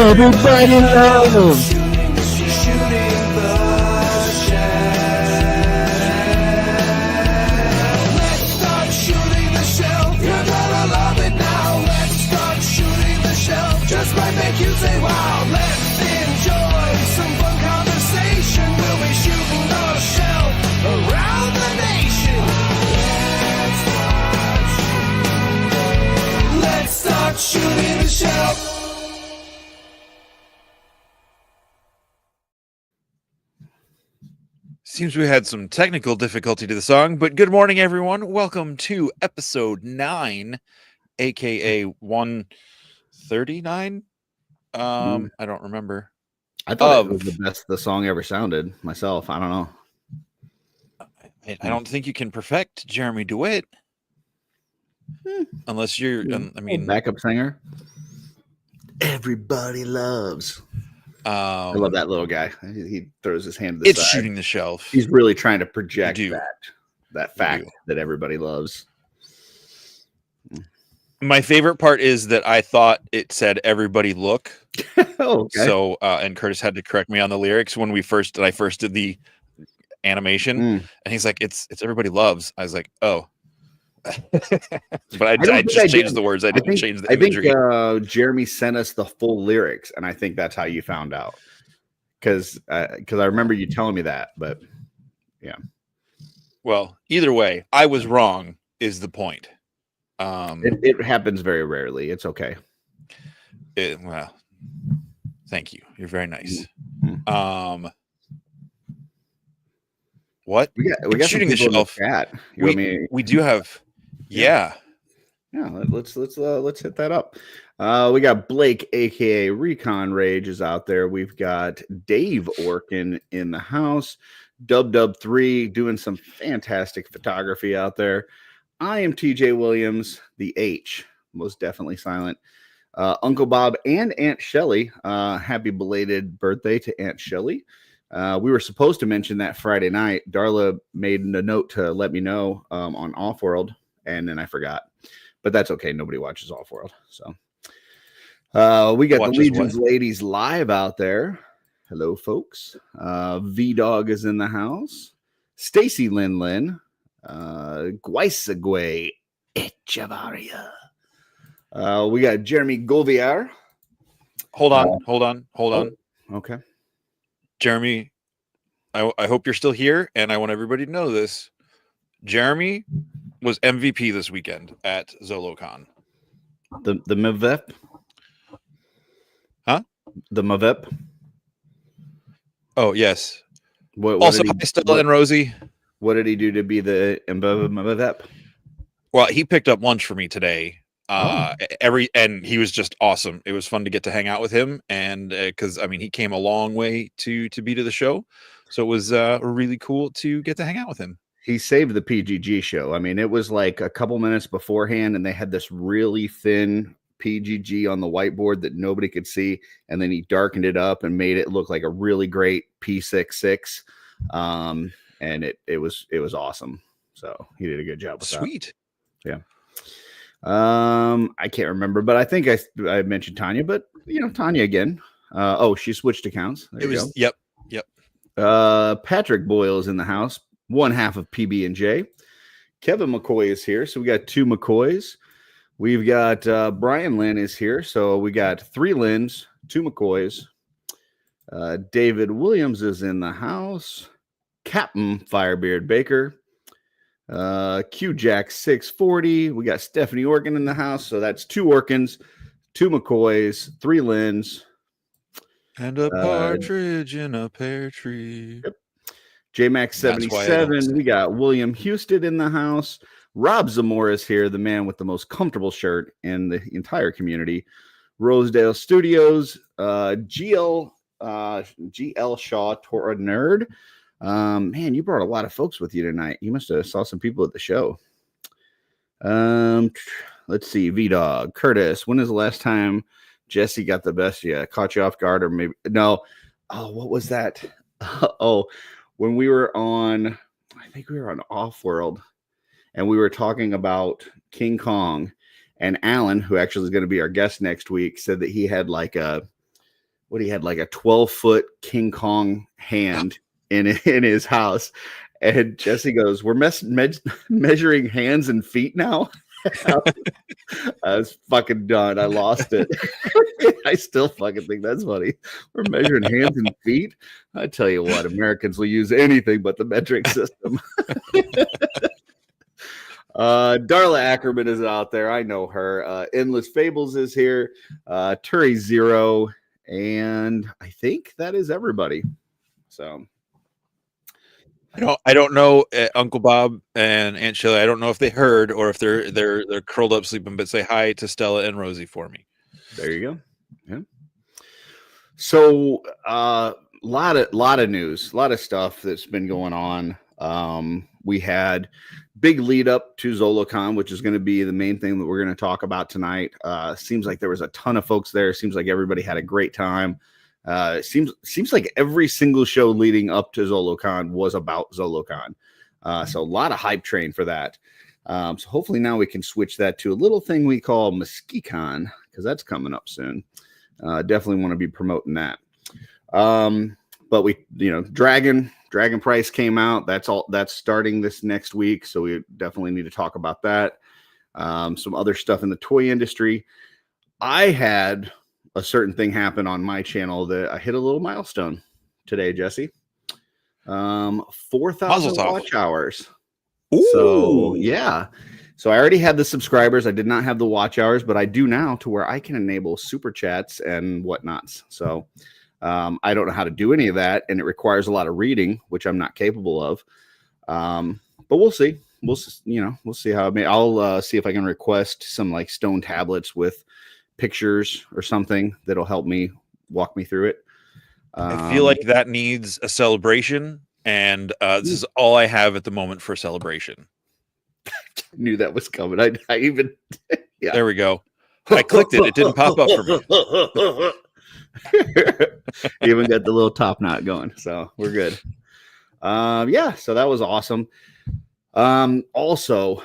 Everybody loves. Just might make you say wow. Let's enjoy some fun conversation. We'll be shooting the shelf around the nation. Let's start shooting the shelf. Seems we had some technical difficulty to the song, but good morning, everyone. Welcome to episode 9, aka 139. I don't remember. I thought it was the best the song ever sounded myself. I don't know. I don't think you can perfect Jeremy DeWitt unless you're, I mean, backup singer. Everybody loves. I love that little guy. He throws his hand to the side. It's shooting the shelf. He's really trying to project that fact that everybody loves. My favorite part is that I thought it said "everybody look." Okay. So, and Curtis had to correct me on the lyrics when I first did the animation, and he's like, "It's everybody loves." I was like, "Oh," but I just changed the words. I didn't change the imagery. I think Jeremy sent us the full lyrics, and I think that's how you found out. Because I remember you telling me that, but yeah. Well, either way, I was wrong. Is the point? It happens very rarely. It's okay. Well, thank you. You're very nice. What we got shooting the shelf? We do have. Yeah. Let's hit that up. We got Blake, aka Recon Rage, is out there. We've got Dave Orkin in the house. Dub3 doing some fantastic photography out there. I am TJ Williams, the H, most definitely silent. Uncle Bob and Aunt Shelly. Happy belated birthday to Aunt Shelly. We were supposed to mention that Friday night. Darla made a note to let me know on Offworld, and then I forgot. But that's okay. Nobody watches Offworld. So we got the Legion's ladies live out there. Hello, folks. V-Dog is in the house. Stacy Lin. Guaisagwe Echevarria. We got Jeremy Goviar. Hold on. Okay. Jeremy, I hope you're still here, and I want everybody to know this. Jeremy was MVP this weekend at ZoloCon. The Mavep? Huh? The Mavep? Oh, yes. What also, hi, Stella and Rosie. What did he do to be the Mavep? Well, he picked up lunch for me today. And he was just awesome. It was fun to get to hang out with him, and because he came a long way to be to the show, so it was really cool to get to hang out with him. He saved the PGG show. It was like a couple minutes beforehand, and they had this really thin PGG on the whiteboard that nobody could see, and then he darkened it up and made it look like a really great P66. And it was awesome. So he did a good job with that. Sweet. Yeah. I can't remember, but I think I mentioned Tanya, but Tanya again. She switched accounts. There you go. Yep. Patrick Boyle is in the house, one half of PB&J. Kevin McCoy is here, so we got 2 McCoys. We've got Brian Lynn is here, so we got 3 Lynns, 2 McCoys. David Williams is in the house. Captain Firebeard Baker. Q Jack 640. We got Stephanie Orkin in the house, so that's 2 Orkins, 2 McCoys, 3 Lynns, and a partridge in a pear tree. Yep. JMax 77. We got William Houston in the house. Rob Zamora is here, the man with the most comfortable shirt in the entire community. Rosedale Studios. GL Shaw, Torah Nerd. Man, you brought a lot of folks with you tonight. You must have saw some people at the show. Let's see. V-Dog. Curtis, when is the last time Jesse got the best? Yeah, caught you off guard, or maybe no. Oh, what was that? When we were on, I think we were on Offworld, and we were talking about King Kong, and Alan, who actually is going to be our guest next week, said that he had like a he had like a 12-foot King Kong hand in his house. And Jesse goes, "We're measuring hands and feet now." I was fucking done. I lost it. I still fucking think that's funny. We're measuring hands and feet. I tell you what, Americans will use anything but the metric system. Darla Ackerman is out there. I know her. Endless Fables is here. Turi Zero. And I think that is everybody. So I don't know, Uncle Bob and Aunt Shelley. I don't know if they heard or if they're curled up sleeping. But say hi to Stella and Rosie for me. There you go. Yeah. So lot of news, a lot of stuff that's been going on. We had big lead up to ZoloCon, which is going to be the main thing that we're going to talk about tonight. Seems like there was a ton of folks there. Seems like everybody had a great time. Seems like every single show leading up to ZoloCon was about ZoloCon. So a lot of hype train for that. So hopefully now we can switch that to a little thing we call MesquiCon, because that's coming up soon. Definitely want to be promoting that. But we, Dragon Price came out. That's starting this next week. So we definitely need to talk about that. Some other stuff in the toy industry. I had a certain thing happen on my channel that I hit a little milestone today, Jesse. 4,000 watch hours. Ooh. So yeah. So I already had the subscribers. I did not have the watch hours, but I do now, to where I can enable super chats and whatnots. So I don't know how to do any of that, and it requires a lot of reading, which I'm not capable of. But we'll see. We'll see how I'll see if I can request some like stone tablets with pictures or something that'll help me walk me through it. I feel like that needs a celebration, and this is all I have at the moment for a celebration. Knew that was coming. I even yeah. There we go. I clicked it. It didn't pop up for me. Even got the little top knot going, so we're good. Yeah, so that was awesome. Also,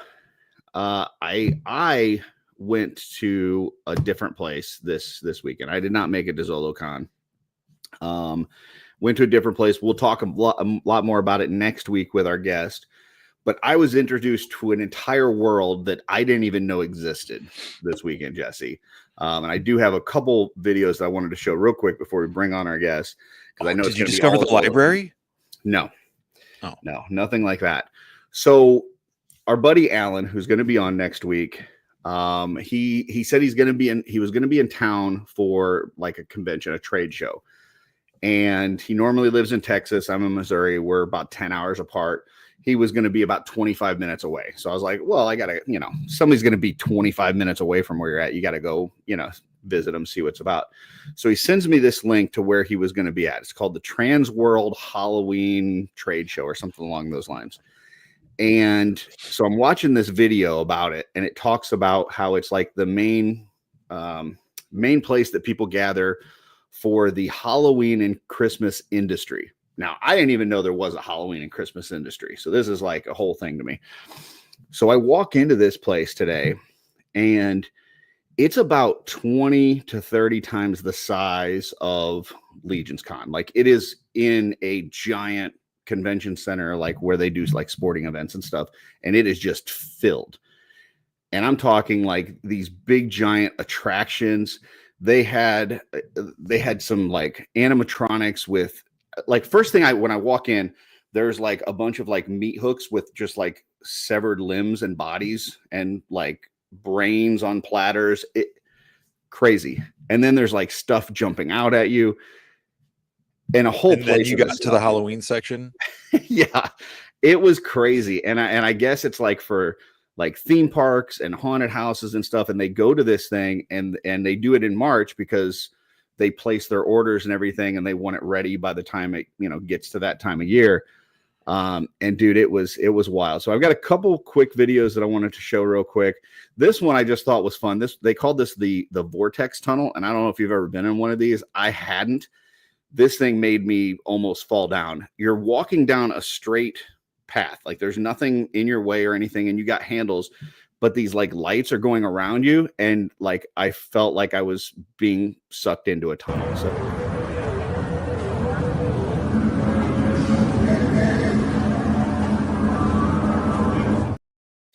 I went to a different place this weekend. I did not make it to ZoloCon. Went to a different place. We'll talk a lot more about it next week with our guest. But I was introduced to an entire world that I didn't even know existed this weekend, Jesse. And I do have a couple videos that I wanted to show real quick before we bring on our guest. Because I know did you discover the library? No, nothing like that. So our buddy Alan, who's going to be on next week, he said he was going to be in town for like a convention, a trade show. And he normally lives in Texas. I'm in Missouri. We're about 10 hours apart. He was going to be about 25 minutes away. So I was like, well, I got to, somebody's going to be 25 minutes away from where you're at. You got to go, visit him, see what's about. So he sends me this link to where he was going to be at. It's called the Trans World Halloween Trade Show or something along those lines. And so I'm watching this video about it, and it talks about how it's like the main place that people gather for the Halloween and Christmas industry. Now, I didn't even know there was a Halloween and Christmas industry. So this is like a whole thing to me. So I walk into this place today, and it's about 20 to 30 times the size of Legion's Con. Like, it is in a giant convention center, like where they do like sporting events and stuff. And it is just filled. And I'm talking like these big giant attractions. They had some like animatronics with like, first thing when I walk in, there's like a bunch of like meat hooks with just like severed limbs and bodies and like brains on platters. Crazy. And then there's like stuff jumping out at you. And a whole place. Then you got to the Halloween section. Yeah, it was crazy. And I guess it's like for like theme parks and haunted houses and stuff. And they go to this thing and they do it in March because they place their orders and everything, and they want it ready by the time it gets to that time of year. And dude, it was wild. So I've got a couple quick videos that I wanted to show real quick. This one I just thought was fun. They called this the Vortex Tunnel, and I don't know if you've ever been in one of these. I hadn't. This thing made me almost fall down. You're walking down a straight path, like there's nothing in your way or anything, and you got handles, but these like lights are going around you, and like I felt like I was being sucked into a tunnel. So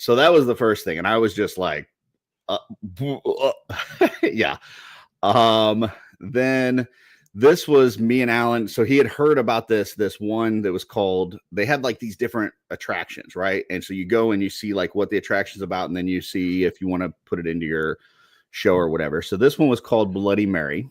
So that was the first thing. And I was just like, yeah. Then this was me and Alan. So he had heard about this one that was called, they had like these different attractions, right? And so you go and you see like what the attraction's about, and then you see if you want to put it into your show or whatever. So this one was called Bloody Mary.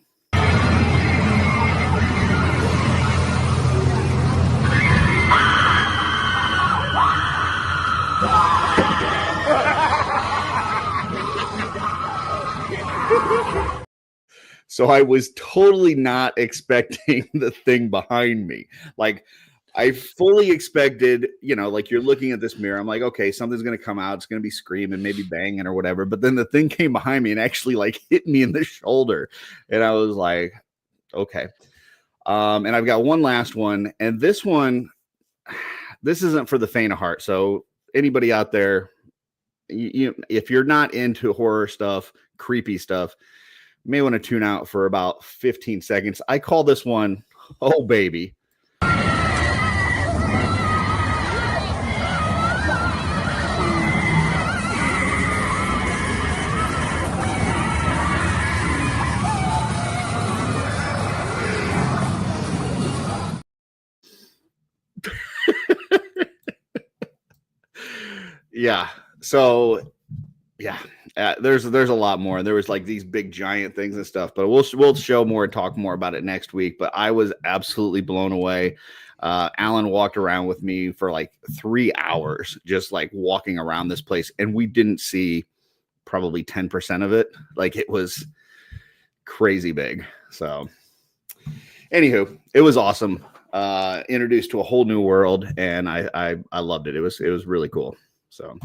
So I was totally not expecting the thing behind me. Like, I fully expected, you know, like you're looking at this mirror. I'm like, okay, something's going to come out. It's going to be screaming, maybe banging or whatever. But then the thing came behind me and actually like hit me in the shoulder. And I was like, okay. And I've got one last one. And this one, this isn't for the faint of heart. So anybody out there, if you're not into horror stuff, creepy stuff, you may want to tune out for about 15 seconds. I call this one, Oh Baby. Yeah. So yeah, there's a lot more. There was like these big giant things and stuff, but we'll show more and talk more about it next week. But I was absolutely blown away. Alan walked around with me for like 3 hours, just like walking around this place, and we didn't see probably 10% of it. Like, it was crazy big. So anywho, it was awesome. Introduced to a whole new world, and I loved it. It was really cool. So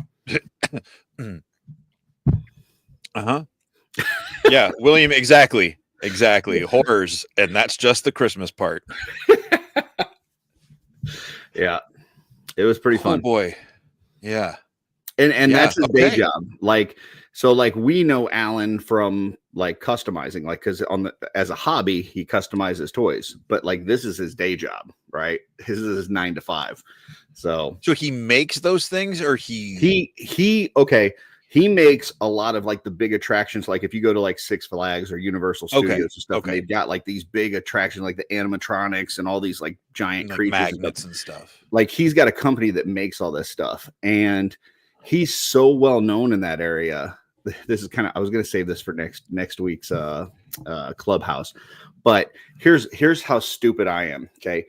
yeah, William, exactly horrors, and that's just the Christmas part. Yeah, it was pretty fun. Oh boy. Yeah. And that's his day job. Like, so like we know Alan from like customizing, like, because as a hobby he customizes toys, but like this is his day job, right? His is 9 to 5. So he makes those things, or he makes a lot of like the big attractions. Like if you go to like Six Flags or Universal Studios and stuff, and they've got like these big attractions, like the animatronics and all these like giant like creatures, magnets and stuff. Like he's got a company that makes all this stuff, and he's so well known in that area. This is kind of, I was going to save this for next week's Clubhouse, but here's how stupid I am. Okay.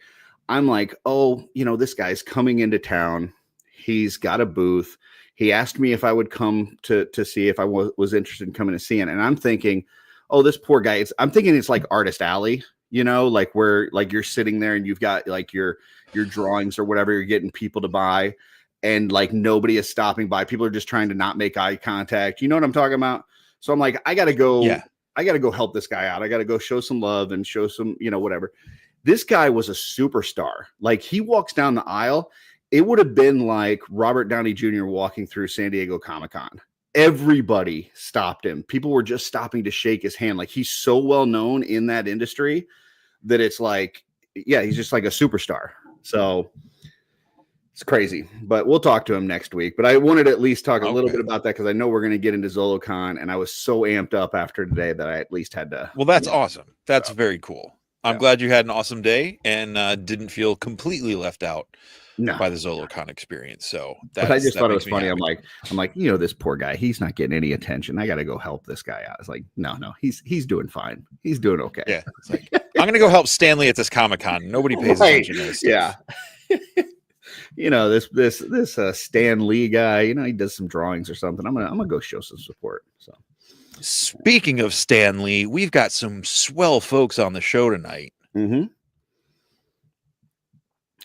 I'm like, oh, you know, this guy's coming into town. He's got a booth. He asked me if I would come to see if I was interested in coming to see it. And I'm thinking, oh, this poor guy. I'm thinking it's like Artist Alley, you know, like where like you're sitting there and you've got like your drawings or whatever, you're getting people to buy, and like nobody is stopping by. People are just trying to not make eye contact. You know what I'm talking about? So I'm like, I got to go help this guy out. I got to go show some love and show some, you know, whatever. This guy was a superstar. Like, he walks down the aisle. It would have been like Robert Downey Jr. walking through San Diego Comic-Con. Everybody stopped him. People were just stopping to shake his hand. Like, he's so well known in that industry that it's like, yeah, he's just like a superstar. So it's crazy, but we'll talk to him next week. But I wanted to at least talk a little bit about that, because I know we're going to get into ZoloCon, and I was so amped up after today that I at least had to. Well, that's awesome. That's very cool. I'm glad you had an awesome day and didn't feel completely left out by the ZoloCon experience. So I just thought it was funny. Happy. I'm like, you know, this poor guy, he's not getting any attention. I got to go help this guy out. It's like, no, he's doing fine. He's doing okay. Yeah. It's like, I'm going to go help Stanley at this Comic-Con. Nobody pays attention to this. Yeah. You know, this Stan Lee guy, you know, he does some drawings or something. I'm gonna go show some support. So, speaking of Stan Lee, we've got some swell folks on the show tonight. Mm-hmm.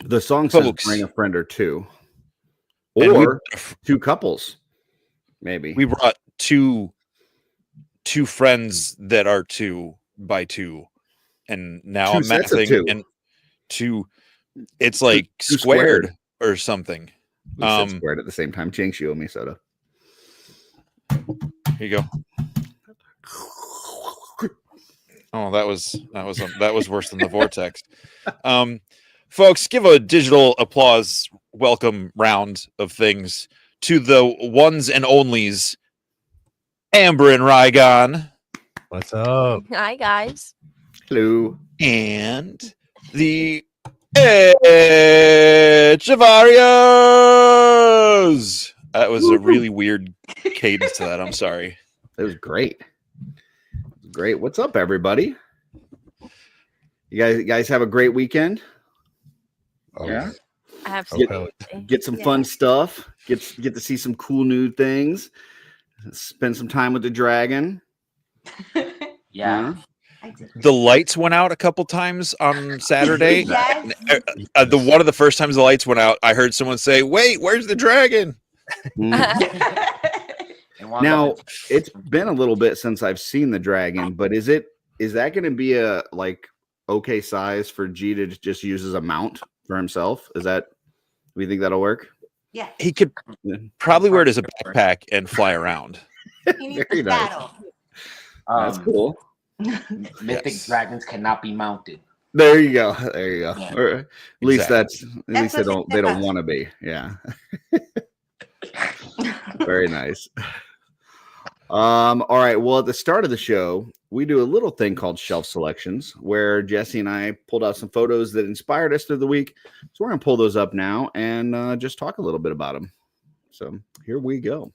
The song says bring a friend or two, or two couples, maybe. We brought two friends that are 2 by 2, and now I'm mathing and 2. It's like two squared or something. Squared at the same time. Jinx, you owe me soda. Here you go. Oh, that was worse than the vortex. Folks, give a digital applause welcome round of things to the ones and onlys, Amber and Rygon, What's up? Hi, guys. Hello. and the Echevarrias. That was a really weird cadence to that. I'm sorry. It was great. Great. What's up, everybody? You guys have a great weekend? Oh, Yeah. Absolutely. Get some fun stuff. Get to see some cool new things. Spend some time with the dragon. Yeah. The lights went out a couple times on Saturday. Yes. The one of the first times the lights went out, I heard someone say, "Wait, where's the dragon?" Mm. Now, it's been a little bit since I've seen the dragon, but is that going to be a okay size for G to just use as a mount for himself? Do you think that'll work? Yeah. He could probably wear it as a backpack and fly around. He needs Very to nice. battle. That's cool. Mythic Yes. dragons cannot be mounted. There you go. Yeah. Or at least Exactly. at least That's what they don't it want to be. Yeah. Very nice. All right. Well, at the start of the show, we do a little thing called shelf selections where Jesse and I pulled out some photos that inspired us through the week. So we're going to pull those up now and just talk a little bit about them. So here we go.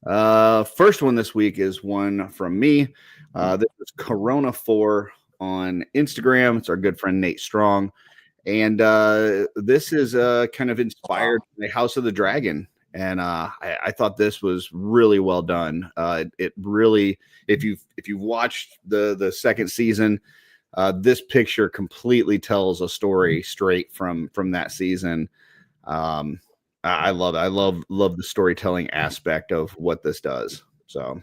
First one this week is one from me. This is Corona4 on Instagram. It's our good friend Nate Strong. And this is kind of inspired by House of the Dragon. And I thought this was really well done. It really, if you've watched the second season, this picture completely tells a story straight from that season. I love it. I love the storytelling aspect of what this does. So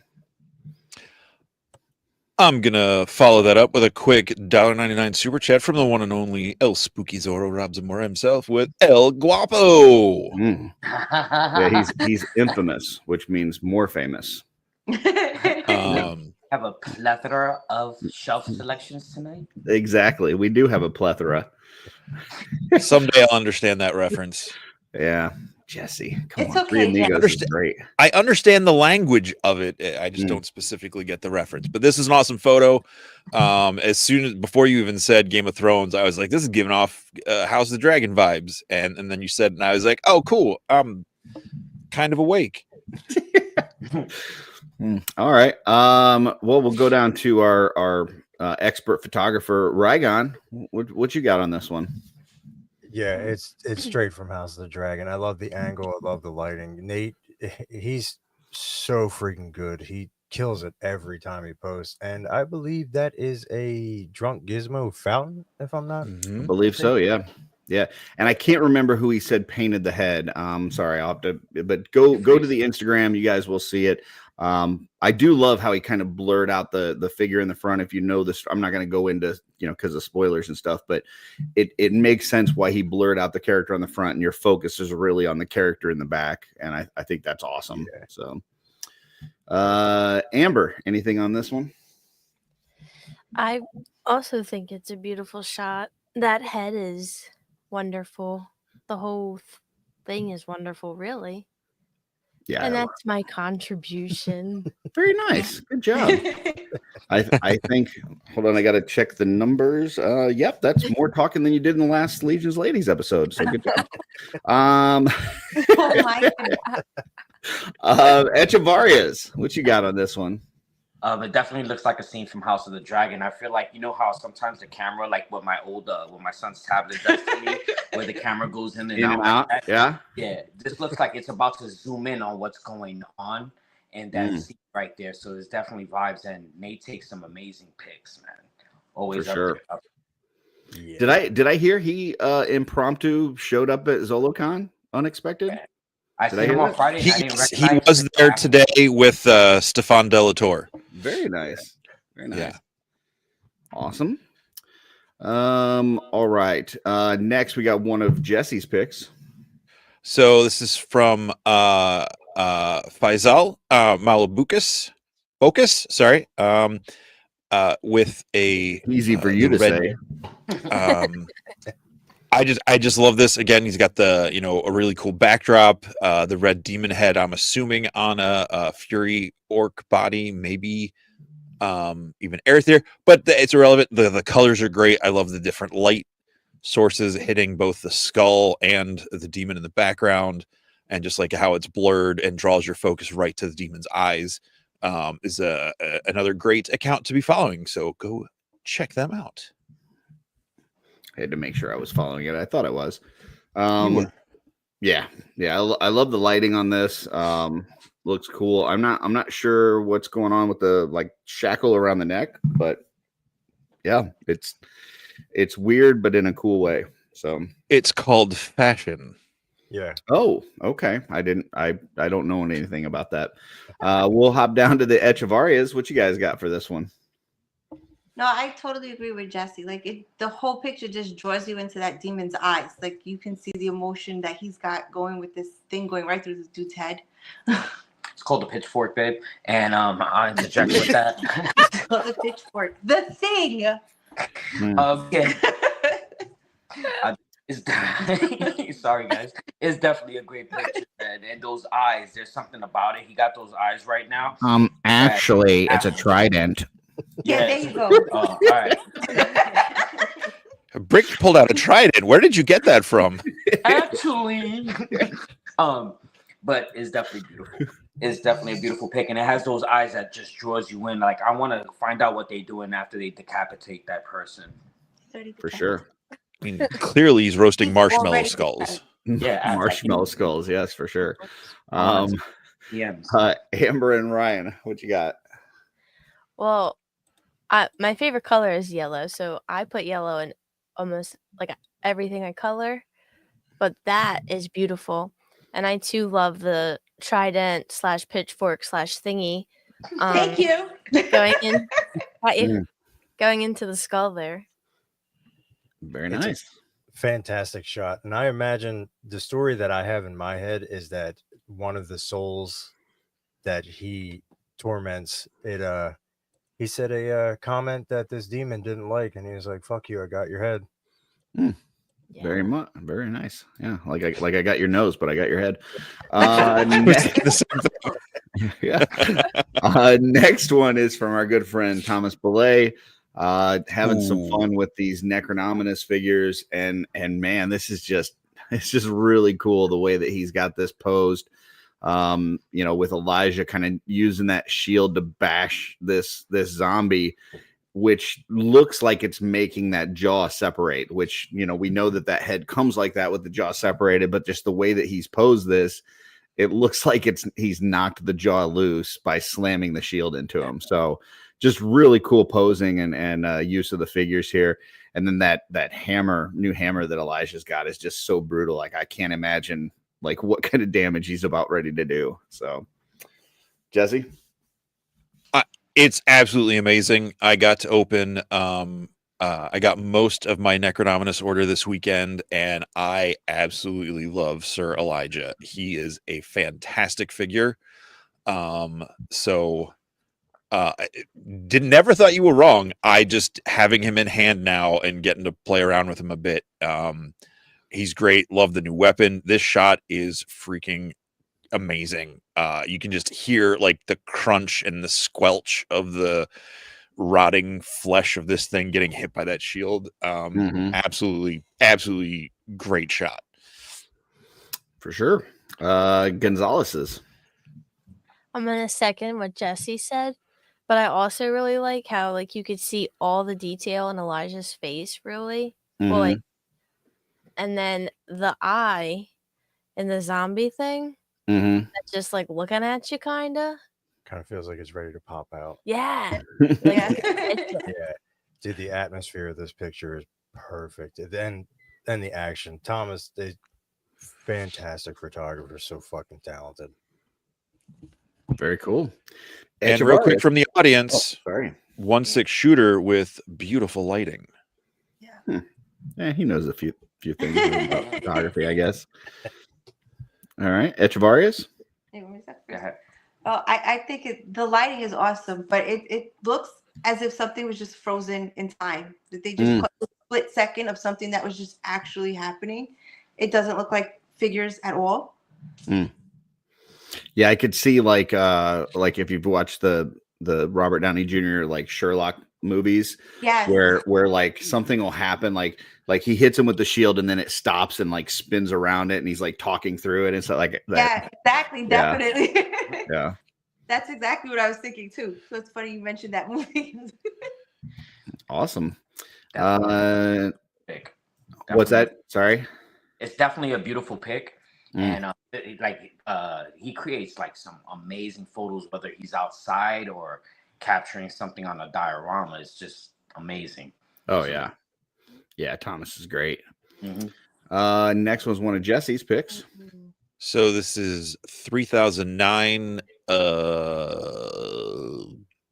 I'm gonna follow that up with a quick $1.99 super chat from the one and only El Spooky Zorro Rob Zamora himself with El Guapo. yeah, he's infamous, which means more famous. Have a plethora of shelf selections tonight. Exactly. We do have a plethora. Someday I'll understand that reference. Yeah. Jesse, come It's on. Three okay, Amigos is great. I understand the language of it. I just don't specifically get the reference. But this is an awesome photo. Before you even said Game of Thrones, I was like, this is giving off House of the Dragon vibes. And then you said, and I was like, oh, cool. I'm kind of awake. All right. Well, we'll go down to our expert photographer, Rygon. What you got on this one? Yeah, it's straight from House of the Dragon. I love the angle. I love the lighting. Nate, he's so freaking good. He kills it every time he posts. And I believe that is a Drunk Gizmo fountain, if I'm not. I believe so. Yeah. Yeah. And I can't remember who he said painted the head. Sorry, I'll have to, but go to the Instagram. You guys will see it. I do love how he kind of blurred out the figure in the front. If you know this, I'm not going to go into, because of spoilers and stuff, but it makes sense why he blurred out the character on the front and your focus is really on the character in the back. And I think that's awesome. Yeah. So, Amber, anything on this one? I also think it's a beautiful shot. That head is wonderful. The whole thing is wonderful, really. Yeah. And that's my contribution. Very nice. Good job. I think, hold on, I got to check the numbers. Yep, that's more talking than you did in the last Legion's Ladies episode. So good job. Oh my Echevarrias, what you got on this one? It definitely looks like a scene from House of the Dragon. I feel like, how sometimes the camera, like what my son's tablet does to me, where the camera goes in and out. Like yeah. Yeah. This looks like it's about to zoom in on what's going on and that scene right there. So there's definitely vibes, and Nate takes some amazing pics, man. Always For up sure. there. Yeah. Did I hear he impromptu showed up at ZoloCon unexpected? Yeah. I seen him on Friday. He was there today with Stefan Delator. Very nice. Very nice. Yeah. Awesome. All right. Next we got one of Jesse's picks. So this is from Faisal Malabukas. Focus, sorry. With a easy for you to say. I just love this. Again, he's got the, a really cool backdrop, the red demon head, I'm assuming on a Fury orc body, maybe even Aerithir, but it's irrelevant. The colors are great. I love the different light sources hitting both the skull and the demon in the background, and just like how it's blurred and draws your focus right to the demon's eyes. Is another great account to be following. So go check them out. I had to make sure I was following it. I thought I was. You were. Yeah. I love the lighting on this. Looks cool. I'm not sure what's going on with the like shackle around the neck, but yeah, it's weird, but in a cool way. So It's called fashion. Yeah. oh, okay. I don't know anything about that. We'll hop down to the Echevarias. What you guys got for this one? No, I totally agree with Jesse. Like the whole picture just draws you into that demon's eyes. Like you can see the emotion that he's got going with this thing going right through this dude's head. It's called the pitchfork, babe. And I'll interject with that. It's called the pitchfork. The thing. Yeah. Sorry, guys. It's definitely a great picture, man. And those eyes, there's something about it. He got those eyes right now. Actually, it's a trident. Yeah, there you go. All right. Brick pulled out a trident. Where did you get that from? Actually, but it's definitely beautiful. It's definitely a beautiful pic, and it has those eyes that just draws you in. Like I want to find out what they're doing after they decapitate that person. For sure. I mean, clearly he's roasting He's marshmallow already skulls. Yeah, Marshmallow skulls. Yes, for sure. Yeah. Amber and Ryan, what you got? Well, my favorite color is yellow, so I put yellow in almost like everything I color. But that is beautiful, and I too love the trident / pitchfork / thingy. Thank you. Going into the skull there. Very It's nice. Fantastic shot. And I imagine the story that I have in my head is that one of the souls that he torments, he said a comment that this demon didn't like, and he was like, "Fuck you, I got your head." Yeah. Very much, very nice. Yeah, like I got your nose, but I got your head. Yeah. Next one is from our good friend Thomas Belay. Having some fun with these Necronominus figures, and man, it's just really cool the way that he's got this posed. With Elijah kind of using that shield to bash this zombie, which looks like it's making that jaw separate, which, we know that head comes like that with the jaw separated, but just the way that he's posed this, it looks like he's knocked the jaw loose by slamming the shield into him. So just really cool posing and use of the figures here. And then that new hammer that Elijah's got is just so brutal. Like I can't imagine like what kind of damage he's about ready to do. So Jesse? It's absolutely amazing. I got to open I got most of my Necronominus order this weekend, and I absolutely love Sir Elijah. He is a fantastic figure. Never thought you were wrong. I just having him in hand now and getting to play around with him a bit. He's great. Love the new weapon. This shot is freaking amazing. You can just hear like the crunch and the squelch of the rotting flesh of this thing getting hit by that shield. Absolutely great shot. For sure. Gonzalez's. I'm gonna second what Jesse said, but I also really like how like you could see all the detail in Elijah's face, really. Well, like, and then the eye in the zombie thing, that's just like looking at you, kinda. Kind of feels like it's ready to pop out. Yeah. Yeah. Yeah, dude, the atmosphere of this picture is perfect. And then the action. Thomas, they fantastic photographer, so fucking talented. Very cool. And real quick from the audience, sorry. 1/6 shooter with beautiful lighting. Yeah, he knows a few things about photography, I guess. All right, Echevarias. Oh, I think the lighting is awesome, but it looks as if something was just frozen in time. That they just put split second of something that was just actually happening. It doesn't look like figures at all. Yeah, I could see like if you've watched the Robert Downey Jr. like Sherlock movies, Yes. where like something will happen, like he hits him with the shield and then it stops and like spins around it and he's like talking through it and so like that. Yeah, exactly, definitely. Yeah. That's exactly what I was thinking too. So it's funny you mentioned that movie. Awesome. Pick. What's that? Sorry. It's definitely a beautiful pick. And he creates like some amazing photos, whether he's outside or capturing something on a diorama. It's just amazing. Oh yeah. Yeah, Thomas is great. Mm-hmm. Next was one of Jesse's picks. So this is 3009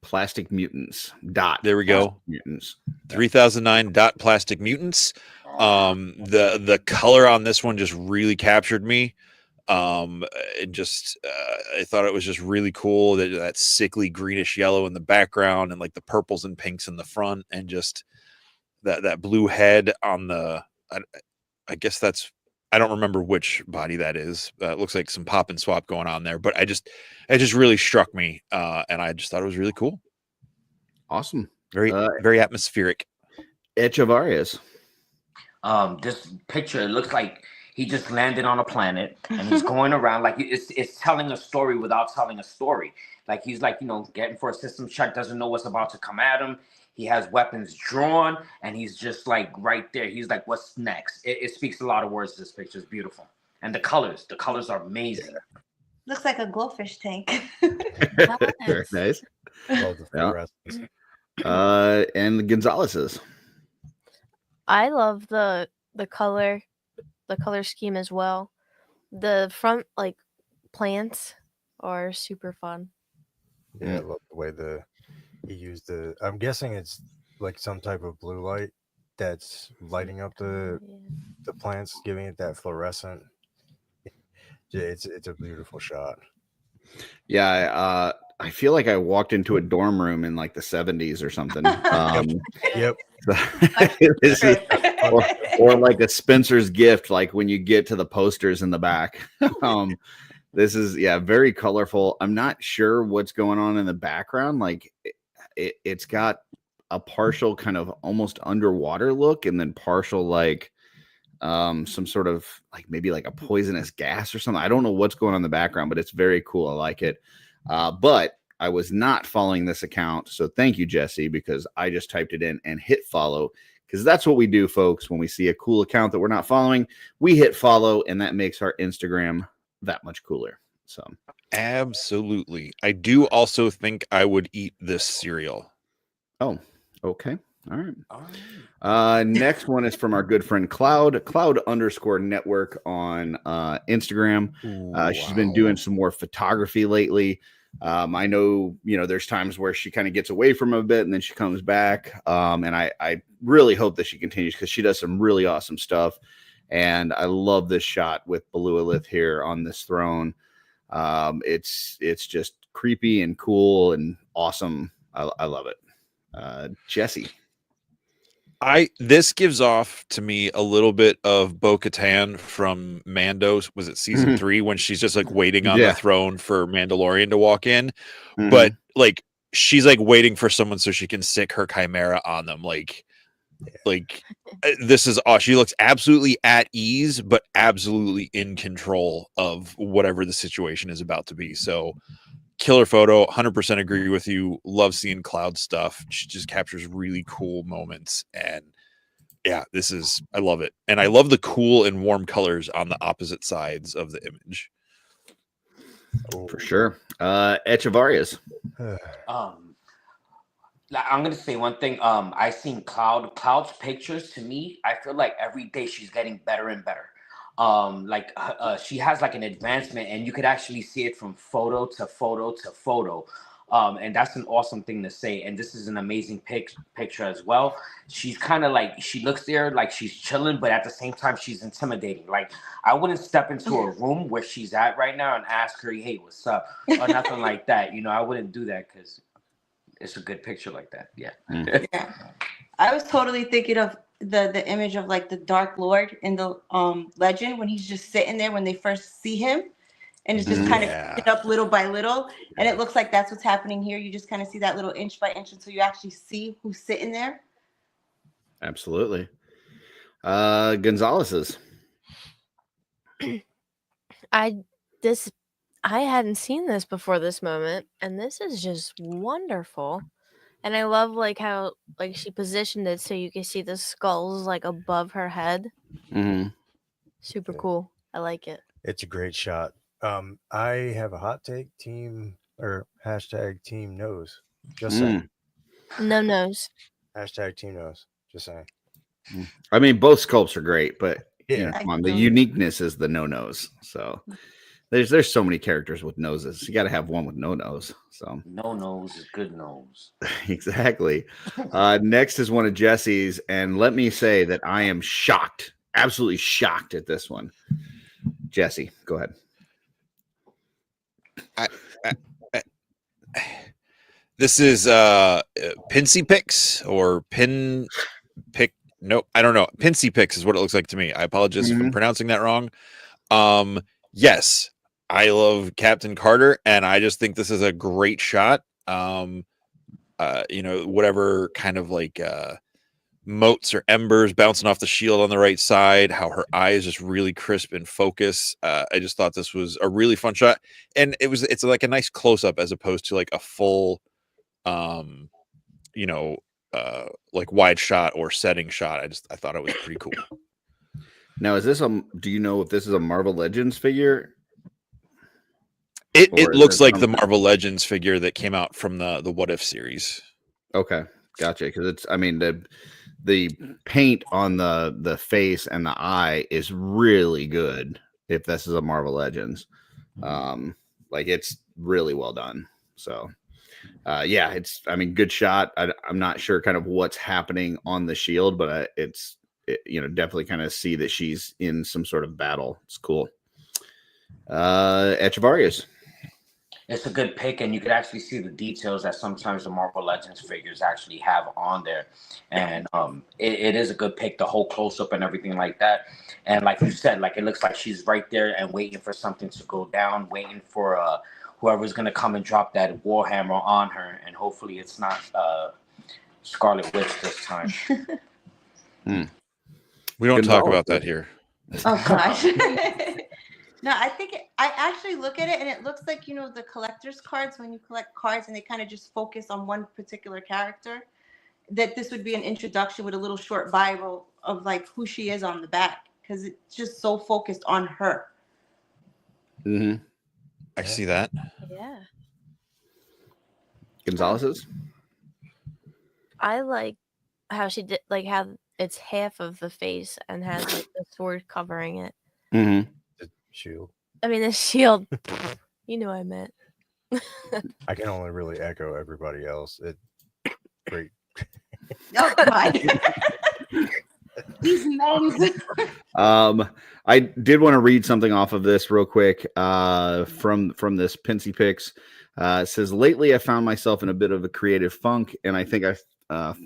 Plastic Mutants. Dot. There we go. Mutants. 3009 dot Plastic Mutants. The color on this one just really captured me. It just I thought it was just really cool, that sickly greenish yellow in the background and like the purples and pinks in the front, and just that blue head on the I guess that's, I don't remember which body that is. It looks like some pop and swap going on there, but it just really struck me, and I just thought it was really cool. Awesome. Very atmospheric. Echevarrias. This picture, it looks like he just landed on a planet and he's going around like it's telling a story without telling a story. Like he's like, getting for a system check, doesn't know what's about to come at him. He has weapons drawn and he's just like right there. He's like, what's next? It speaks a lot of words. This picture is beautiful. And the colors are amazing. Looks like a glowfish tank. Very nice. Love the fluorescence. And the Gonzalez's. I love the color scheme as well. The front like plants are super fun. Yeah, I love the way he used I'm guessing it's like some type of blue light that's lighting up the plants, giving it that fluorescent. It's a beautiful shot. Yeah, I feel like I walked into a dorm room in like the 70s or something. Yep. This is, or like a Spencer's gift, like when you get to the posters in the back. This is very colorful. I'm not sure what's going on in the background. Like it's got a partial kind of almost underwater look, and then partial like some sort of like maybe like a poisonous gas or something. I don't know what's going on in the background, but it's very cool. I like it. But I was not following this account. So thank you, Jesse, because I just typed it in and hit follow, because that's what we do, folks. When we see a cool account that we're not following, we hit follow, and that makes our Instagram that much cooler. So absolutely. I do also think I would eat this cereal. Oh, okay. All right. Next one is from our good friend Cloud_network on Instagram. She's been doing some more photography lately. I know, there's times where she kind of gets away from a bit and then she comes back. And I really hope that she continues, because she does some really awesome stuff. And I love this shot with Belualith here on this throne. It's just creepy and cool and awesome. I love it. Jesse. This gives off to me a little bit of Bo-Katan from Mando. Was it season 3 when she's just like waiting on the throne for Mandalorian to walk in? But like she's like waiting for someone so she can sick her chimera on them. Like this is awesome. She looks absolutely at ease, but absolutely in control of whatever the situation is about to be. So killer photo. 100% agree with you. Love seeing Cloud stuff. She just captures really cool moments. And yeah, I love it. And I love the cool and warm colors on the opposite sides of the image. For sure. Echevarrias. I'm gonna say one thing. I seen Cloud's pictures. To me, I feel like every day she's getting better and better. She has like an advancement, and you could actually see it from photo to photo to photo. And that's an awesome thing to say. And this is an amazing picture as well. She's kind of like, she looks there like she's chilling, but at the same time, she's intimidating. Like, I wouldn't step into a room where she's at right now and ask her, hey, what's up? Or nothing like that. I wouldn't do that, because it's a good picture like that. Yeah. Yeah. I was totally thinking of the image of like the Dark Lord in the legend when he's just sitting there when they first see him, and it's just kind of creeping up little by little, and it looks like that's what's happening here. You just kind of see that little inch by inch until you actually see who's sitting there. Absolutely. Gonzalez's. I hadn't seen this before this moment, and this is just wonderful. And I love like how like she positioned it so you can see the skulls like above her head. Mm-hmm. Super cool. I like it. It's a great shot. I have a hot take, team or hashtag team knows. Just saying. No nose. Hashtag team knows. Just saying. I mean, both sculpts are great, but Yeah. you know, come on, the uniqueness is the no nose. So there's so many characters with noses. You got to have one with no nose. So no nose is good nose. Exactly. Next is one of Jesse's, and let me say that I am shocked, absolutely shocked at this one. Jesse, go ahead. This is Pinsy Picks or Pin Pick. No, I don't know. Pinsy Picks is what it looks like to me. I apologize if I'm pronouncing that wrong. Yes, I love Captain Carter, and I just think this is a great shot. You know, whatever kind of like motes or embers bouncing off the shield on the right side, how her eyes just really crisp and focus. I just thought this was a really fun shot, and it's like a nice close up as opposed to like a full, you know, like wide shot or setting shot. I thought it was pretty cool. Now, is this do you know if this is a Marvel Legends figure? It looks like the Marvel Legends figure that came out from the What If series. Okay, gotcha. Because it's, I mean, the paint on the face and the eye is really good. If this is a Marvel Legends, like it's really well done. So, yeah, it's, I mean, good shot. I'm not sure kind of what's happening on the shield, but you know, definitely kind of see that she's in some sort of battle. It's cool. Echevarrias. It's a good pick, and you could actually see the details that sometimes the Marvel Legends figures actually have on there. And it is a good pick, the whole close-up and everything like that. And like you said, like it looks like she's right there and waiting for something to go down, waiting for whoever's going to come and drop that Warhammer on her. And hopefully it's not Scarlet Witch this time. We don't talk about that here. Oh, gosh. No, I think I actually look at it and it looks like, you know, the collector's cards when you collect cards and they kind of just focus on one particular character, that this would be an introduction with a little short Bible of like who she is on the back, because it's just so focused on her. Mm-hmm. I see that. Yeah. Gonzalez's. I like how she did, like how it's half of the face and has like the sword covering it. Mm-hmm. The shield. I mean, the shield. You know what I meant. I can only really echo everybody else. Great. Oh, God. These men. I did want to read something off of this real quick from this Pinsy Picks. It says, lately I found myself in a bit of a creative funk, and I think I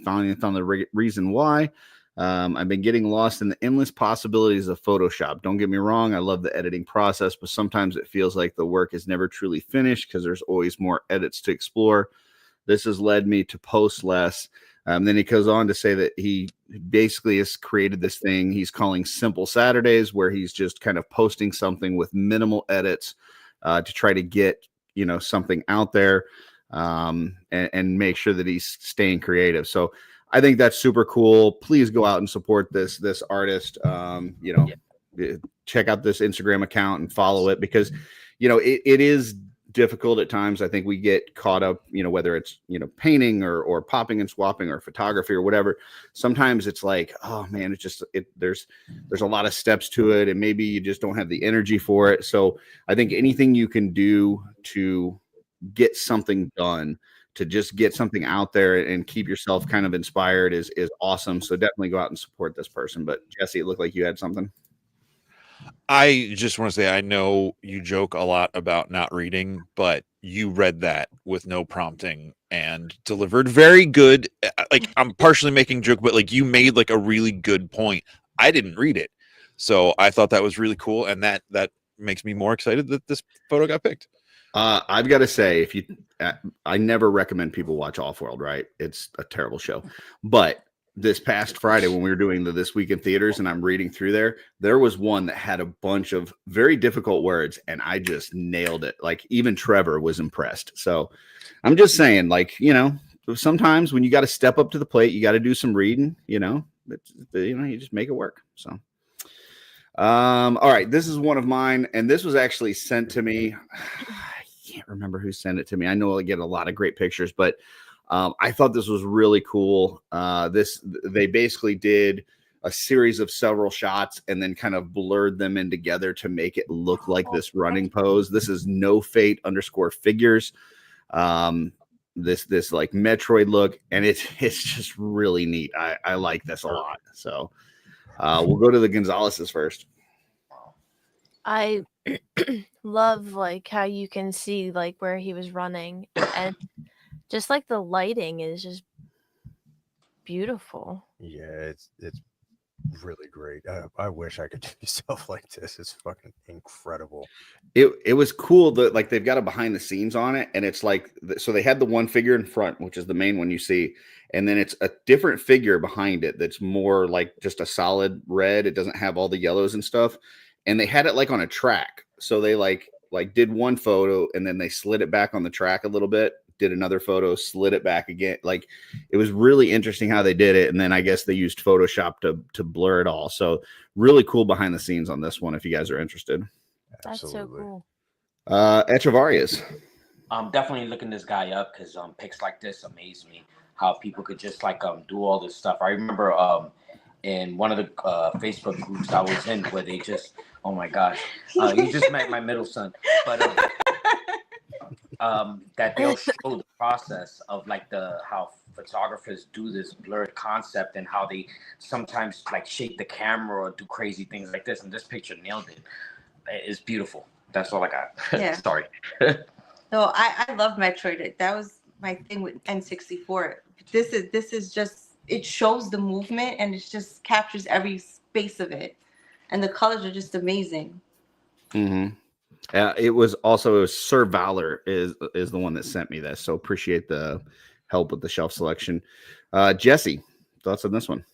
finally found the reason why. I've been getting lost in the endless possibilities of Photoshop. Don't get me wrong, I love the editing process, but sometimes it feels like the work is never truly finished because there's always more edits to explore. This has led me to post less. Then he goes on to say that he basically has created this thing he's calling Simple Saturdays, where he's just kind of posting something with minimal edits to try to get, you know, something out there and make sure that he's staying creative. So I think that's super cool. Please go out and support this artist. You know, check out this Instagram account and follow it, because, you know, it is difficult at times. I think we get caught up, you know, whether it's, you know, painting or popping and swapping or photography or whatever. Sometimes it's like, oh man, it's just there's a lot of steps to it, and maybe you just don't have the energy for it. So I think anything you can do to get something done, to just get something out there and keep yourself kind of inspired is awesome. So definitely go out and support this person. But Jesse, it looked like you had something. I just want to say, I know you joke a lot about not reading, but you read that with no prompting and delivered very good. Like, I'm partially making a joke, but like, you made like a really good point. I didn't read it, so I thought that was really cool, and that makes me more excited that this photo got picked. I've got to say, if you, I never recommend people watch Offworld, right? It's a terrible show. But this past Friday, when we were doing the This Week in Theaters, and I'm reading through there was one that had a bunch of very difficult words, and I just nailed it. Like, even Trevor was impressed. So I'm just saying, like, you know, sometimes when you got to step up to the plate, you got to do some reading, you know, you just make it work. So. All right, this is one of mine, and this was actually sent to me. I can't remember who sent it to me. I know I get a lot of great pictures, but I thought this was really cool. They basically did a series of several shots and then kind of blurred them in together to make it look like this running pose. This is No Fate _figures. This like Metroid look, and it's just really neat. I like this a lot. So we'll go to the Gonzaleses first. I love like how you can see like where he was running, and just like the lighting is just beautiful. Yeah, it's really great. I wish I could do stuff like this. It's fucking incredible. It was cool that like they've got a behind the scenes on it, and it's like, so they had the one figure in front, which is the main one you see, and then it's a different figure behind it that's more like just a solid red. It doesn't have all the yellows and stuff, and they had it like on a track. So they like did one photo and then they slid it back on the track a little bit, did another photo, slid it back again. Like, it was really interesting how they did it. And then I guess they used Photoshop to blur it all. So really cool behind the scenes on this one, if you guys are interested. That's so cool. Echevarius. I'm definitely looking this guy up, because pics like this amaze me. How people could just like do all this stuff. I remember in one of the Facebook groups I was in, where they just, oh my gosh, you just met my middle son, but that they'll show the process of like how photographers do this blurred concept, and how they sometimes like shake the camera or do crazy things like this. And this picture nailed it. It's beautiful. That's all I got. Yeah. Sorry. No, I love Metroid. That was my thing with N64. This is just, it shows the movement, and it just captures every space of it, and the colors are just amazing. Mm-hmm. It was Sir Valor is the one that sent me this, so appreciate the help with the shelf selection. Jesse, thoughts on this one?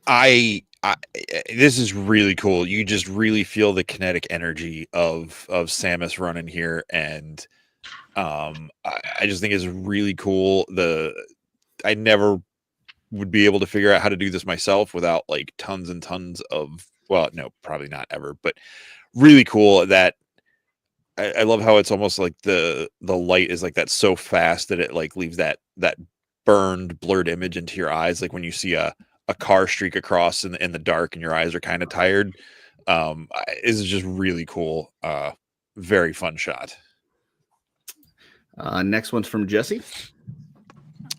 This is really cool. You just really feel the kinetic energy of Samus running here, and I just think it's really cool. I never would be able to figure out how to do this myself without like tons and tons of, well, no, probably not ever, but really cool that I love how it's almost like the light is like that so fast that it like leaves that burned, blurred image into your eyes. Like when you see a car streak across in the dark and your eyes are kind of tired. This is just really cool. Very fun shot. Next one's from Jesse.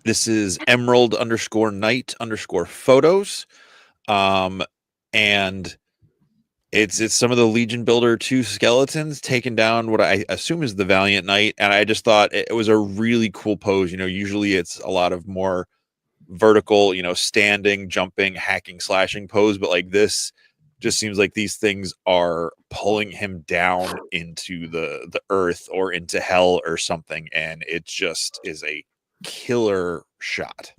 This is Emerald _Knight_photos. And it's some of the Legion Builder 2 skeletons taking down what I assume is the Valiant Knight. And I just thought it was a really cool pose. You know, usually it's a lot of more vertical, you know, standing, jumping, hacking, slashing pose. But like this just seems like these things are pulling him down into the earth or into hell or something. And it just is a killer shot.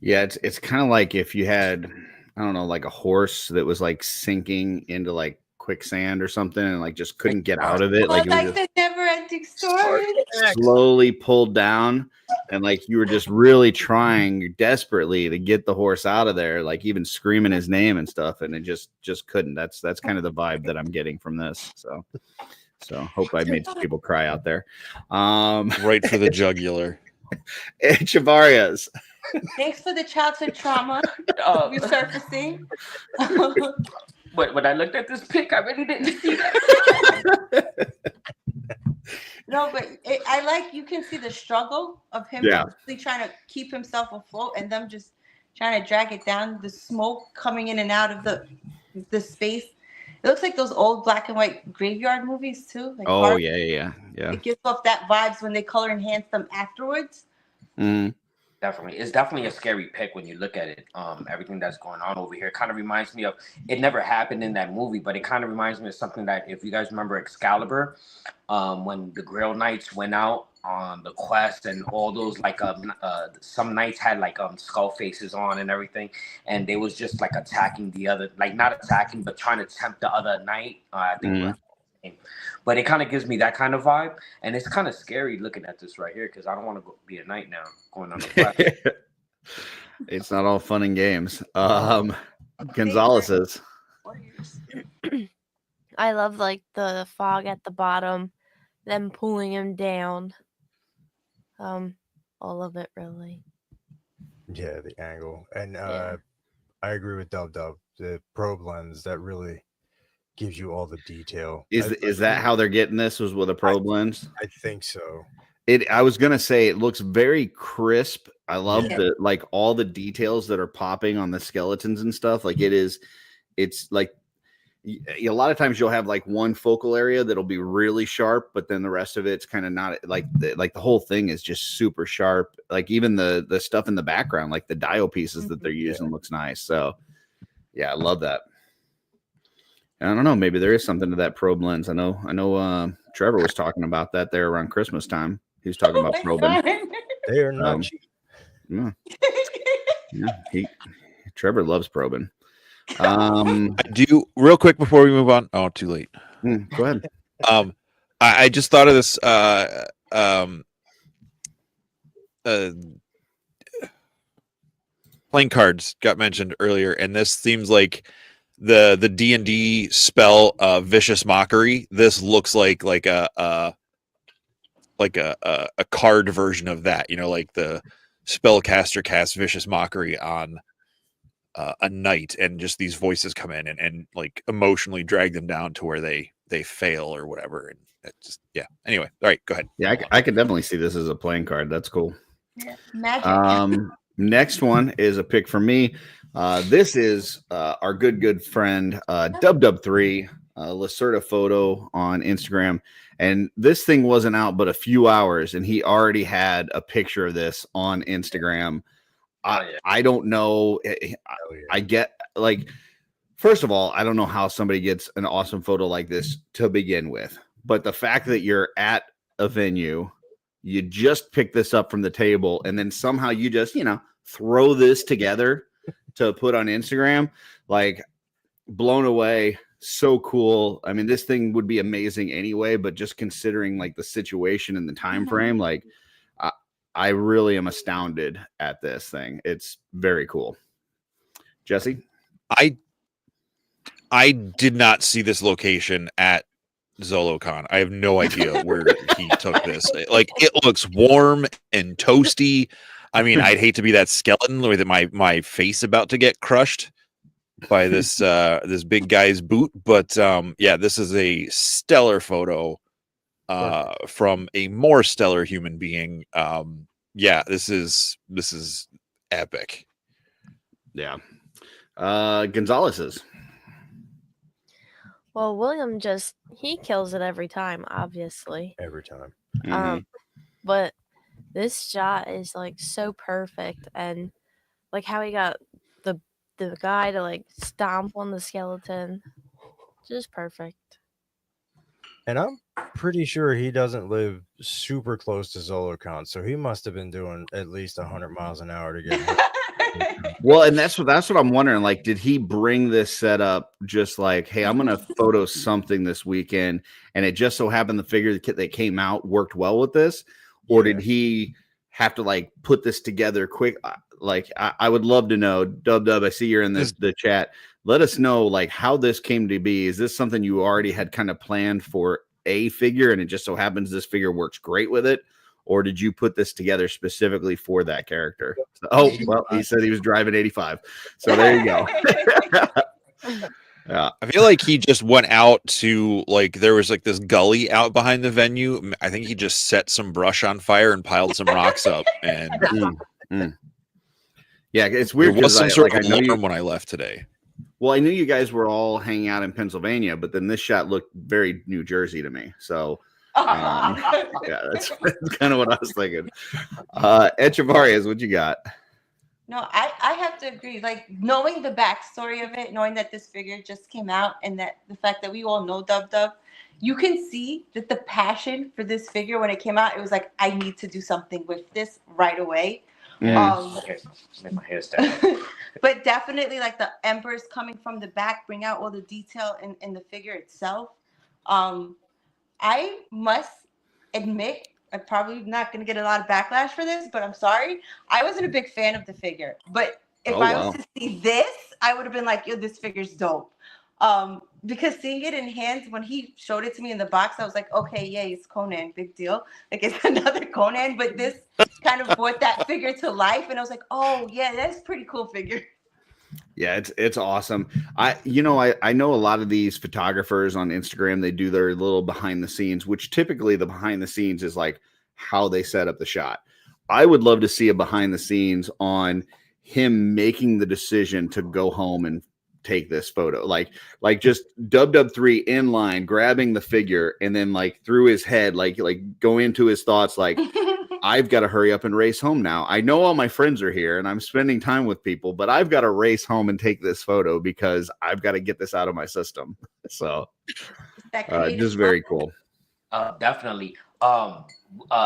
Yeah, it's kind of like if you had, I don't know, like a horse that was like sinking into like quicksand or something and like just couldn't get out of it. Like it was just the never-ending story. slowly pulled down, and like you were just really trying desperately to get the horse out of there, like even screaming his name and stuff, and it just couldn't. That's kind of the vibe that I'm getting from this. So hope I made some people cry out there. Right for the jugular. Chavarias. Thanks for the childhood trauma resurfacing. But when I looked at this pic, I really didn't see that. No, but I like, you can see the struggle of him really trying to keep himself afloat, and them just trying to drag it down. The smoke coming in and out of the space, It looks like those old black and white graveyard movies too. Like Oh horror. yeah. It gives off that vibes when they color enhance them afterwards. Mm. Definitely, it's definitely a scary pick when you look at it. Everything that's going on over here kind of reminds me of. It never happened in that movie, but it kind of reminds me of something that, if you guys remember Excalibur, when the Grail Knights went out on the quest, and all those some knights had skull faces on and everything, and they was just like attacking the other, like not attacking, but trying to tempt the other knight. I think. But it kind of gives me that kind of vibe, and it's kind of scary looking at this right here because I don't want to be a knight now going on the quest. It's not all fun and games. Gonzalez's. I love like the fog at the bottom, them pulling him down. All of it really. Yeah, the angle, and Yeah. I agree with Dub. The probe lens that really gives you all the detail. Is that how they're getting this? Was with a probe lens? I think so. I was gonna say it looks very crisp. I love the like all the details that are popping on the skeletons and stuff. Like it's like a lot of times you'll have like one focal area that'll be really sharp, but then the rest of it's kind of not like the whole thing is just super sharp. Like even the stuff in the background, like the dial pieces that they're using looks nice. So yeah, I love that. I don't know. Maybe there is something to that probe lens. I know. Trevor was talking about that there around Christmas time. He was talking about probing. They are not cheap. Yeah. Trevor loves probing. I do real quick before we move on. Oh, too late. Go ahead. I just thought of this. Playing cards got mentioned earlier, and this seems like the D&D spell Vicious Mockery. This looks like a card version of that, like the spellcaster casts Vicious Mockery on a knight, and just these voices come in and like emotionally drag them down to where they fail or whatever. And it just anyway, all right, go ahead. I could definitely see this as a playing card. That's cool. Yeah, magic. Next one is a pick for me. This is our good friend Dub3 Lacerda photo on Instagram, and this thing wasn't out but a few hours, and he already had a picture of this on Instagram. I don't know. I get like, first of all, I don't know how somebody gets an awesome photo like this to begin with, but the fact that you're at a venue, you just pick this up from the table, and then somehow you just throw this together to put on Instagram, like blown away. So cool. I mean, this thing would be amazing anyway, but just considering like the situation and the time frame, like I really am astounded at this thing. It's very cool. Jesse? I did not see this location at ZoloCon. I have no idea where he took this. Like, it looks warm and toasty. I mean, I'd hate to be that skeleton with my face about to get crushed by this this big guy's boot. But this is a stellar photo from a more stellar human being. This is epic. Yeah. Gonzalez's. Well, William he kills it every time, obviously. Every time. Mhm. But this shot is like so perfect, and like how he got the guy to like stomp on the skeleton, just perfect. And I'm pretty sure he doesn't live super close to ZoloCon, so he must have been doing at least 100 miles an hour to get home. Well, and that's what I'm wondering. Like, did he bring this setup just like, hey, I'm gonna photo something this weekend, and it just so happened the figure that came out worked well with this, or did he have to like put this together quick? Like, I would love to know. Dub, I see you're in the chat. Let us know like how this came to be. Is this something you already had kind of planned for a figure, and it just so happens this figure works great with it? Or did you put this together specifically for that character? Oh, well, he said he was driving 85. So there you go. Yeah. I feel like he just went out to like, there was like this gully out behind the venue. I think he just set some brush on fire and piled some rocks up. And Yeah, it's weird. There was some sort of I know alarm when I left today. Well, I knew you guys were all hanging out in Pennsylvania, but then this shot looked very New Jersey to me. So, yeah, that's kind of what I was thinking. Echevarrias, what you got? No, I have to agree. Like knowing the backstory of it, knowing that this figure just came out, and that the fact that we all know Dub Dub, you can see that the passion for this figure when it came out, it was like, I need to do something with this right away. Okay, make my hair stand. But definitely like the embers coming from the back bring out all the detail in the figure itself. I must admit, I'm probably not going to get a lot of backlash for this, but I'm sorry. I wasn't a big fan of the figure. But if I was to see this, I would have been like, yo, this figure's dope. Because seeing it in hands, when he showed it to me in the box, I was like, okay, yay, it's Conan, big deal. Like it's another Conan, but this kind of brought that figure to life. And I was like, oh yeah, that's a pretty cool figure. Yeah, it's awesome. I know a lot of these photographers on Instagram, they do their little behind the scenes, which typically the behind the scenes is like how they set up the shot. I would love to see a behind the scenes on him making the decision to go home and take this photo. Like just Dub 3 in line, grabbing the figure, and then like through his head, like go into his thoughts, like I've got to hurry up and race home now. I know all my friends are here and I'm spending time with people, but I've got to race home and take this photo because I've got to get this out of my system. So just very cool. Definitely.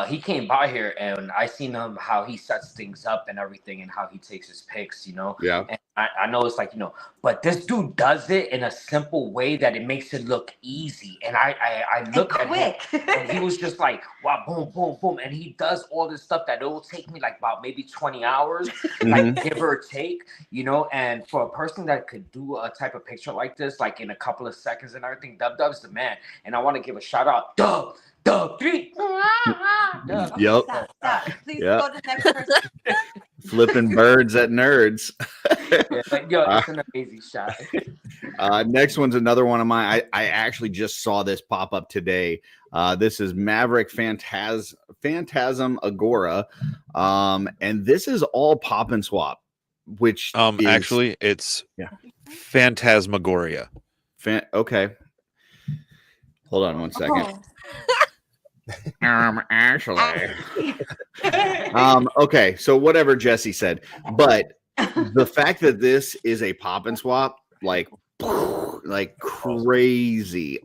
He came by here and I seen him how he sets things up and everything and how he takes his pics, you know. Yeah. And I know it's like, you know, but this dude does it in a simple way that it makes it look easy. And I looked at him and he was just like, wow, boom, boom, boom. And he does all this stuff that it will take me like about maybe 20 hours, like give or take, you know. And for a person that could do a type of picture like this, like in a couple of seconds and everything, Dub's the man. And I want to give a shout out, Dub 3. Yep. Stop. Please go to the next person. Flipping birds at nerds. It's an amazing shot. Next one's another one of mine. I actually just saw this pop up today. This is Maverick Phantasm Agora. And this is all pop and swap, which is, actually it's Phantasmagoria. Okay. Hold on one second. Actually. Okay, so whatever Jesse said, but the fact that this is a pop and swap, like crazy.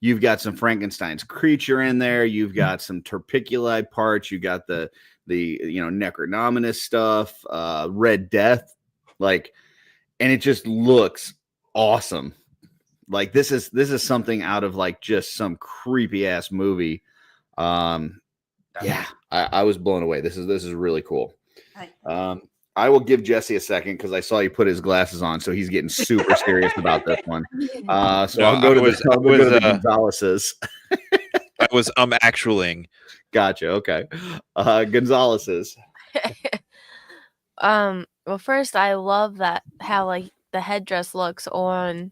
You've got some Frankenstein's creature in there, you've got some Terpiculi parts, you got the Necronominous stuff, Red Death, like, and it just looks awesome. Like this is something out of like just some creepy ass movie. I was blown away. This is really cool. I will give Jesse a second because I saw you put his glasses on, so he's getting super serious about this one. I'll go to the Gonzalez's. I was actualing. Gotcha. Okay. Gonzalez's. Well, first I love that how like the headdress looks on,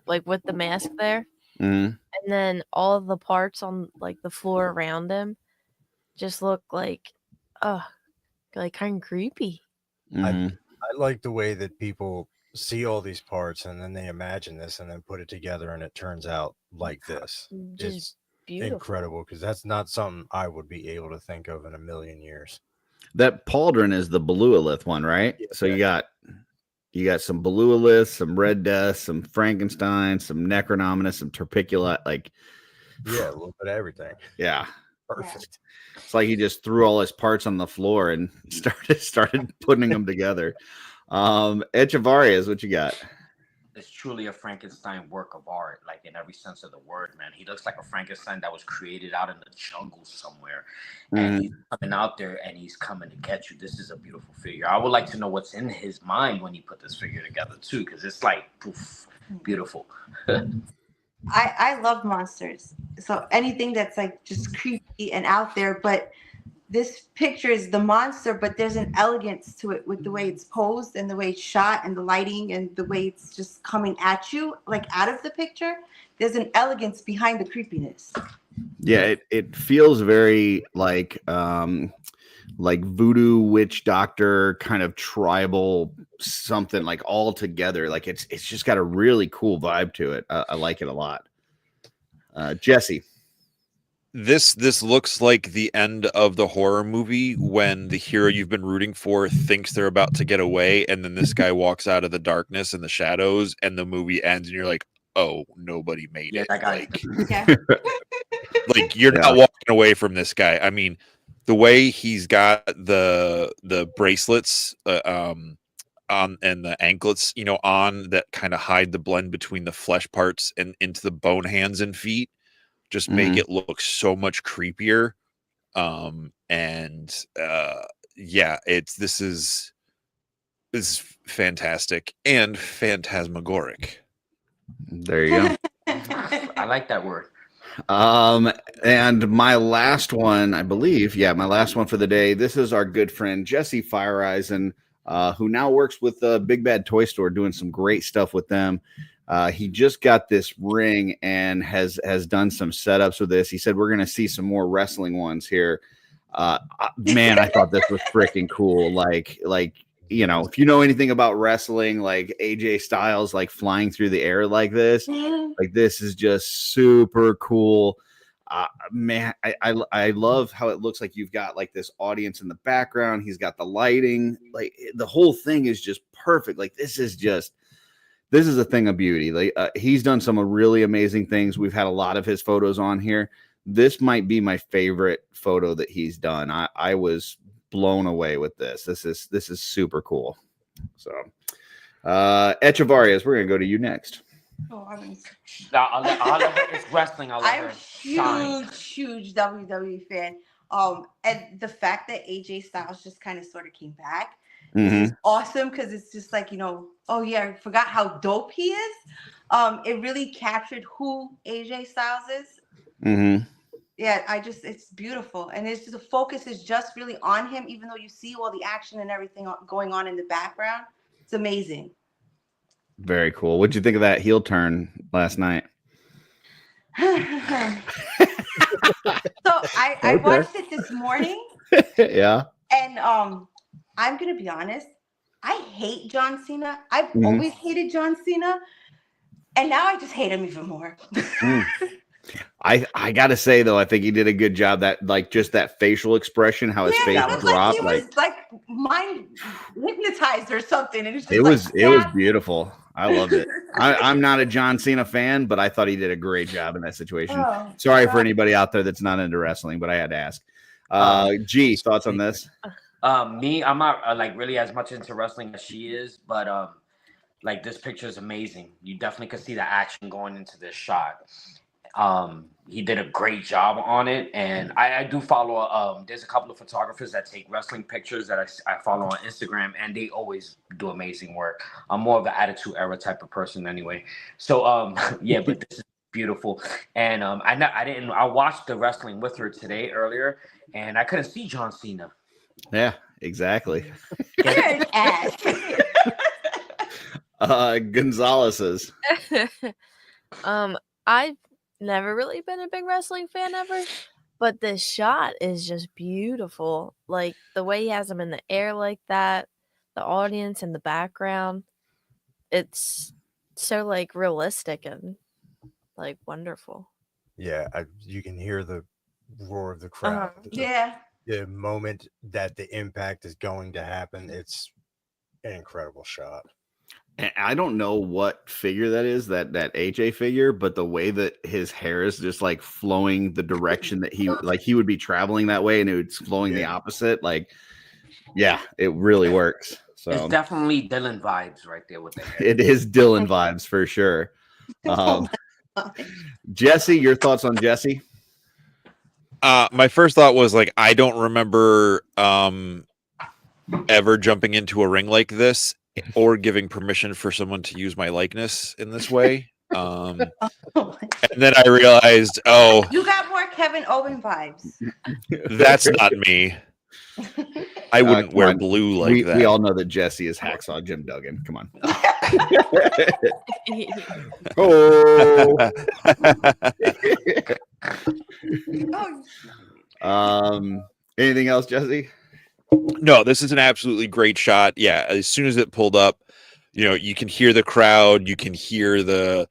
like with the mask there, and then all of the parts on like the floor around him just look like kind of creepy. I like the way that people see all these parts and then they imagine this and then put it together and it turns out like this. It's beautiful. Incredible, because that's not something I would be able to think of in a million years. That pauldron is the Belualith one, right? Yeah, so you got some Belualith, some Red Death, some Frankenstein, some Necronominous, some Terpiculi, like a little bit of everything. Yeah. Perfect. It's like he just threw all his parts on the floor and started putting them together. Echevarrias, what you got? It's truly a Frankenstein work of art, like in every sense of the word, man. He looks like a Frankenstein that was created out in the jungle somewhere. And he's coming out there and he's coming to get you. This is a beautiful figure. I would like to know what's in his mind when he put this figure together too, because it's like poof, beautiful. I love monsters. So anything that's like just creepy and out there, but this picture is the monster, but there's an elegance to it with the way it's posed and the way it's shot and the lighting and the way it's just coming at you, like out of the picture. There's an elegance behind the creepiness. Yeah, it feels very like like voodoo witch doctor kind of tribal something like all together. Like it's just got a really cool vibe to it. I like it a lot. Jesse. This looks like the end of the horror movie when the hero you've been rooting for thinks they're about to get away, and then this guy walks out of the darkness and the shadows, and the movie ends, and you're like, "Oh, nobody made it." that guy. Like, Yeah. like you're not walking away from this guy. I mean, the way he's got the bracelets on and the anklets, you know, on that kind of hide the blend between the flesh parts and into the bone hands and feet, just make it look so much creepier. Yeah, this is fantastic and phantasmagoric. There you go. I like that word. And my last one, I believe, my last one for the day. This is our good friend Jesse Fireeisen, who now works with the Big Bad Toy Store, doing some great stuff with them. He just got this ring and has done some setups with this. He said we're going to see some more wrestling ones here. Man, I thought this was freaking cool. Like you know, if you know anything about wrestling, like AJ Styles, like flying through the air like this, like this is just super cool. Man, I love how it looks like you've got like this audience in the background. He's got the lighting, like the whole thing is just perfect. Like this is a thing of beauty. Like he's done some really amazing things. We've had a lot of his photos on here. This might be my favorite photo that he's done. I was blown away with this. This is super cool. So, Echevarius, we're gonna go to you next. Oh, It's wrestling. I'm huge WWE fan. And the fact that AJ Styles just kind of sort of came back is awesome because it's just like, you know, oh yeah, I forgot how dope he is. It really captured who AJ Styles is. Yeah, it's beautiful. And it's just the focus is just really on him, even though you see all the action and everything going on in the background. It's amazing. Very cool. What'd you think of that heel turn last night? So I watched it this morning. Yeah. And I'm gonna be honest, I hate John Cena. I've always hated John Cena. And now I just hate him even more. I gotta say though, I think he did a good job. That like just that facial expression, how his face dropped, he was like mind hypnotized or something. And it's just it was beautiful. I loved it. I'm not a John Cena fan, but I thought he did a great job in that situation. Sorry for anybody out there that's not into wrestling, but I had to ask. G, thoughts on this? Me, I'm not like really as much into wrestling as she is, but like this picture is amazing. You definitely could see the action going into this shot. He did a great job on it, and I do follow there's a couple of photographers that take wrestling pictures that I follow on Instagram, and they always do amazing work. I'm more of an Attitude Era type of person anyway, so yeah, but this is beautiful. And I watched the wrestling with her today earlier, and I couldn't see John Cena. Yeah, exactly. Gonzalez's. I've never really been a big wrestling fan ever, but this shot is just beautiful. Like the way he has them in the air like that, the audience in the background, it's so like realistic and like wonderful. Yeah, you can hear the roar of the crowd. The moment that the impact is going to happen, it's an incredible shot. And I don't know what figure that is, that AJ figure, but the way that his hair is just like flowing the direction that he would be traveling that way, and it's flowing the opposite. Like, yeah, it really works. So it's definitely Dylan vibes right there with that. It is Dylan vibes for sure. Jesse, your thoughts on Jesse? My first thought was like, I don't remember ever jumping into a ring like this or giving permission for someone to use my likeness in this way. And then I realized, you got more Kevin Owen vibes. That's not me. I wouldn't wear blue like that. We all know that Jesse is Hacksaw Jim Duggan. Come on. Anything else, Jesse? No, this is an absolutely great shot. Yeah, as soon as it pulled up, you can hear the crowd, you can hear the,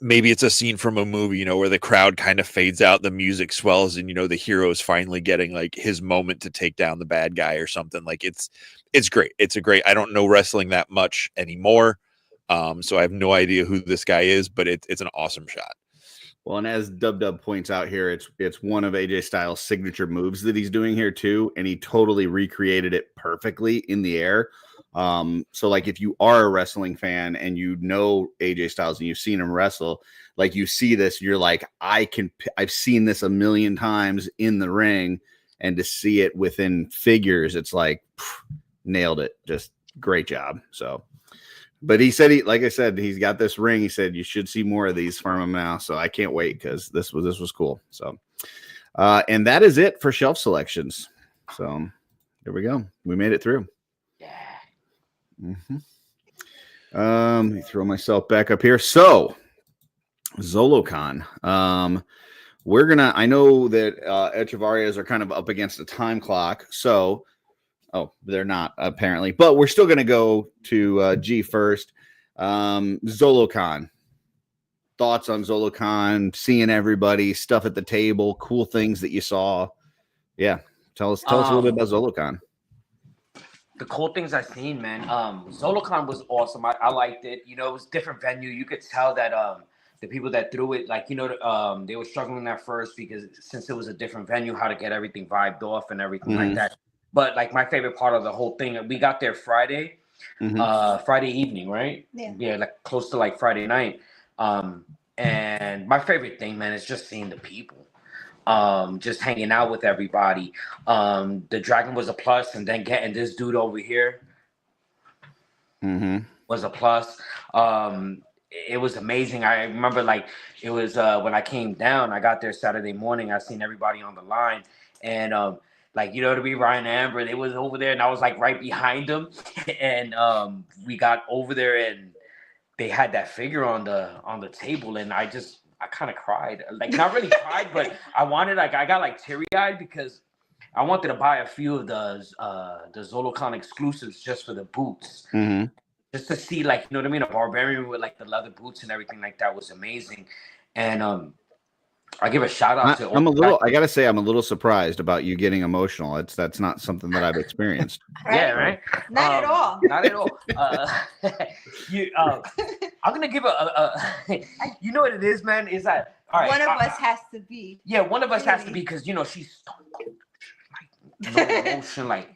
maybe it's a scene from a movie, where the crowd kind of fades out, the music swells, and the hero is finally getting like his moment to take down the bad guy or something. Like it's great. It's a great. I don't know wrestling that much anymore, so I have no idea who this guy is, but it's an awesome shot. Well, and as Dub points out here, it's one of AJ Styles' signature moves that he's doing here too, and he totally recreated it perfectly in the air. So like if you are a wrestling fan and you know AJ Styles and you've seen him wrestle, like you see this, you're like, I've seen this a million times in the ring, and to see it within figures, it's like nailed it. Just great job. So. But he said like I said, he's got this ring. He said you should see more of these from him now. So I can't wait because this was cool. So, and that is it for shelf selections. So there we go. We made it through. Yeah. Let me throw myself back up here. So ZoloCon. I know that Echevarias are kind of up against a time clock. So. Oh, they're not apparently, but we're still going to go to G first. ZoloCon. Thoughts on ZoloCon? Seeing everybody, stuff at the table, cool things that you saw. Yeah, tell us a little bit about ZoloCon. The cool things I've seen, man. ZoloCon was awesome. I liked it. It was a different venue. You could tell that the people that threw it, like they were struggling at first because since it was a different venue, how to get everything vibed off and everything like that. But like my favorite part of the whole thing, we got there Friday evening, right? Yeah, like close to like Friday night. And my favorite thing, man, is just seeing the people, just hanging out with everybody. The Dragon was a plus, and then getting this dude over here was a plus. It was amazing. I remember like it was when I came down, I got there Saturday morning. I seen everybody on the line, and like, to be Ryn Amber, they was over there and I was like right behind them. And we got over there and they had that figure on the table. And I kind of cried, like not really cried, but I got like teary eyed because I wanted to buy a few of the ZoloCon exclusives just for the boots. Just to see like, you know what I mean? A barbarian with like the leather boots and everything like that was amazing. And, I give a shout out to. I gotta say, I'm a little surprised about you getting emotional. That's not something that I've experienced. Yeah, right. Not at all. Not at all. I'm gonna give you know what it is, man? Is that all right? One of us has to be. Yeah, one of us has to be because she's so no emotion, like.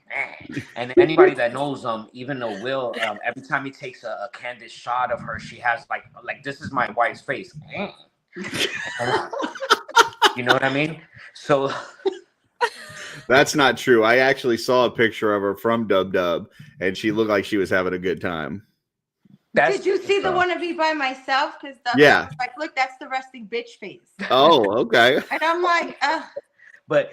And anybody that knows even though Will, every time he takes a candid shot of her, she has like this is my wife's face. You know what I mean? So that's not true. I actually saw a picture of her from Dub, and she looked like she was having a good time. Did you see the one of me by myself? Because yeah, like, look, that's the resting bitch face. Oh, okay. And I'm like, But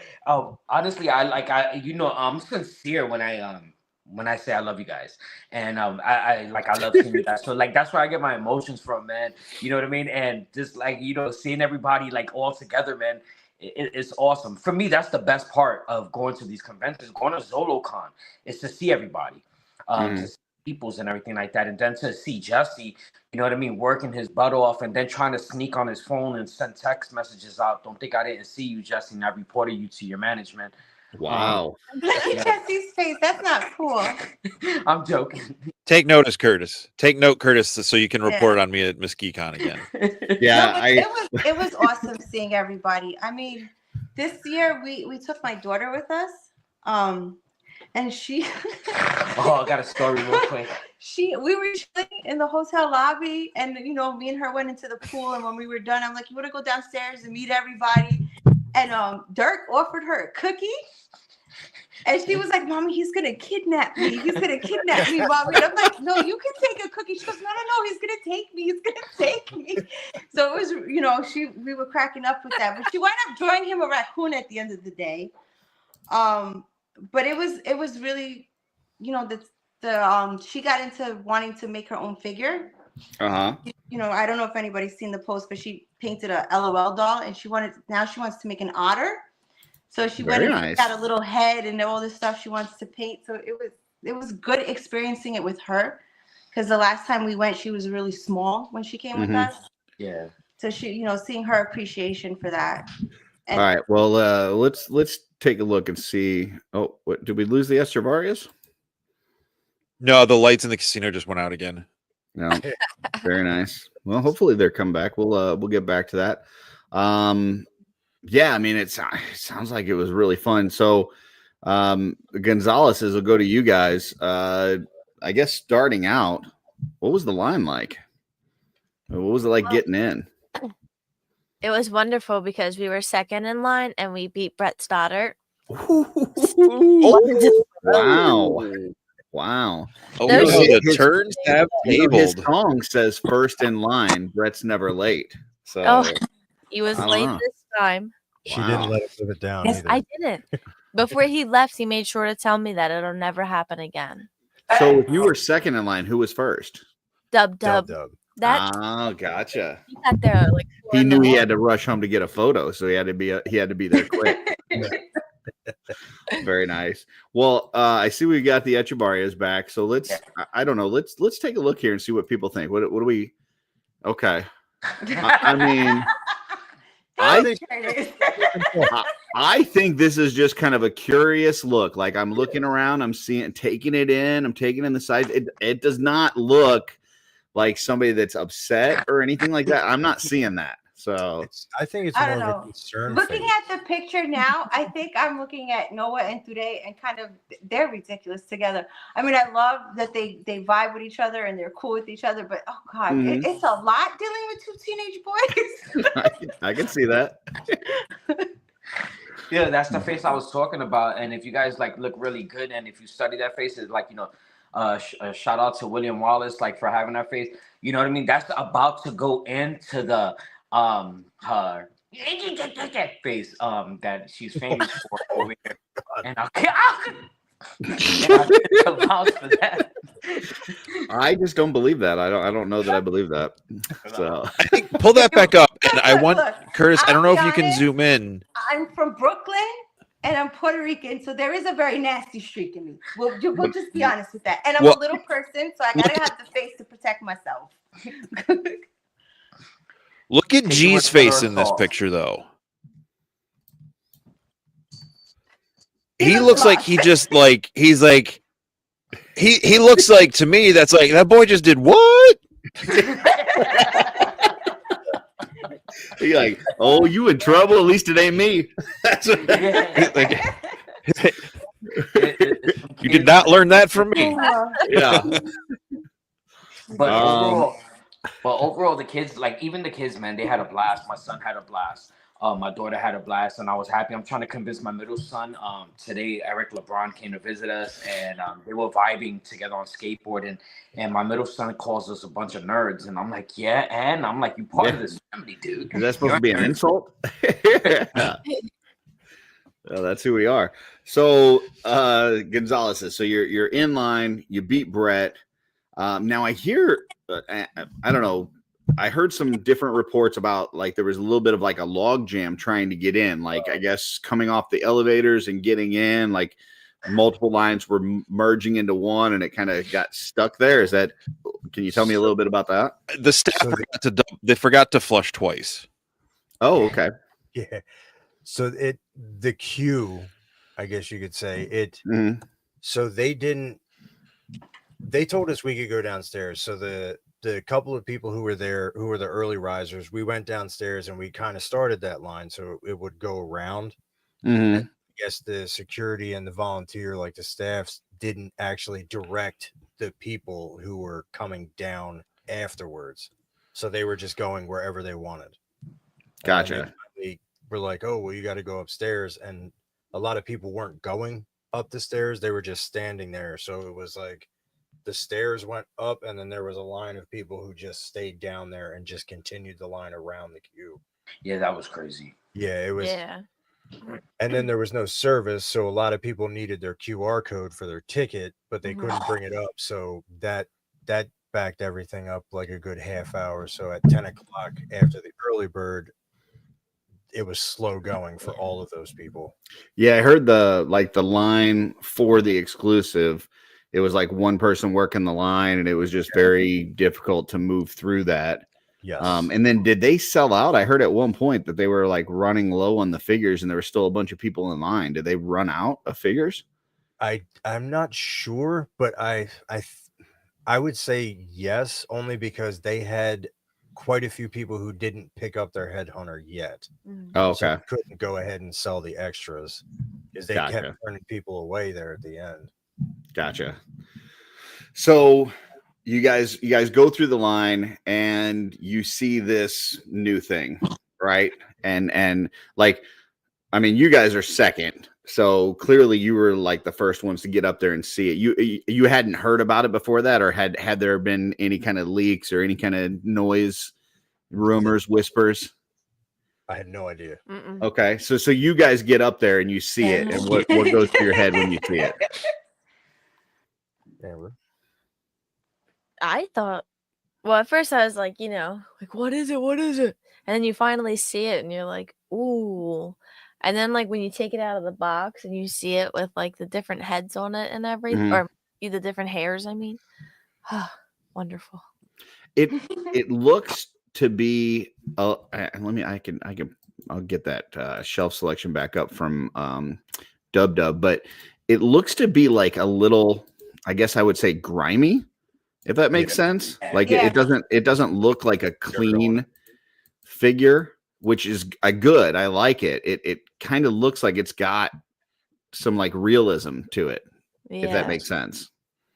honestly, I'm sincere when I say I love you guys, and I love seeing you guys. So like that's where I get my emotions from, man. You know what I mean? And just like seeing everybody like all together, man, it's awesome. For me, that's the best part of going to these conventions, going to ZoloCon, is to see everybody, to see peoples and everything like that, and then to see Jesse, you know what I mean, working his butt off, and then trying to sneak on his phone and send text messages out. Don't think I didn't see you, Jesse, and I reported you to your management. Wow. Look at Jesse's face. That's not cool. I'm joking. Take notice, Curtis. Take note, Curtis, so you can report on me at Miss GeekCon again. Yeah, it was awesome seeing everybody. I mean, this year we took my daughter with us. And she I got a story real quick. We were chilling in the hotel lobby, and me and her went into the pool, and when we were done, I'm like, you want to go downstairs and meet everybody? And Dirk offered her a cookie. And she was like, Mommy, he's going to kidnap me. He's going to kidnap me, Mommy. And I'm like, no, you can take a cookie. She goes, no, he's going to take me. He's going to take me. So it was, we were cracking up with that. But she wound up drawing him a raccoon at the end of the day. But it was really, she got into wanting to make her own figure. Uh-huh. I don't know if anybody's seen the post, but she painted a LOL doll, and she wants to make an otter. So she Very went and nice. got a little head and all this stuff she wants to paint. So it was good experiencing it with her, because the last time we went, she was really small when she came with us. Yeah. So she, seeing her appreciation for that. All right. Well, let's take a look and see. Oh, what did we lose the Estrevarias? No, the lights in the casino just went out again. No. Very nice. Well, hopefully they'll come back. We'll get back to that. Yeah, I mean, it sounds like it was really fun. So, Gonzalez's will go to you guys. I guess starting out, what was the line like? What was it like getting in? It was wonderful because we were second in line and we beat Brett Stoddart. Wow. Wow. Oh, Those- so the turns have His tabled. song says first in line. Brett's never late. So Oh, he was I don't late know. this time. She Wow. didn't let him live it down Yes, either. I didn't. Before he left, he made sure to tell me that it'll never happen again. So if you were second in line, who was first? Dub. Dub. That Oh, gotcha. he got there like He knew he had to rush home to get a photo, so he had to be there quick. Very nice. Well, I see we got the Echevarrias back, so I don't know. Let's take a look here and see what people think. What do we? Okay. I mean, I think this is just kind of a curious look. Like I'm looking around, I'm taking it in, I'm taking in the sides. It does not look like somebody that's upset or anything like that. I'm not seeing that. So I think it's I more don't of a know. concern. Looking face. at the picture now, I think I'm looking at Noah and Today and kind of they're ridiculous together. I mean, I love that they vibe with each other and they're cool with each other, but oh god, Mhm. it's a lot dealing with two teenage boys. I can see that. Yeah, that's the face I was talking about. And if you guys like look really good, and if you study that face, it's like shout out to William Wallace like for having that face. You know what I mean? That's about to go into the her face that she's famous for over here. And I'll vouch for that. I just don't believe that. I don't know that I believe that. So I think pull that back up, and I want Look, Curtis. I don't know if you can honest, zoom in. I'm from Brooklyn and I'm Puerto Rican, so there is a very nasty streak in me. We'll just be honest with that. And I'm a little person, so I gotta have the face to protect myself. Look at Take G's too much face butter in this salt. picture, though. He He looks looks like lost. he just like he's like he looks like to me that's like that boy just did what? you're like, oh, you in trouble? At least it ain't me. That's what Like, you did not learn that from me. yeah. But Um, overall, the kids, like even the kids, man, they had a blast. My son had a blast. My daughter had a blast, and I was happy. I'm trying to convince my middle son. Today, Eric LeBron came to visit us, and they were vibing together on skateboard. And my middle son calls us a bunch of nerds, and I'm like, yeah, and I'm like, you part of this family, dude. Is that supposed to be an insult? Well, that's who we are. So Gonzalez, so you're in line, you beat Brett. Now I hear I don't know. I heard some different reports about like there was a little bit of like a log jam trying to get in, like I guess coming off the elevators and getting in, like multiple lines were merging into one and it kind of got stuck there. Can you tell me a little bit about that? The staff forgot to flush twice. Oh, okay. Yeah. So the queue, I guess you could say it. Mhm. So they told us we could go downstairs. So the couple of people who were there, who were the early risers, we went downstairs and we kind of started that line so it would go around. Mhm. I guess the security and the volunteer, like the staffs, didn't actually direct the people who were coming down afterwards. So they were just going wherever they wanted. Gotcha. They were like, oh, well, you got to go upstairs. And a lot of people weren't going up the stairs. They were just standing there. So it was like the stairs went up and then there was a line of people who just stayed down there and just continued the line around the queue. Yeah, that was crazy. Yeah, it was. Yeah. And then there was no service. So a lot of people needed their QR code for their ticket, but they Mhm. couldn't bring it up. So that backed everything up like a good half hour. So at 10 o'clock after the early bird, it was slow going for all of those people. Yeah, I heard the line for the exclusive. It was like one person working the line, and it was just very difficult to move through that. Yes. And then did they sell out? I heard at one point that they were like running low on the figures, and there were still a bunch of people in line. Did they run out of figures? I'm not sure, but I would say yes, only because they had quite a few people who didn't pick up their headhunter yet. Oh, So okay. they couldn't go ahead and sell the extras because they Gotcha. kept turning people away there at the end. Gotcha. So you guys go through the line and you see this new thing, right? And like, I mean, you guys are second, so clearly you were like the first ones to get up there and see it. You hadn't heard about it before that, or had there been any kind of leaks or any kind of noise, rumors, whispers? I had no idea. Okay, so you guys get up there and you see it, and what goes through your head when you see it? Amber? I thought, well, at first I was like, like, what is it? What is it? And then you finally see it and you're like, ooh. And then, like, when you take it out of the box and you see it with, like, the different heads on it and everything, or the different hairs, I mean, wonderful. It looks to be, I'll get that shelf selection back up from Dub, but it looks to be like a little, I guess I would say grimy, if that makes sense. Like it doesn't look like a clean figure, which is good. I like it. It kind of looks like it's got some like realism to it, if that makes sense.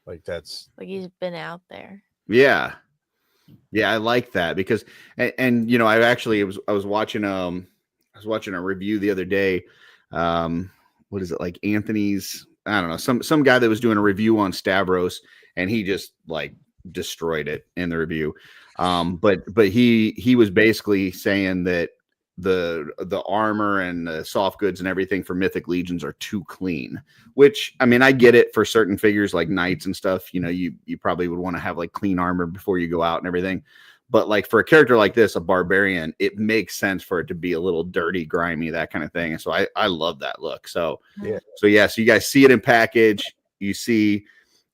Like that's like he's been out there. Yeah, I like that because and I was watching a review the other day. What is it, like Anthony's? I don't know, some guy that was doing a review on Stavros, and he just like destroyed it in the review. But he was basically saying that the armor and the soft goods and everything for Mythic Legions are too clean, which, I mean, I get it for certain figures like knights and stuff. You probably would want to have like clean armor before you go out and everything. But like for a character like this, a barbarian, it makes sense for it to be a little dirty, grimy, that kind of thing. And so I love that look. So so you guys see it in package. You see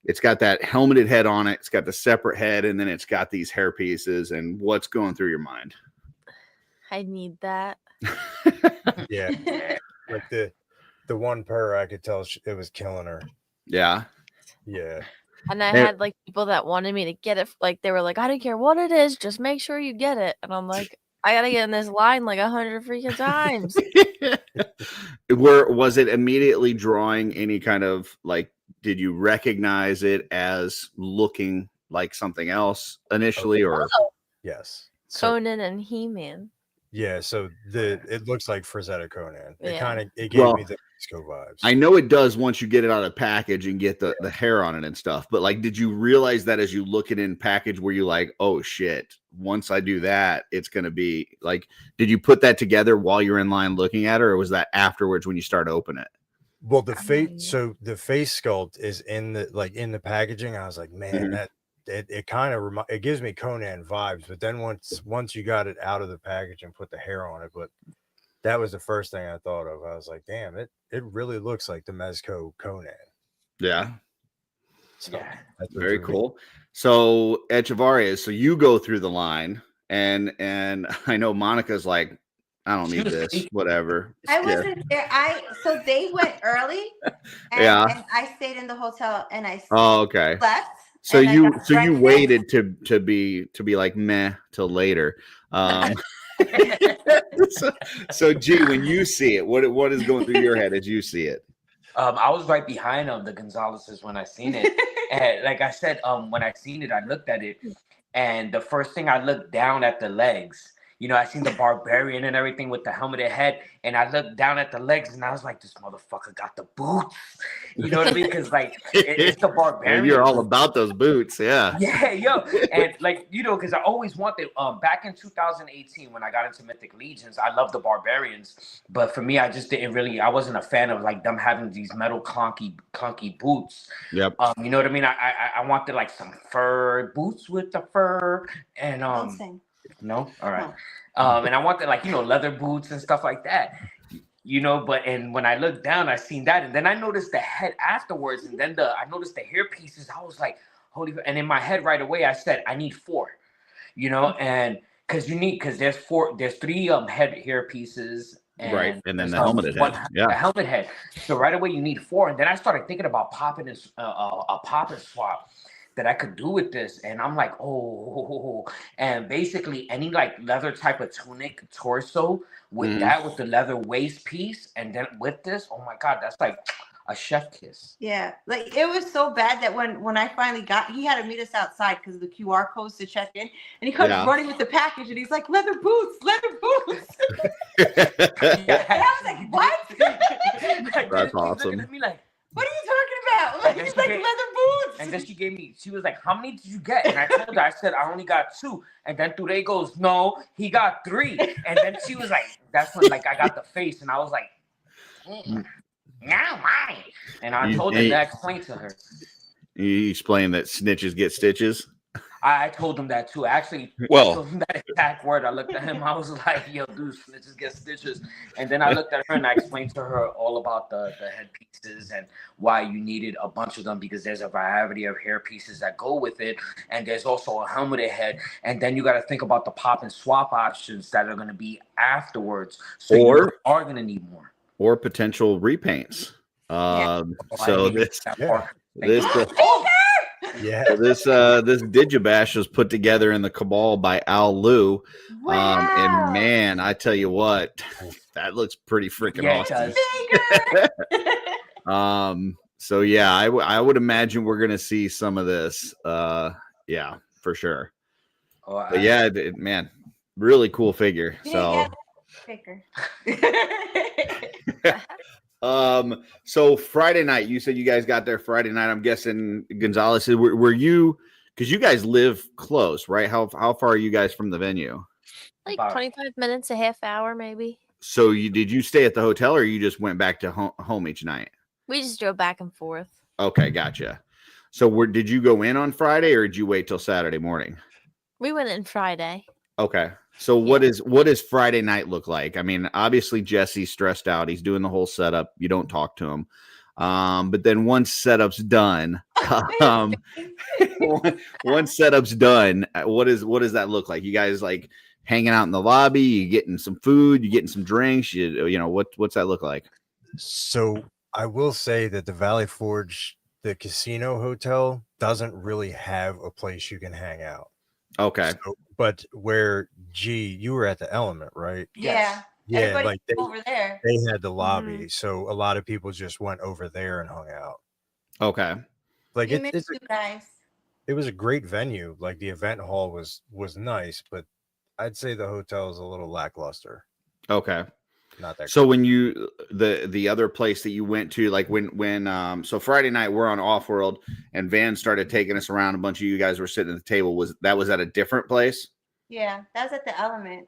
it's got that helmeted head on it. It's got the separate head, and then it's got these hair pieces. And what's going through your mind? I need that. Yeah. Like the one purr, I could tell it was killing her. Yeah. Yeah. And I had like people that wanted me to get it. Like they were like, I don't care what it is, just make sure you get it. And I'm like, I gotta get in this line like 100 freaking times. Was it immediately drawing any kind of like? Did you recognize it as looking like something else initially, or? Yes. Conan and He-Man. Yeah, so it looks like Frazetta Conan. Yeah. It gave me the Disco vibes. I know it does once you get it out of the package and get the hair on it and stuff. But like, did you realize that as you look it in package, were you like, oh shit, once I do that, it's gonna be like? Did you put that together while you're in line looking at it, or was that afterwards when you start to open it? Well, the face sculpt is in the packaging. I was like, man, that it kind of it gives me Conan vibes. But then once you got it out of the package and put the hair on it, but that was the first thing I thought of. I was like, damn, it really looks like the Mezco Conan. Yeah. So that's very cool. So Echevarria, so you go through the line, and I know Monica's like, I don't need this, whatever. I wasn't there. So they went early, and I stayed in the hotel, and I left. So you waited to be like meh till later. So G, when you see it, what is going through your head as you see it? I was right behind the Gonzaleses when I seen it, and like I said, when I seen it, I looked at it, and the first thing I looked down at the legs. I seen the barbarian and everything with the helmeted head, and I looked down at the legs, and I was like, this motherfucker got the boots. You know what I mean? Because, like, it's the barbarian. You're all about those boots, yeah. Yeah, yo. And, like, because I always wanted, back in 2018, when I got into Mythic Legions, I loved the barbarians. But for me, I just didn't really, I wasn't a fan of, like, them having these metal clunky boots. Yep. You know what I mean? I wanted, like, some fur boots with the fur. And, No, all right. No. And I wanted like leather boots and stuff like that. But and when I looked down, I seen that, and then I noticed the head afterwards, and then I noticed the hair pieces. I was like, holy! And in my head right away, I said, I need 4. And because there's 3 hair pieces. Right, and then there's, the helmeted one, head. the helmet head. So right away you need 4, and then I started thinking about popping a pop and swap that I could do with this, and I'm like, oh, and basically any like leather type of tunic torso with that, with the leather waist piece, and then with this, oh my god, that's like a chef kiss. Yeah, like it was so bad that when I finally he had to meet us outside because of the QR codes to check in, and he comes running with the package, and he's like, leather boots. And I was like, what? That's awesome. Looking at me like, what are you talking about? Like, he's like, leather boots. and then she was like, how many did you get? And I told her, I said, I only got 2. And then Today goes, no, he got 3. And then she was like, that's when like I got the face, and I was like, now mine. And I told her that, explained to her. You explained that snitches get stitches. I told him that too. Actually, Well, I told him that exact word. I looked at him. I was like, yo, dude, snitches get stitches. And then I looked at her and I explained to her all about the head pieces and why you needed a bunch of them, because there's a variety of hair pieces that go with it. And there's also a helmeted head. And then you got to think about the pop and swap options that are going to be afterwards. So you are going to need more. Or potential repaints. So this Digibash was put together in the Cabal by Al Liu. Wow. And man, I tell you what, that looks pretty freaking awesome. So yeah, I would imagine we're gonna see some of this. Yeah, for sure. But yeah, man, really cool figure. So Friday night, you said you guys got there Friday night. I'm guessing Gonzalez, were you, because you guys live close, right? How far are you guys from the venue? Like 25 minutes, a half hour, maybe. So did you stay at the hotel, or you just went back to home each night? We just drove back and forth. Okay, gotcha. So did you go in on Friday, or did you wait till Saturday morning? We went in Friday. Okay. So what does Friday night look like? I mean, obviously Jesse's stressed out. He's doing the whole setup. You don't talk to him. But then once setup's done, once setup's done, what does that look like? You guys like hanging out in the lobby? You getting some food? You getting some drinks? What's that look like? So I will say that the Valley Forge, the casino hotel, doesn't really have a place you can hang out. Okay. So, but where you were at the Element, right? Yeah. Yeah, Everybody like over there. They had the lobby, so a lot of people just went over there and hung out. Okay. Like You missed you guys. It was a great venue. Like the event hall was nice, but I'd say the hotel is a little lackluster. Okay. Not that. So when you the other place that you went to, like when so Friday night we're on Offworld and Van started taking us around, a bunch of you guys were sitting at the table. Was at a different place? Yeah, that was at the Element.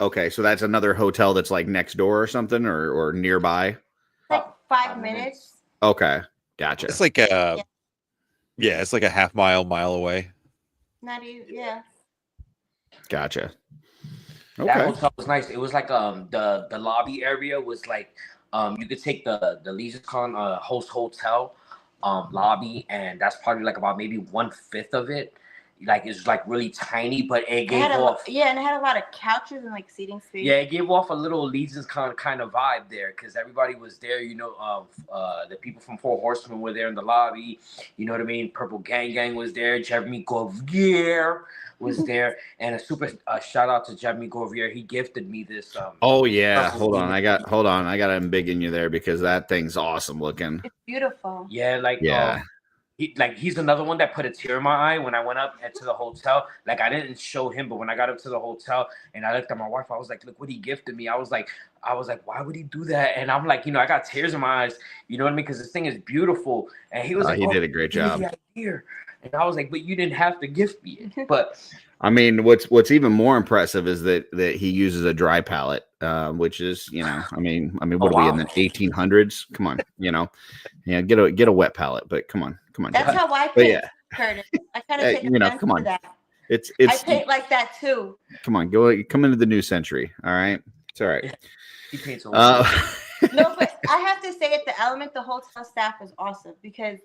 Okay, so that's another hotel that's like next door or something, or nearby. Like 5 minutes. Okay, gotcha. It's like it's like a half mile away. Not even, yeah. Gotcha. Okay. That hotel was nice. It was like the lobby area was like you could take the LeisureCon host hotel lobby, and that's probably like about maybe 1/5 of it. Like it's like really tiny, but it gave off. And it had a lot of couches and like seating space. Yeah, it gave off a little LeisureCon kind of vibe there because everybody was there. The people from Four Horsemen were there in the lobby. You know what I mean? Purple Gang was there. Jeremy Govier was there, and a super shout out to Jeremy Govier. He gifted me this. Oh yeah, hold on. I got to embiggen you there because that thing's awesome looking. It's beautiful. Yeah, he's another one that put a tear in my eye when I went up to the hotel. Like I didn't show him, but when I got up to the hotel and I looked at my wife, I was like, look what he gifted me. I was like, why would he do that? And I'm like, I got tears in my eyes. You know what I mean? Because this thing is beautiful. And he was like, he did a great job. And I was like, but you didn't have to gift me it. But I mean, what's even more impressive is that he uses a dry pallet, which is, I mean, what are we in the 1800s? Come on, get a wet pallet, but come on. That's how I picked Curtis. I kind of take offense to that. It's I paint like that too. come on, come into the new century. All right, it's all right. He paints a No, but I have to say at the Element, the hotel staff was awesome because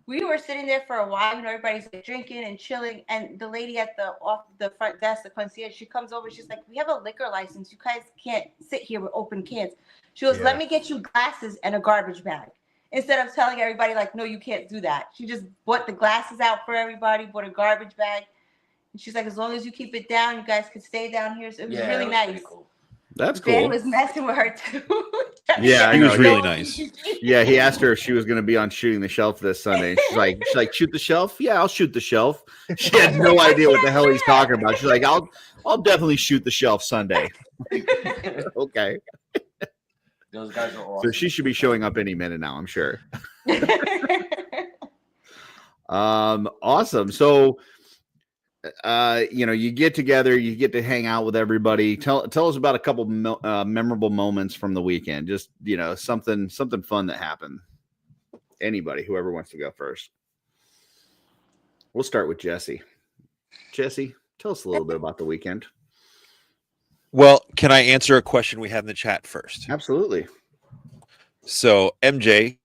we were sitting there for a while. Everybody's like drinking and chilling, and the lady at the front desk, the concierge, she comes over. She's like, "We have a liquor license. You guys can't sit here with open cans." She goes, "Let me get you glasses and a garbage bag." Instead of telling everybody like, "No, you can't do that." She just bought the glasses out for everybody, bought a garbage bag, and she's like, "As long as you keep it down, you guys can stay down here." So it was really nice. Cool. That's Ben cool. was messing with her too. Yeah, he was really nice. Yeah, he asked her if she was going to be on Shooting the Shelf this Sunday. She's like, shoot the shelf? Yeah, I'll shoot the shelf. She had no idea what the hell he's talking about. She's like, I'll definitely shoot the shelf Sunday. Okay. Those guys are awesome. So she should be showing up any minute now, I'm sure. Awesome. So you get together, you get to hang out with everybody. Tell us about a couple memorable moments from the weekend. Just something fun that happened. Anybody, whoever wants to go first. We'll start with Jesse. Jesse, tell us a little bit about the weekend. Well, can I answer a question we had in the chat first? Absolutely. So MJ,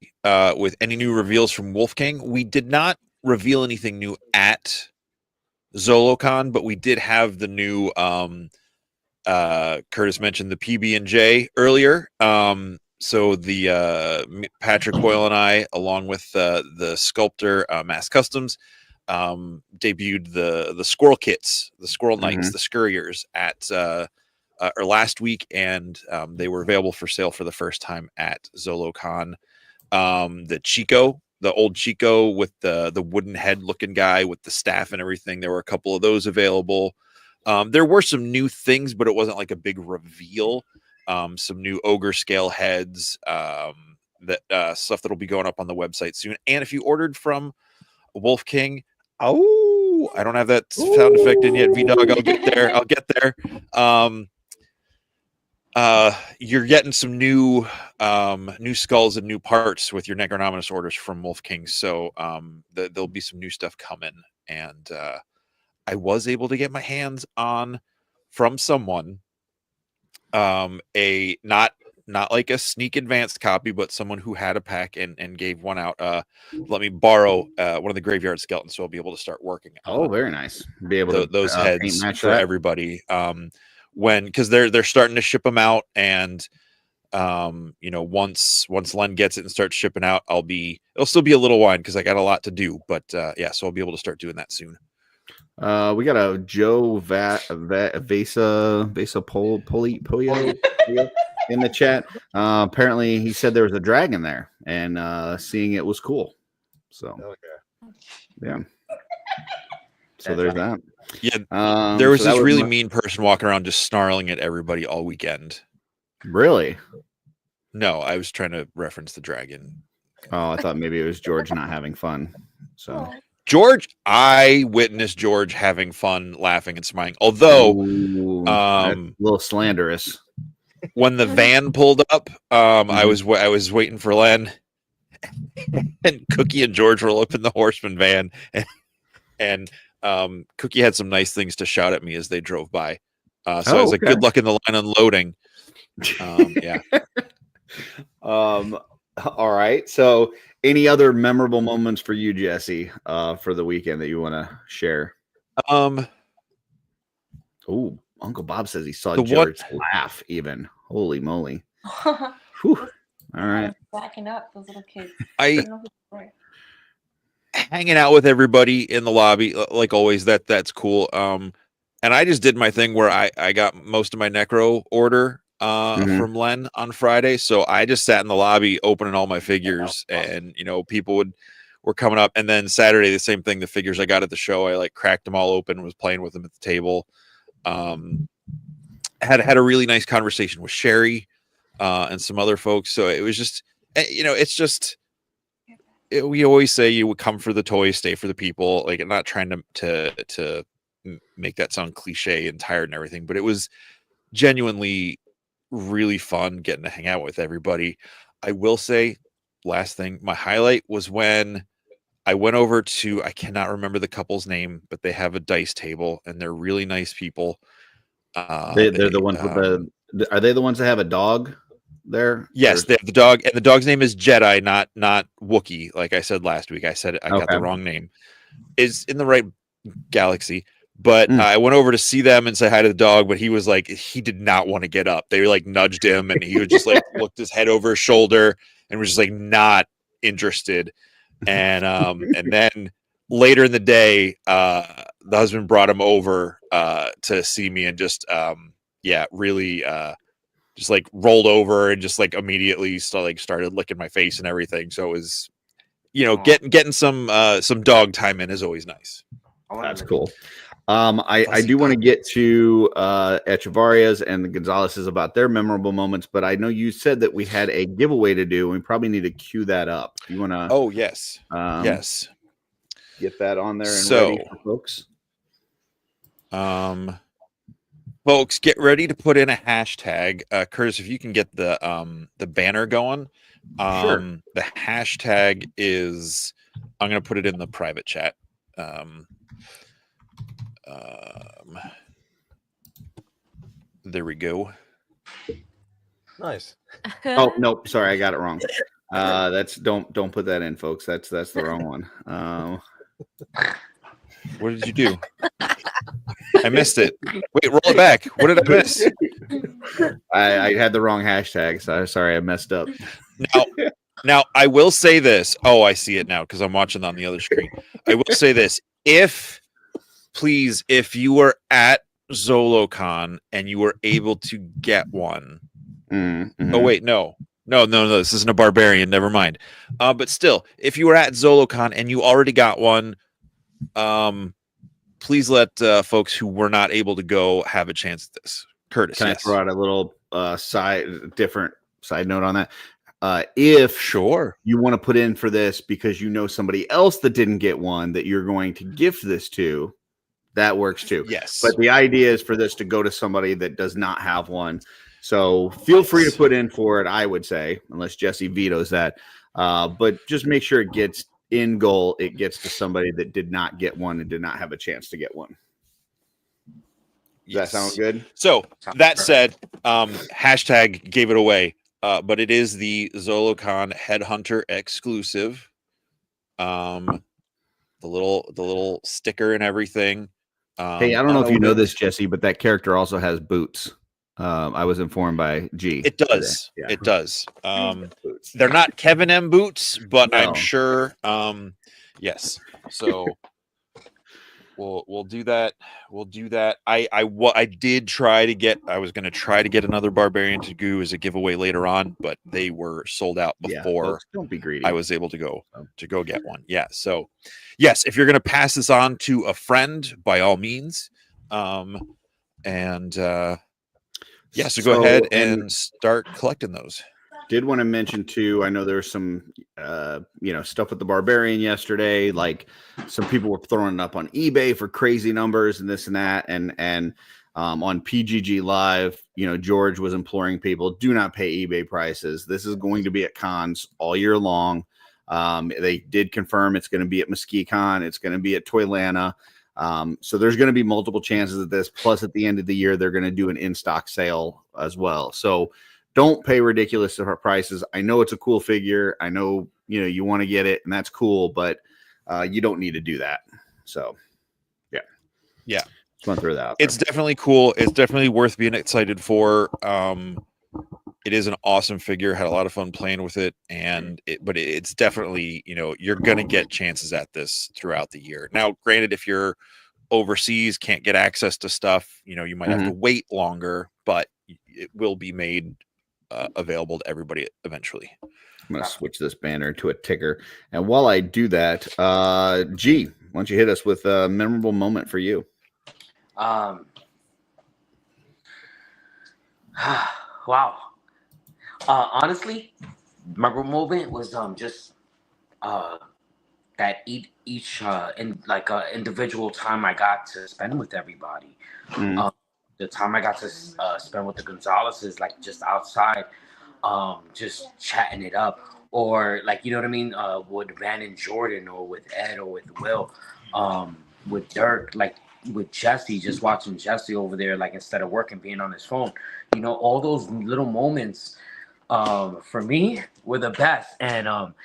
with any new reveals from Wolf King, we did not reveal anything new at ZoloCon, but we did have the new Curtis mentioned the PB&J earlier. So the Patrick Boyle and I, along with the sculptor Mass Customs, debuted the squirrel kits, the squirrel knights, the scurriers at or last week, and they were available for sale for the first time at ZoloCon. The Chico, the old Chico with the wooden head looking guy with the staff and everything. There were a couple of those available. There were some new things, but it wasn't like a big reveal. Some new ogre scale heads, that stuff that'll be going up on the website soon. And if you ordered from Wolf King, I don't have that sound effect in yet. V-Dog, I'll get there. You're getting some new skulls and new parts with your Necronominus orders from Wolf King. So there'll be some new stuff coming. And I was able to get my hands on from someone a not like a sneak advanced copy, but someone who had a pack and gave one out. Let me borrow one of the graveyard skeletons, so I'll be able to start working on. Oh, very nice. Be able to those heads for that. everybody. Because they're starting to ship them out, and once Len gets it and starts shipping out, it'll still be a little while because I got a lot to do, but so I'll be able to start doing that soon. We got a Joe Vesa Polio in the chat. Apparently he said there was a dragon there, and seeing it was cool. So yeah. So there's that. Yeah, there was this really mean person walking around just snarling at everybody all weekend. Really? No, I was trying to reference the dragon. Oh, I thought maybe it was George not having fun. So George, I witnessed George having fun, laughing and smiling. Although, that's a little slanderous. When the van pulled up, I was waiting for Len, and Cookie and George were up in the Horseman van, and Cookie had some nice things to shout at me as they drove by. I was like, "Good luck in the line unloading." Yeah. All right. So, any other memorable moments for you, Jesse, for the weekend that you want to share? Oh, Uncle Bob says he saw George laugh. Even holy moly! Whew. All right. Backing up those little kids. Hanging out with everybody in the lobby, like always. That's cool. And I just did my thing where I got most of my necro order from Len on Friday, so I just sat in the lobby opening all my figures, and people were coming up. And then Saturday, the same thing. The figures I got at the show, I cracked them all open, was playing with them at the table. Had a really nice conversation with Sherry and some other folks. So it was just, it's just. We always say you would come for the toys, stay for the people. Like, I'm not trying to make that sound cliche and tired and everything, but it was genuinely really fun getting to hang out with everybody. I will say, last thing, my highlight was when I went over to, I cannot remember the couple's name, but they have a dice table and they're really nice people. They're the ones with are they the ones that have a dog there? Yes, they have the dog, and the dog's name is Jedi, not Wookiee. Like I said last week, I got the wrong name. Is in the right galaxy, but I went over to see them and say hi to the dog, but he was like, he did not want to get up. They like nudged him, and he would just like looked his head over his shoulder and was just like not interested. And then later in the day, the husband brought him over to see me and just really just like rolled over and just like immediately started licking my face and everything. So it was, getting some dog time in is always nice. That's cool. I do want to get to Echevarria's and the Gonzalez's about their memorable moments, but I know you said that we had a giveaway to do, and we probably need to cue that up. You want to? Oh yes, yes. Get that on there and ready for folks. Folks, get ready to put in a hashtag. Curtis, if you can get the banner going. Sure. The hashtag is, I'm going to put it in the private chat. There we go. Nice. Oh no, sorry, I got it wrong. That's don't put that in, folks. That's the wrong one. What did you do? I missed it. Wait, roll it back. What did I miss? I had the wrong hashtag, so sorry, I messed up. Now I will say this. Oh, I see it now because I'm watching on the other screen. I will say this. If you were at ZoloCon and you were able to get one. Mm-hmm. Oh, wait, no. This isn't a barbarian. Never mind. But still, if you were at ZoloCon and you already got one, please let folks who were not able to go have a chance at this. Curtis, can I throw out a little different side note on that? If you want to put in for this because you know somebody else that didn't get one that you're going to gift this to, that works too. Yes. But the idea is for this to go to somebody that does not have one. So feel free to put in for it, I would say, unless Jesse vetoes that. But just make sure it gets in goal. It gets to somebody that did not get one and did not have a chance to get one. Does that sound good? So that said, hashtag gave it away. But it is the ZoloCon Headhunter exclusive. The little sticker and everything. Hey, I don't know if you know this, Jesse, but that character also has boots. I was informed by G. It does. Yeah. It does. They're not Kevin M boots, but no. I'm sure. Yes. So we'll do that. We'll do that. I did try to get. I was going to try to get another Barbarian to go as a giveaway later on, but they were sold out before. Don't be greedy. I was able to go get one. Yeah. So yes, if you're going to pass this on to a friend, by all means. So go ahead and start collecting those. Did want to mention too, I know there's some stuff with the Barbarian yesterday, like some people were throwing it up on eBay for crazy numbers and this and that, and on PGG Live, George was imploring people, do not pay eBay prices. This is going to be at cons all year long. They did confirm it's going to be at MesquiCon, it's going to be at Toylanta. So there's going to be multiple chances at this. Plus, at the end of the year, they're going to do an in-stock sale as well. So don't pay ridiculous prices. I know it's a cool figure. I know, you want to get it, and that's cool, but you don't need to do that. So, yeah. Just want to throw that out there. It's definitely cool. It's definitely worth being excited for. It is an awesome figure. Had a lot of fun playing with it, but it's definitely, you're going to get chances at this throughout the year. Now, granted, if you're overseas, can't get access to stuff, you might have to wait longer, but it will be made available to everybody eventually. I'm going to switch this banner to a ticker. And while I do that, G, why don't you hit us with a memorable moment for you? Wow. Honestly, my moment was just that each individual time I got to spend with everybody. The time I got to spend with the Gonzalez's, like just outside, just chatting it up, or like, you know what I mean, with Van and Jordan, or with Ed, or with Will, with Dirk, like with Jesse, just watching Jesse over there, like instead of working, being on his phone, you know, all those little moments for me were the best. And on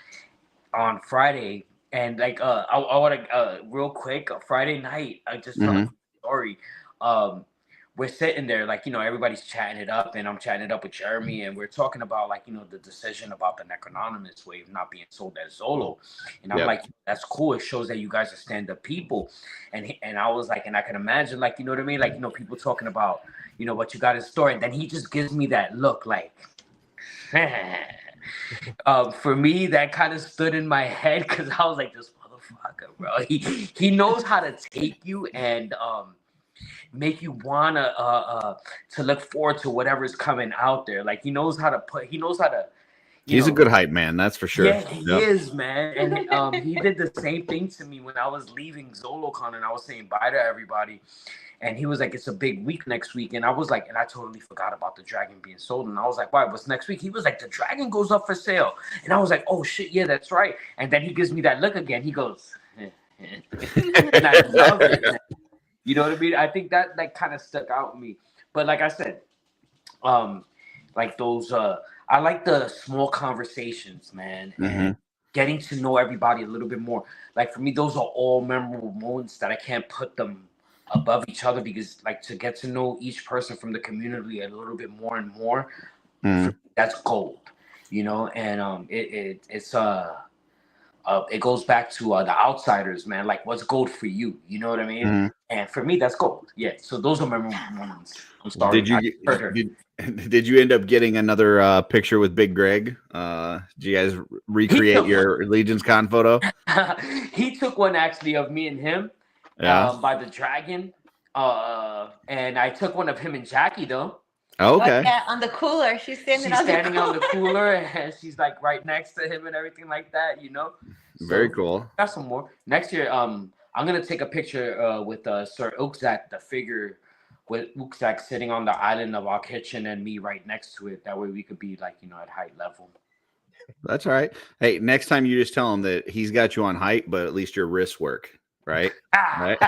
Friday, and like I want to real quick, Friday night, I just tell a story. We're sitting there, like, you know, everybody's chatting it up, and I'm chatting it up with Jeremy, and we're talking about, like, you know, the decision about the Necrononymous wave not being sold as Zolo. And I'm like, that's cool. It shows that you guys are stand-up people. And I was like, and I can imagine, like, you know what I mean? Like, you know, people talking about, you know, what you got in store. And then he just gives me that look like, for me, that kind of stood in my head, because I was like, this motherfucker, bro. He knows how to take you and make you wanna to look forward to whatever's coming out there. Like, he knows how to. He's a good hype man, that's for sure. Yeah, he is, man. And he did the same thing to me when I was leaving ZoloCon, and I was saying bye to everybody. And he was like, it's a big week next week. And I was like, and I totally forgot about the dragon being sold. And I was like, why? What's next week? He was like, the dragon goes up for sale. And I was like, oh shit, yeah, that's right. And then he gives me that look again. He goes, and I love it, man. You know what I mean? I think that like kind of stuck out with me. But like I said, like those, I like the small conversations, man. And getting to know everybody a little bit more. Like for me, those are all memorable moments that I can't put them above each other, because like to get to know each person from the community a little bit more and more, that's gold, you know. And it goes back to the outsiders, man. Like, what's gold for you? You know what I mean? And for me, that's gold. Yeah. So those are memorable moments. I'm sorry. Did you end up getting another picture with Big Greg? Did you guys recreate your Legion's Con photo? He took one actually of me and him. By the dragon, and I took one of him and Jackie though. Okay. Oh, yeah, on the cooler. She's standing on the cooler, and she's like right next to him and everything like that, you know. Very cool. Got some more next year. I'm gonna take a picture with Sir Ukzak, the figure with Ukzak sitting on the island of our kitchen and me right next to it. That way we could be like, you know, at height level. That's all right. Hey, next time you just tell him that he's got you on height, but at least your wrists work. Right. Right.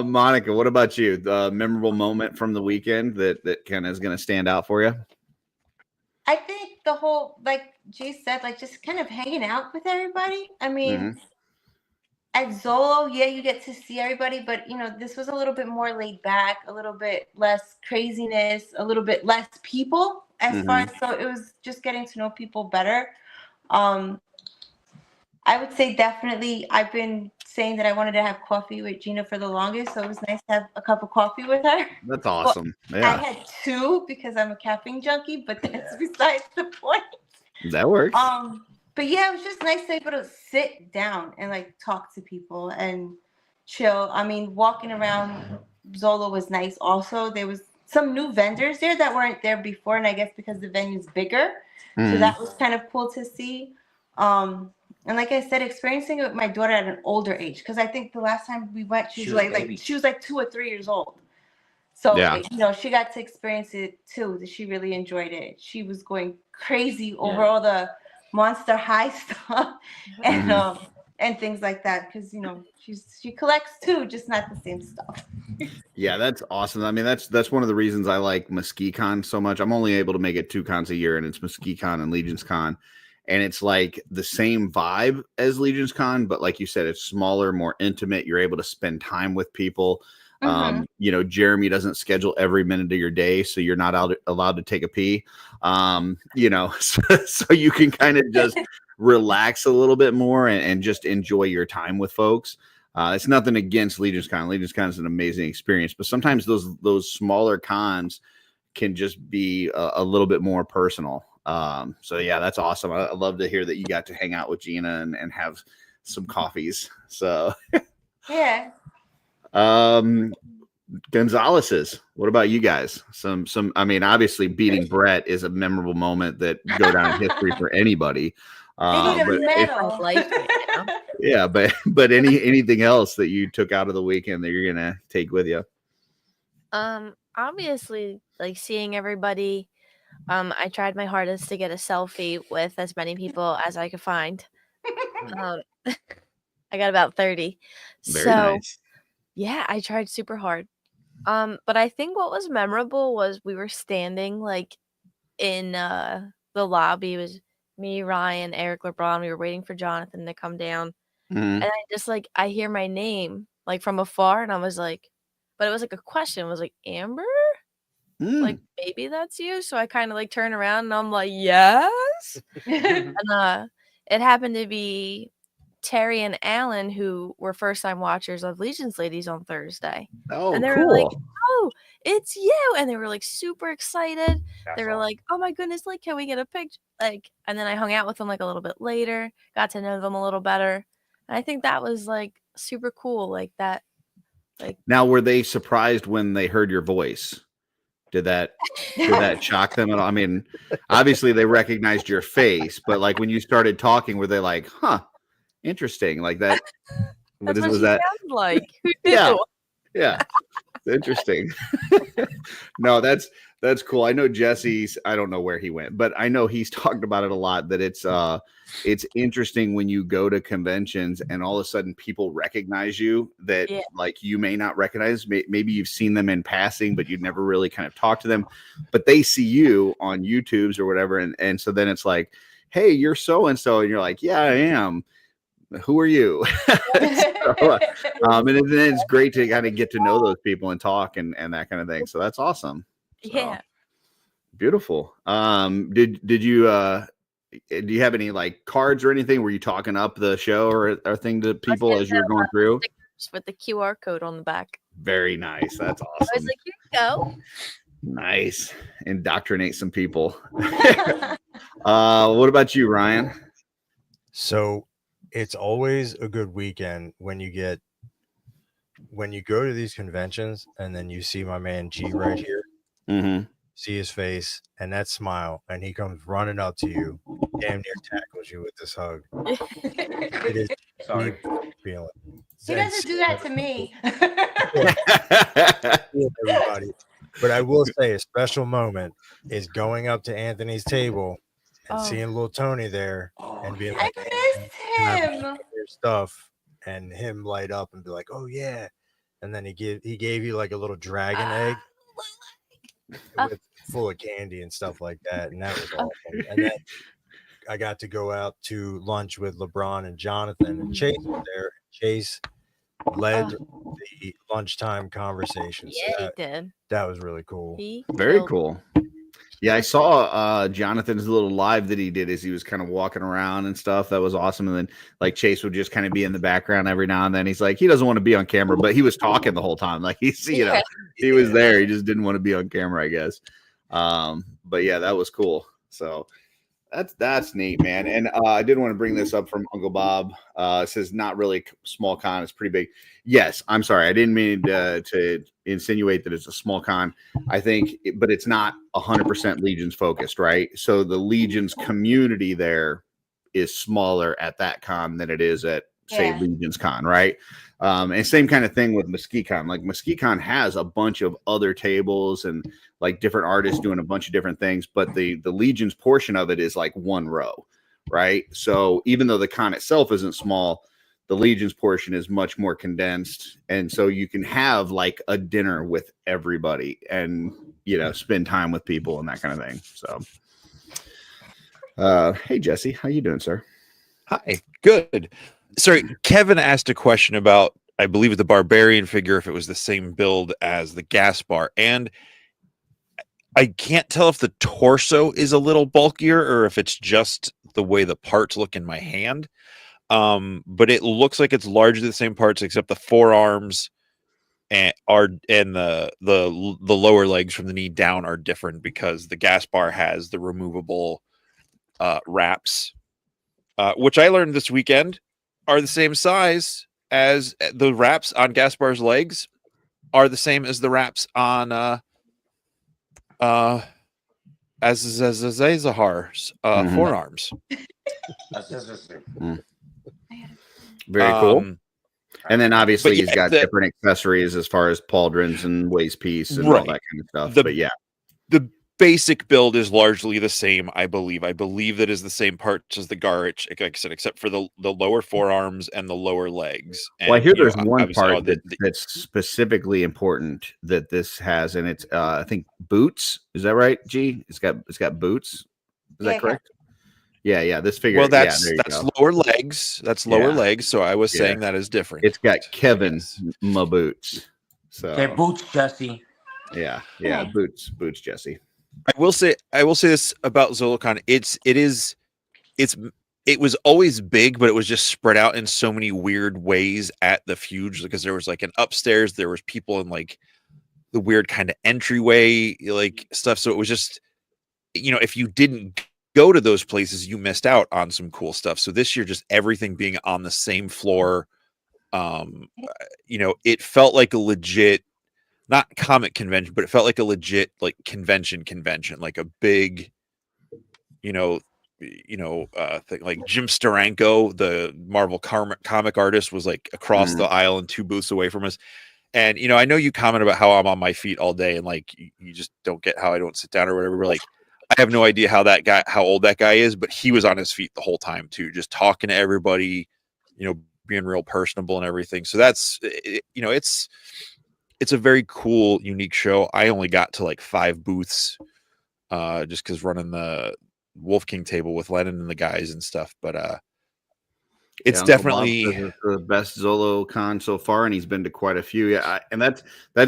Monica, what about you? The memorable moment from the weekend that kind of is going to stand out for you? I think the whole, like G said, like just kind of hanging out with everybody. I mean, at Zolo, yeah, you get to see everybody, but you know, this was a little bit more laid back, a little bit less craziness, a little bit less people as far as, so it was just getting to know people better. I would say definitely I've been saying that I wanted to have coffee with Gina for the longest, so it was nice to have a cup of coffee with her. That's awesome. Well, yeah. I had two because I'm a caffeine junkie, but that's besides the point. That works. But yeah, it was just nice to be able to sit down and like talk to people and chill. I mean, walking around Zolo was nice also. There was some new vendors there that weren't there before, and I guess because the venue's bigger. So that was kind of cool to see. And like I said, experiencing it with my daughter at an older age, because I think the last time we went, she was like 2 or 3 years old. So you know, she got to experience it too. She really enjoyed it. She was going crazy over all the Monster High stuff and things like that, because you know she collects too, just not the same stuff. Yeah, that's awesome. I mean, that's one of the reasons I like MesquiCon so much. I'm only able to make it 2 cons a year, and it's MesquiCon and Legion's Con, and it's like the same vibe as Legion's Con, but like you said, it's smaller, more intimate. You're able to spend time with people. You know, Jeremy doesn't schedule every minute of your day, so you're not allowed to take a pee. You know, so you can kind of just relax a little bit more and just enjoy your time with folks. It's nothing against Legion's Con. Legion's Con is an amazing experience, but sometimes those smaller cons can just be a little bit more personal. So yeah, that's awesome. I love to hear that you got to hang out with Gina and have some coffees. So yeah. Gonzalez's, what about you guys? Some I mean, obviously beating Brett is a memorable moment that go down in history for anybody. Yeah, but anything else that you took out of the weekend that you're gonna take with you? obviously, like seeing everybody. I tried my hardest to get a selfie with as many people as I could find. Um, I got about 30. Very So nice. yeah, I tried super hard. But I think what was memorable was we were standing like in the lobby. It was me, Ryan, Eric, LeBron. We were waiting for Jonathan to come down. Mhm. And I just like I hear my name like from afar and I was like, but it was like a question. It was like, Amber? Like Mm. maybe that's you? So I kind of like turn around and I'm like, yes. And it happened to be Terry and Alan, who were first time watchers of Legion's Ladies on Thursday. Oh, And they were like, cool. "Oh, it's you." And they were like super excited. They were awesome. like, "Oh my goodness, like can we get a picture?" Like and then I hung out with them like a little bit later, got to know them a little better. And I think that was like super cool like that like Now, were they surprised when they heard your voice? Did that shock them at all? I mean, obviously they recognized your face, but like when you started talking, were they like, "Huh, interesting"? Like that. What that's is what was she that? sounded like. Who Yeah, knew? yeah. Interesting. No, that's cool. I know Jesse's, I don't know where he went, but I know he's talked about it a lot that it's interesting when you go to conventions and all of a sudden people recognize you that Yeah. like you may not recognize. Maybe you've seen them in passing, but you'd never really kind of talked to them, but they see you on YouTube's or whatever. And so then it's like, hey, you're so and so. And you're like, yeah, I am. Who are you? So, and then it's great to kind of get to know those people and talk and that kind of thing. So that's awesome. So, Yeah. beautiful. Did you do you have any like cards or anything? Were you talking up the show or thing to people as you were going through? Stickers with the QR code on the back. Very nice. That's I was awesome. like, here you go. Nice. Indoctrinate some people. What about you, Ryan? So it's always a good weekend when you go to these conventions and then you see my man G right here, Mm-hmm. see his face and that smile, and he comes running up to you, damn near tackles you with this hug. It is Sorry. feeling. He doesn't do that to me. Everybody. But I will say a special moment is going up to Anthony's table and seeing little Tony there and being I like, missed him. your stuff, and him light up and be like, oh yeah. And then he gave you like a little dragon egg with full of candy and stuff like that. And that was awesome. And then I got to go out to lunch with LeBron and Jonathan, and Chase was there. Chase led the lunchtime conversation. So Yeah, he did. that was really cool. Very cool. Yeah, I saw Jonathan's little live that he did as he was kind of walking around and stuff. That was awesome. And then like Chase would just kind of be in the background every now and then. He's like, he doesn't want to be on camera, but he was talking the whole time. Like he was there. He just didn't want to be on camera, I guess. But yeah, that was cool. So that's neat, man. And I did want to bring this up from Uncle Bob. It says not really small con, it's pretty big. Yes, I'm sorry, I didn't mean to insinuate that it's a small con. I think, but it's not 100% Legions focused, right? So the Legions community there is smaller at that con than it is at say Legions Con, right? And same kind of thing with Mesquite Con. Like Mesquite Con has a bunch of other tables and like different artists doing a bunch of different things, but the Legions portion of it is like one row, right? So even though the con itself isn't small, the Legions portion is much more condensed, and so you can have like a dinner with everybody and spend time with people and that kind of thing. So hey Jesse, how you doing, sir? Hi, good. Sorry, Kevin asked a question about, I believe, the barbarian figure, if it was the same build as the Gaspar, and I can't tell if the torso is a little bulkier or if it's just the way the parts look in my hand. But it looks like it's largely the same parts, except the forearms and the lower legs from the knee down are different because the Gaspar has the removable wraps, which I learned this weekend are the same size as the wraps on Gaspar's legs are the same as the wraps on Azahar's forearms. Very cool. And then obviously But he's yeah, got different accessories as far as pauldrons and waist piece and all that kind of stuff. The- but yeah, the basic build is largely the same, I believe. I believe that is the same parts as the Garich, like I said, except for the lower forearms and the lower legs. And, well, I hear you know, there's one obviously part that's specifically important that this has, and it's I think boots. Is that right? G? It's got boots. Is that correct? Yeah. This figure. well, There you that's go. lower legs. That's lower legs. So I was saying that is different. It's got Kevin's boots. So They're boots, Jesse. yeah, boots, Jesse. I will say this about ZoloCon. It was always big, but it was just spread out in so many weird ways at the Fuge, because there was like an upstairs, there was people in like the weird kind of entryway, like stuff. So it was just, you know, if you didn't go to those places, you missed out on some cool stuff. So this year, just everything being on the same floor, you know, it felt like a legit, not comic convention, but it felt like a legit like convention, like a big, you know, thing. Like Jim Steranko, the Marvel comic artist, was like across the aisle and 2 booths away from us. And, you know, I know you comment about how I'm on my feet all day and like you just don't get how I don't sit down or whatever. We're like, I have no idea how old that guy is, but he was on his feet the whole time too, just talking to everybody, you know, being real personable and everything. So that's, you know, it's a very cool, unique show. I only got to like 5 booths, just because running the Wolf King table with Lennon and the guys and stuff. But it's definitely the best ZoloCon so far, and he's been to quite a few. Yeah, and that's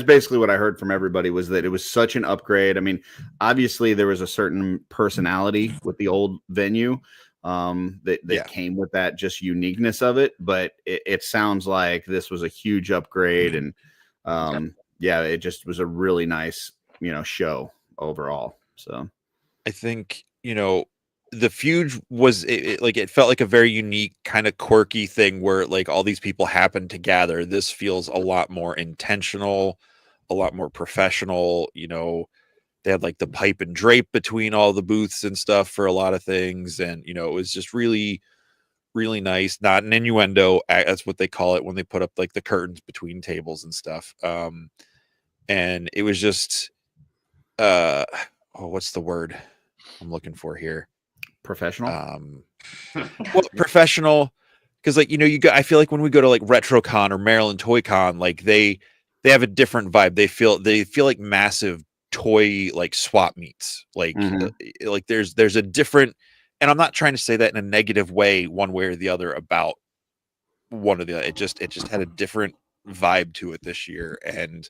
basically what I heard from everybody, was that it was such an upgrade. I mean, obviously there was a certain personality with the old venue that came with that just uniqueness of it, but it sounds like this was a huge upgrade, and it just was a really nice, you know, show overall. So I think, you know, the Fuge was it felt like a very unique kind of quirky thing where like all these people happened to gather. This feels a lot more intentional, a lot more professional. You know, they had like the pipe and drape between all the booths and stuff for a lot of things, and you know, it was just really, really nice. Not an innuendo, that's what they call it when they put up like the curtains between tables and stuff. And it was just what's the word I'm looking for here? Professional. Well, professional, because like, you know, I feel like when we go to like RetroCon or Maryland Toy Con, like they have a different vibe. They feel like massive toy like swap meets. Like like there's a different, and I'm not trying to say that in a negative way one way or the other about one or the other. It just had a different vibe to it this year. And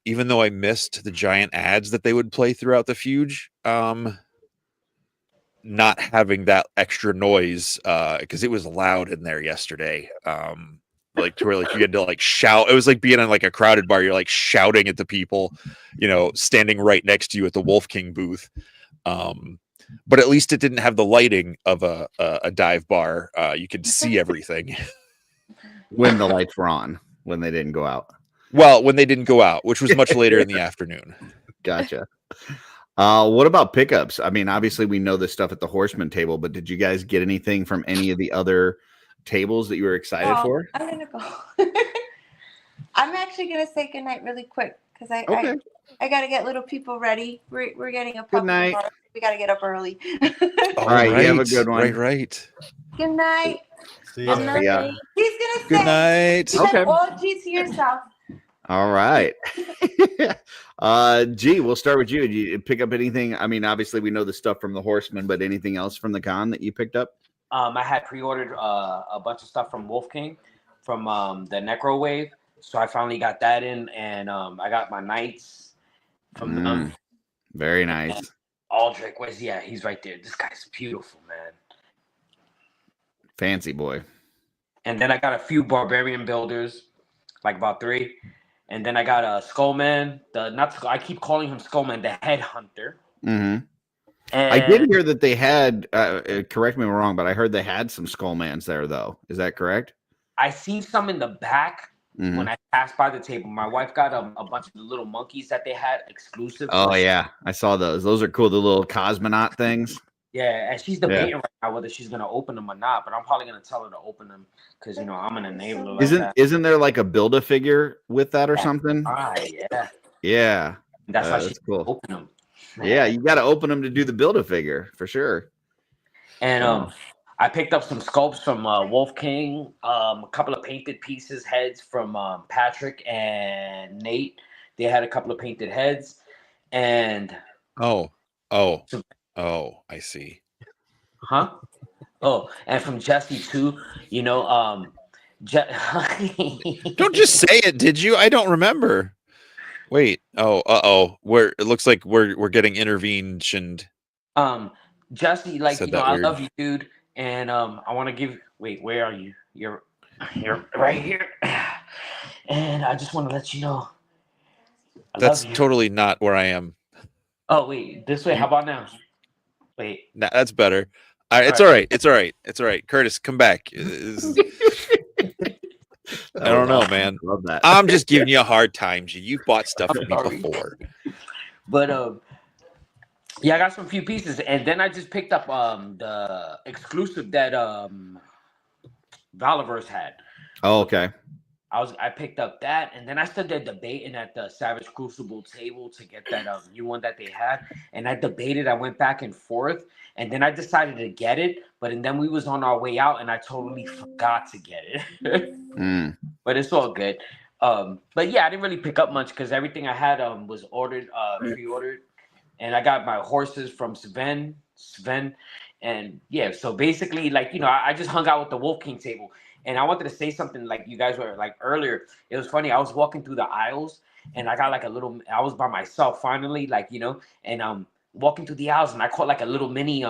even though I missed the giant ads that they would play throughout the Fuge, not having that extra noise, because it was loud in there yesterday, like to where like you had to like shout. It was like being in like a crowded bar. You're like shouting at the people, you know, standing right next to you at the Wolf King booth. But at least it didn't have the lighting of a dive bar. You could see everything when the lights were on, when they didn't go out. Well, when they didn't go out, which was much later in the afternoon. Gotcha. What about pickups? I mean, obviously we know this stuff at the Horseman table, but did you guys get anything from any of the other tables that you were excited for? I'm gonna go. I'm actually gonna say goodnight really quick because I gotta get little people ready. We're getting a puppy. Good night. We gotta get up early. All right, you have a good one. Right. Good night. See you. He's gonna say good night. Okay. All G to yourself. All right. G, we'll start with you. Did you pick up anything? I mean, obviously we know the stuff from the Horseman, but anything else from the con that you picked up? I had pre-ordered a bunch of stuff from Wolf King, from the Necro Wave. So I finally got that in, and I got my Knights from them. Very nice. And Aldrich, he's right there. This guy's beautiful, man. Fancy boy. And then I got a few Barbarian builders, like about 3. And then I got a Skullman. I keep calling him Skullman, the Headhunter. Mm-hmm. I did hear that they had. Correct me if I'm wrong, but I heard they had some Skullmans there, though. Is that correct? I seen some in the back when I passed by the table. My wife got a bunch of the little monkeys that they had exclusive. Oh yeah, I saw those. Those are cool. The little cosmonaut things. Yeah, and she's Yeah. debating right now whether she's gonna open them or not. But I'm probably gonna tell her to open them because I'm an enabler like that. Isn't there like a Build-A-Figure with that or something? Yeah. Yeah. That's why That's she's cool. open them. Yeah, you got to open them to do the Build-A-Figure for sure. And I picked up some sculpts from Wolf King, a couple of painted pieces, heads from Patrick and Nate. They had a couple of painted heads, and I see. huh? Oh, and from Jesse too. Don't just say it, did you? I don't remember. Wait. Oh. It looks like we're getting intervened. Jesse, I love you, dude, and I want to give. Wait, where are you? You're right here, and I just want to let you know. That's totally not where I am. Oh wait, this way. How about now? Wait, nah, that's better. It's all right. It's all right. It's all right. Curtis, come back. I don't know, man. Love that. I'm just giving you a hard time. You bought stuff from me before. But yeah, I got some few pieces, and then I just picked up the exclusive that Valiverse had. Oh, okay. I picked up that, and then I stood there debating at the Savage Crucible table to get that new one that they had, and I debated. I went back and forth, and then I decided to get it, but then we was on our way out, and I totally forgot to get it. But it's all good. But yeah, I didn't really pick up much because everything I had was ordered, pre-ordered, and I got my horses from Sven, and yeah. So basically, I just hung out with the Wolf King table. And I wanted to say something like you guys were like earlier. It was funny. I was walking through the aisles and I got I was by myself finally, and walking through the aisles and I caught like a little mini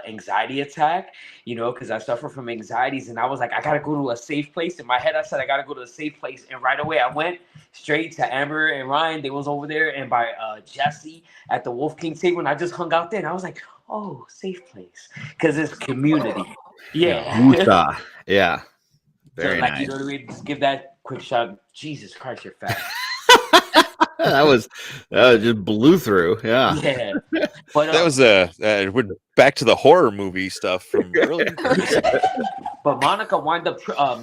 anxiety attack, because I suffer from anxieties. And I was like, I gotta go to a safe place. In my head, I said I gotta go to a safe place. And right away I went straight to Amber and Ryan. They was over there, and by Jesse at the Wolf King table, and I just hung out there and I was like, oh, safe place. Because it's community. Yeah. Yeah. Very so, nice. You know what I mean? Just give that quick shot. Jesus Christ, you're fat. that just blew through. Yeah. Yeah. But that was we're back to the horror movie stuff from earlier. But Monica wound up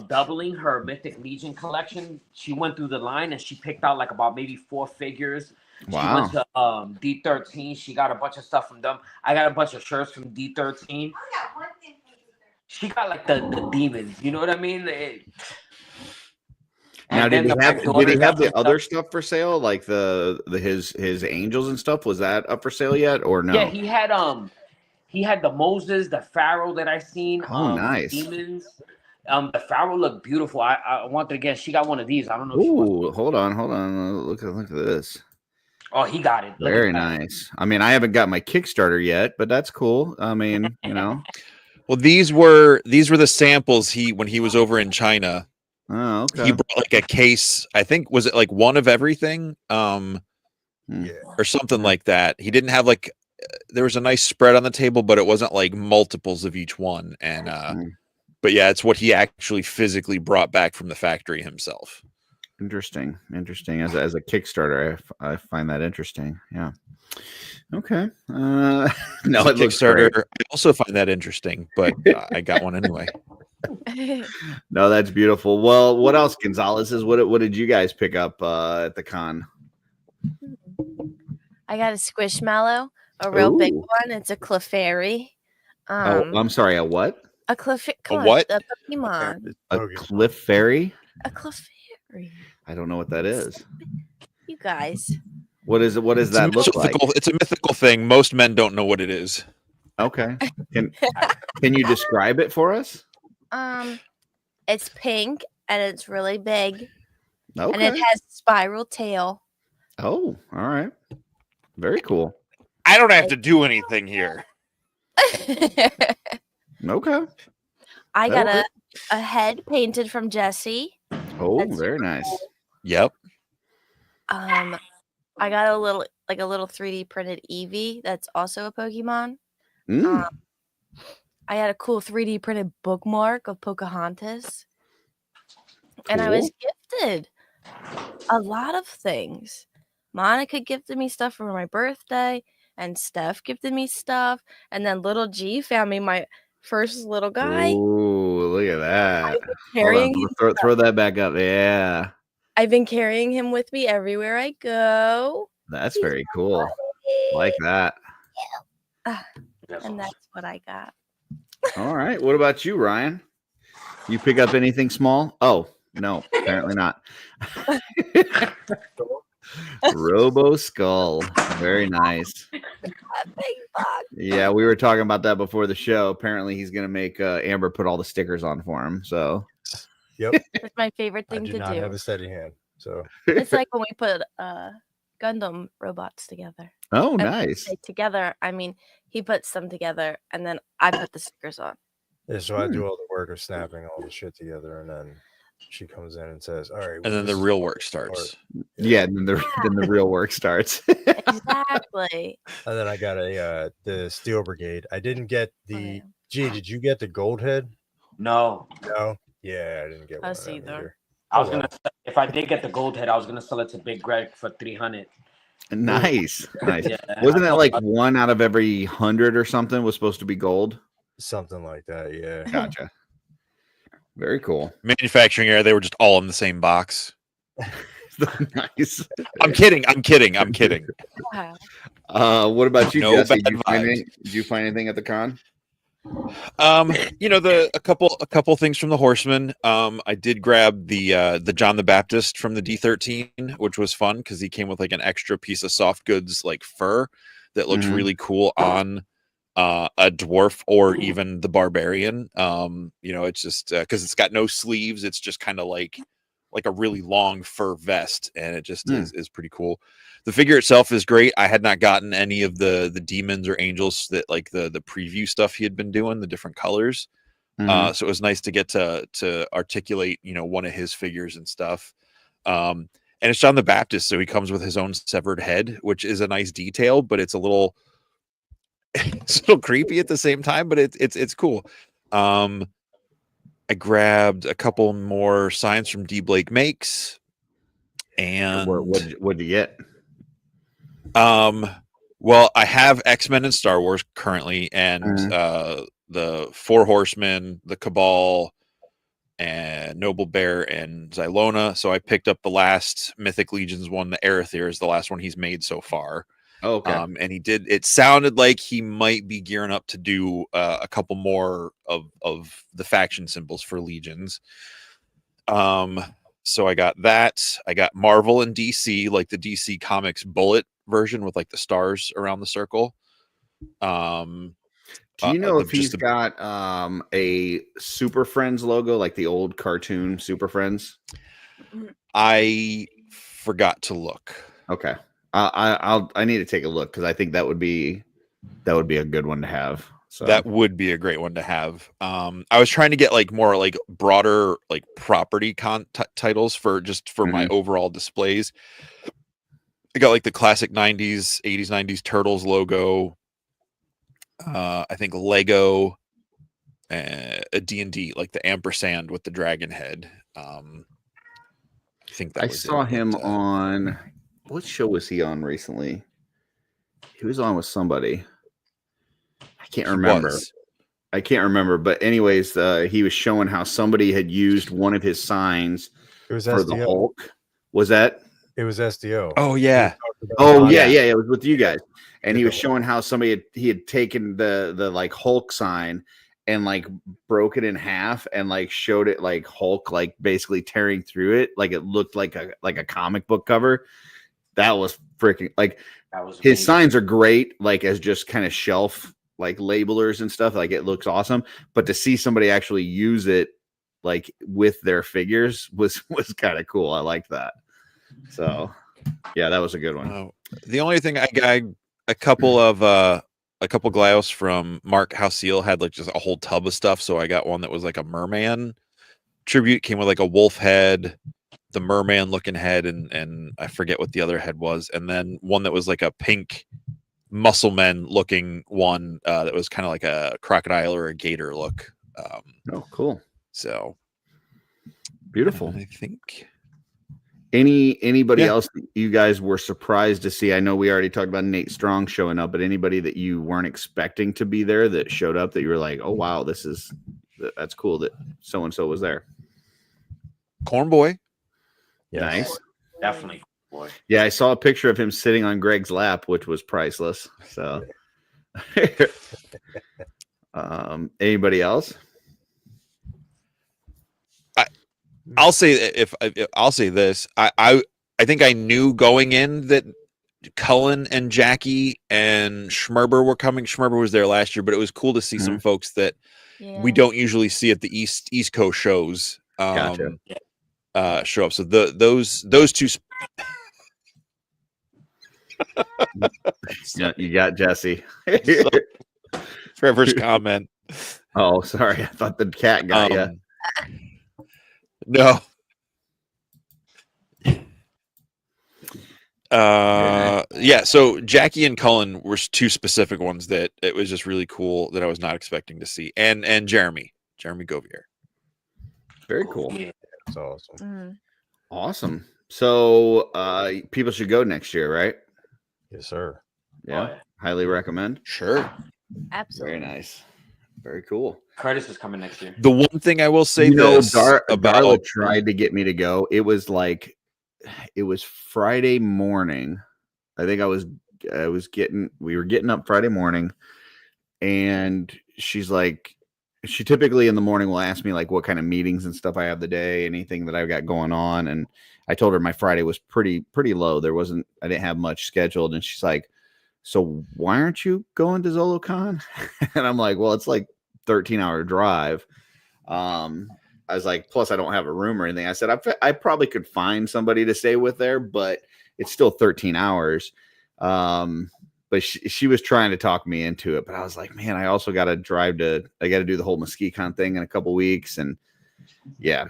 doubling her Mythic Legion collection. She went through the line and she picked out about maybe 4 figures. Wow. She went to D13. She got a bunch of stuff from them. I got a bunch of shirts from D13. She got the demons, you know what I mean? Now, did he have the other stuff for sale, like his angels and stuff? Was that up for sale yet, or no? Yeah, he had the Moses, the Pharaoh that I seen. Oh, nice. Demons. The Pharaoh looked beautiful. I wanted to guess she got one of these. I don't know. Ooh, hold on. Look at this. Oh, he got it. Very nice. I mean, I haven't got my Kickstarter yet, but that's cool. I mean, Well, these were the samples when he was over in China. Oh, okay. He brought a case. I think was it one of everything, or something like that. He didn't have there was a nice spread on the table, but it wasn't multiples of each one. And but yeah, it's what he actually physically brought back from the factory himself. Interesting. As a Kickstarter, I find that interesting. Yeah. Okay. No, it looks Kickstarter. great. I also find that interesting, but I got one anyway. No, that's beautiful. Well, what else, Gonzalez? What did you guys pick up at the con? I got a Squishmallow, a real big one. It's a Clefairy. I'm sorry, a what? A Clefairy. What? A Pokemon. A Clefairy? A Clefairy. I don't know what that is. You guys. What is it? What does that look like? It's a mythical thing. Most men don't know what it is. Okay. Can you describe it for us? It's pink and it's really big. Okay. And it has spiral tail. Oh, all right. Very cool. I don't have to do anything here. Okay. I got a head painted from Jesse. Oh, That's very nice. Yep. I got a little 3D printed Eevee that's also a Pokemon. I had a cool 3D printed bookmark of Pocahontas. Cool. And I was gifted a lot of things. Monica gifted me stuff for my birthday. and Steph gifted me stuff, and then little G found me my first little guy. Ooh, look at that. I've been Hold carrying on, him. throw that back up. Yeah, I've been carrying him with me everywhere I go. that's He's very my cool. buddy. Like that. Ah, That's and awesome. that's what I got. All right. What about you, Ryan? You pick up anything small? Oh, no, apparently not. Robo Skull. Very nice. A big box. Yeah, we were talking about that before the show. Apparently, he's going to make Amber put all the stickers on for him. So, Yep. It's my favorite I thing do to not do. have a steady hand. So It's like when we put Gundam robots together. oh, And when I nice. say together, I mean he puts them together and then I put the stickers on. yeah, so I do all the work of snapping all the shit together, and then she comes in and says, "All right." And then the real work starts. Yeah, then the real work starts. Exactly. And then I got the Steel Brigade. I didn't get the. yeah. Gee, did you get the gold head? No, No. Yeah, I didn't get one Us of them either. either. I was Oh, well. gonna. If I did get the gold head, I was gonna sell it to Big Greg for 300. Nice. Nice. Yeah, Wasn't I it thought like about- 1 out of every 100 or something was supposed to be gold? Something like that. Yeah. Gotcha. Very cool. Manufacturing error. They were just all in the same box. Nice. I'm kidding. I'm kidding. I'm kidding. Wow. What about you, No Jesse? bad Did you find anything at the con? A couple things from the Horseman. I did grab the John the Baptist from the D13, which was fun because he came with like an extra piece of soft goods like fur that looks Mhm. really cool on a dwarf or even the barbarian. It's just because it's got no sleeves, it's just kind of like a really long fur vest, and it just is pretty cool. The figure itself is great. I had not gotten any of the demons or angels that like the preview stuff he had been doing, the different colors. Mhm. So it was nice to get to articulate, one of his figures and stuff. And it's John the Baptist, so he comes with his own severed head, which is a nice detail, but it's a little creepy at the same time, but it's cool. I grabbed a couple more signs from D. Blake Makes, and What'd you get? well, I have X-Men and Star Wars currently, and the Four Horsemen, the Cabal, and Noble Bear and Xylona. So I picked up the last Mythic Legions one. The Arethyr is the last one he's made so far. Oh, okay. And it sounded like he might be gearing up to do a couple more of the faction symbols for Legions. So I got that. I got Marvel and DC, like the DC Comics Bullet version with like the stars around the circle. Do you know if he's got a Super Friends logo, like the old cartoon Super Friends? I forgot to look. Okay. I need to take a look because I think that would be a good one to have. So that would be a great one to have. I was trying to get like more like broader like property titles for my overall displays. I got like the classic 90s, 80s, 90s Turtles logo. I think Lego, a D&D, like the ampersand with the dragon head. I think that I was saw him on. What show was he on recently? He was on with somebody. I can't remember. But anyways, he was showing how somebody had used one of his signs It was for SDO. the Hulk. Was that? It was SDO. Oh yeah. Oh yeah. It was with you guys. And he was Hulk. showing how he had taken the like Hulk sign and like broke it in half and like showed it like Hulk like basically tearing through it, like it looked like a comic book cover. That was freaking like his amazing. signs are great, like as just kind of shelf like labelers and stuff. Like it looks awesome, but to see somebody actually use it like with their figures was kind of cool. I liked that. So yeah, that was a good one. The only thing I got a couple Glyos from Mark Houseal had like just a whole tub of stuff. So I got one that was like a merman tribute, came with like a wolf head, the merman looking head, and I forget what the other head was, and then one that was like a pink muscleman looking one that was kind of like a crocodile or a gator look. Oh, cool. So beautiful. I think Anybody Yeah. else that you guys were surprised to see? I know we already talked about Nate Strong showing up, but anybody that you weren't expecting to be there that showed up that you were like, oh wow, that's cool that so and so was there. Corn Boy. Yes. Nice. Definitely, boy. Yeah, I saw a picture of him sitting on Greg's lap, which was priceless. So, anybody else? I'll say if I'll say this, I think I knew going in that Cullen and Jackie and Schmerber were coming. Schmerber was there last year, but it was cool to see some folks that we don't usually see at the East Coast shows. Gotcha. Show up. So those two. You got Jesse. Trevor's comment. Oh, sorry. I thought the cat got you. No. Yeah, so Jackie and Cullen were two specific ones that it was just really cool that I was not expecting to see. And Jeremy Govier. Very cool. Yeah. That's awesome. Mm-hmm. Awesome. So people should go next year, right? Yes, sir. Yeah. Oh, yeah. Highly recommend. Sure. Absolutely. Very nice. Very cool. Curtis is coming next year. The one thing I will say Darla tried to get me to go. It was Friday morning. I think we were getting up Friday morning, and she's like, she typically in the morning will ask me like what kind of meetings and stuff I have the day, anything that I've got going on. And I told her my Friday was pretty low. I didn't have much scheduled. And she's like, so why aren't you going to ZoloCon? And I'm like, well, it's like 13-hour drive. I was like, plus I don't have a room or anything. I said, I probably could find somebody to stay with there, but it's still 13 hours. But she was trying to talk me into it, but I was like, man, I also got to I got to do the whole MesquiCon thing in a couple weeks. And yeah,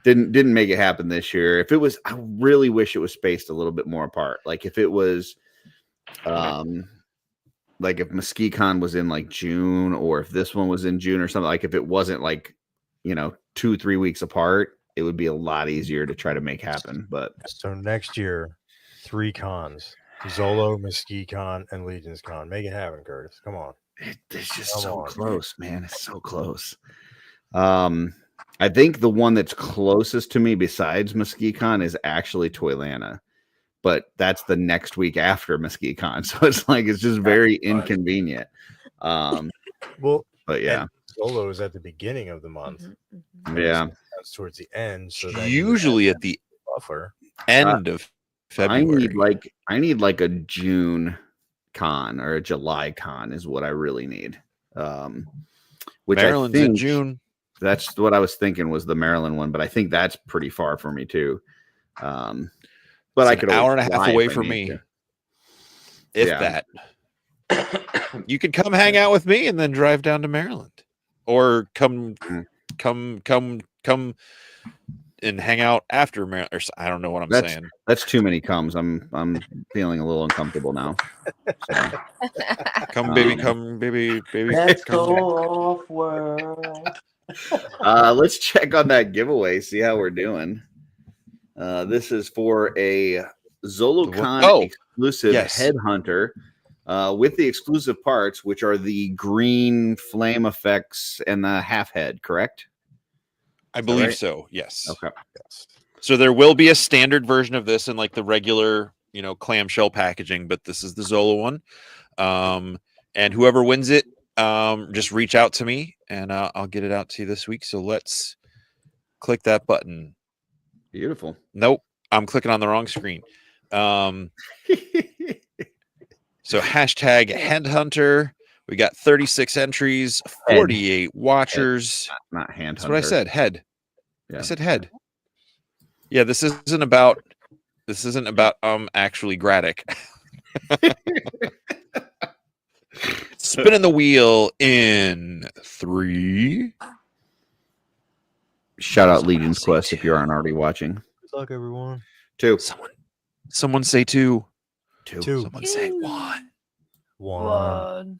didn't make it happen this year. I really wish it was spaced a little bit more apart. Like if it was, like if MesquiCon was in like June, or if this one was in June or something, like if it wasn't like, 2-3 weeks apart, it would be a lot easier to try to make happen. But so next year, 3 cons: Zolo, MesquiCon, and Legion's Con. Make it happen, Curtis. Come on. It's just so close, man. It's so close. I think the one that's closest to me besides MesquiCon is actually Toylanta, but that's the next week after MesquiCon. So it's just very inconvenient. Well, but yeah, Zolo is at the beginning of the month. Mm-hmm. Yeah, That's towards the end. So that usually at the buffer end of February. I need like a June con or a July con is what I really need. Which Maryland's I think in June. That's what I was thinking was the Maryland one, but I think that's pretty far for me too. But it's I could an hour and a half away from from me. to. If Yeah. that. You could come hang out with me and then drive down to Maryland. Or come and hang out after Maryland. Or I don't know what I'm saying. That's too many comes. I'm feeling a little uncomfortable now. So, Come baby. Let's come. go off world. let's check on that giveaway, see how we're doing. This is for a ZoloCon exclusive headhunter with the exclusive parts, which are the green flame effects and the half head, correct? I believe right? so, yes. Okay. Yes. So there will be a standard version of this in like the regular, clamshell packaging, but this is the Zolo one. And whoever wins it, just reach out to me and I'll get it out to you this week. So let's click that button. Beautiful. Nope, I'm clicking on the wrong screen. So hashtag headhunter. We got 36 entries, 48 watchers. Not hand That's hunter. what I said. Head. Yeah. I said head. Yeah, this isn't about actually Graddick. Spinning the wheel in 3. Shout out Legion's Quest if you aren't already watching. Good luck, everyone. 2. Someone say 2. 2. Someone say 1. 1.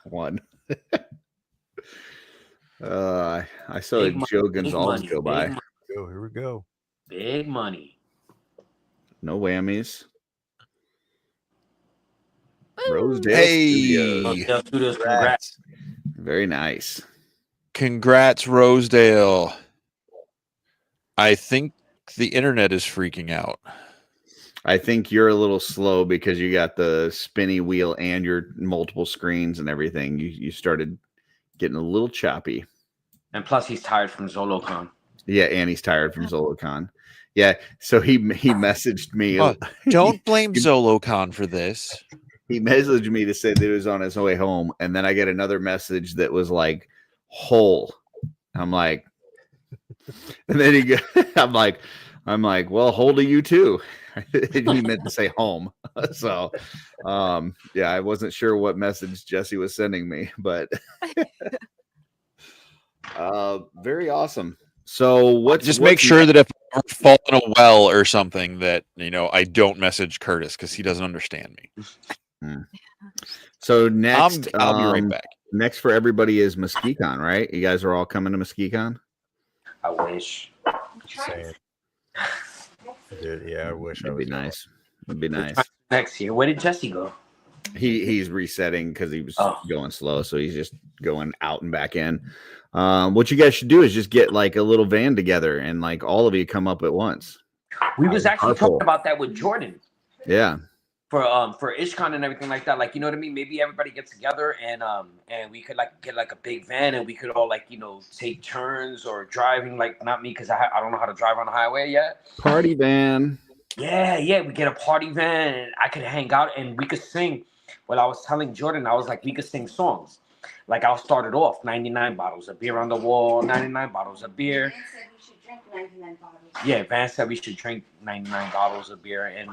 1. I saw Big Joe money, Gonzalez big go by. money. Here we go. Big money. No whammies. Woo. Rosedale Hey, Studios. Rosedale Studios, congrats. Very nice. congrats, Rosedale. I think the internet is freaking out. I think you're a little slow because you got the spinny wheel and your multiple screens and everything. You started getting a little choppy. And plus, he's tired from ZoloCon. Yeah, and he's tired from ZoloCon. Yeah, so he messaged me. Oh, don't blame ZoloCon for this. He messaged me to say that he was on his way home, and then I get another message that was like whole. I'm like, and then I'm like, well, whole to you too. He meant to say home. So, yeah, I wasn't sure what message Jesse was sending me, but very awesome. So Make sure that if I fall in a well or something that, I don't message Curtis because he doesn't understand me. So next, I'll be right back. Next for everybody is MesquiCon, right? You guys are all coming to MesquiCon? I wish. Same. Dude, yeah, I wish I It'd was. be nice. It'd be nice. Next year. Where did Jesse go? He's resetting because he was going slow, so he's just going out and back in. What you guys should do is just get like a little van together and like all of you come up at once. We was actually talking about that with Jordan. Yeah. For IshCon and everything like that, like, you know what I mean? Maybe everybody gets together and we could like get like a big van and we could all like, take turns or driving, like not me because I don't know how to drive on the highway yet. Party van. Yeah, we get a party van and I could hang out and we could sing. Well, I was telling Jordan, I was like, we could sing songs. Like I'll start it off, 99 bottles of beer on the wall, 99 bottles of beer. Yeah, Van said we should drink 99 bottles of beer, and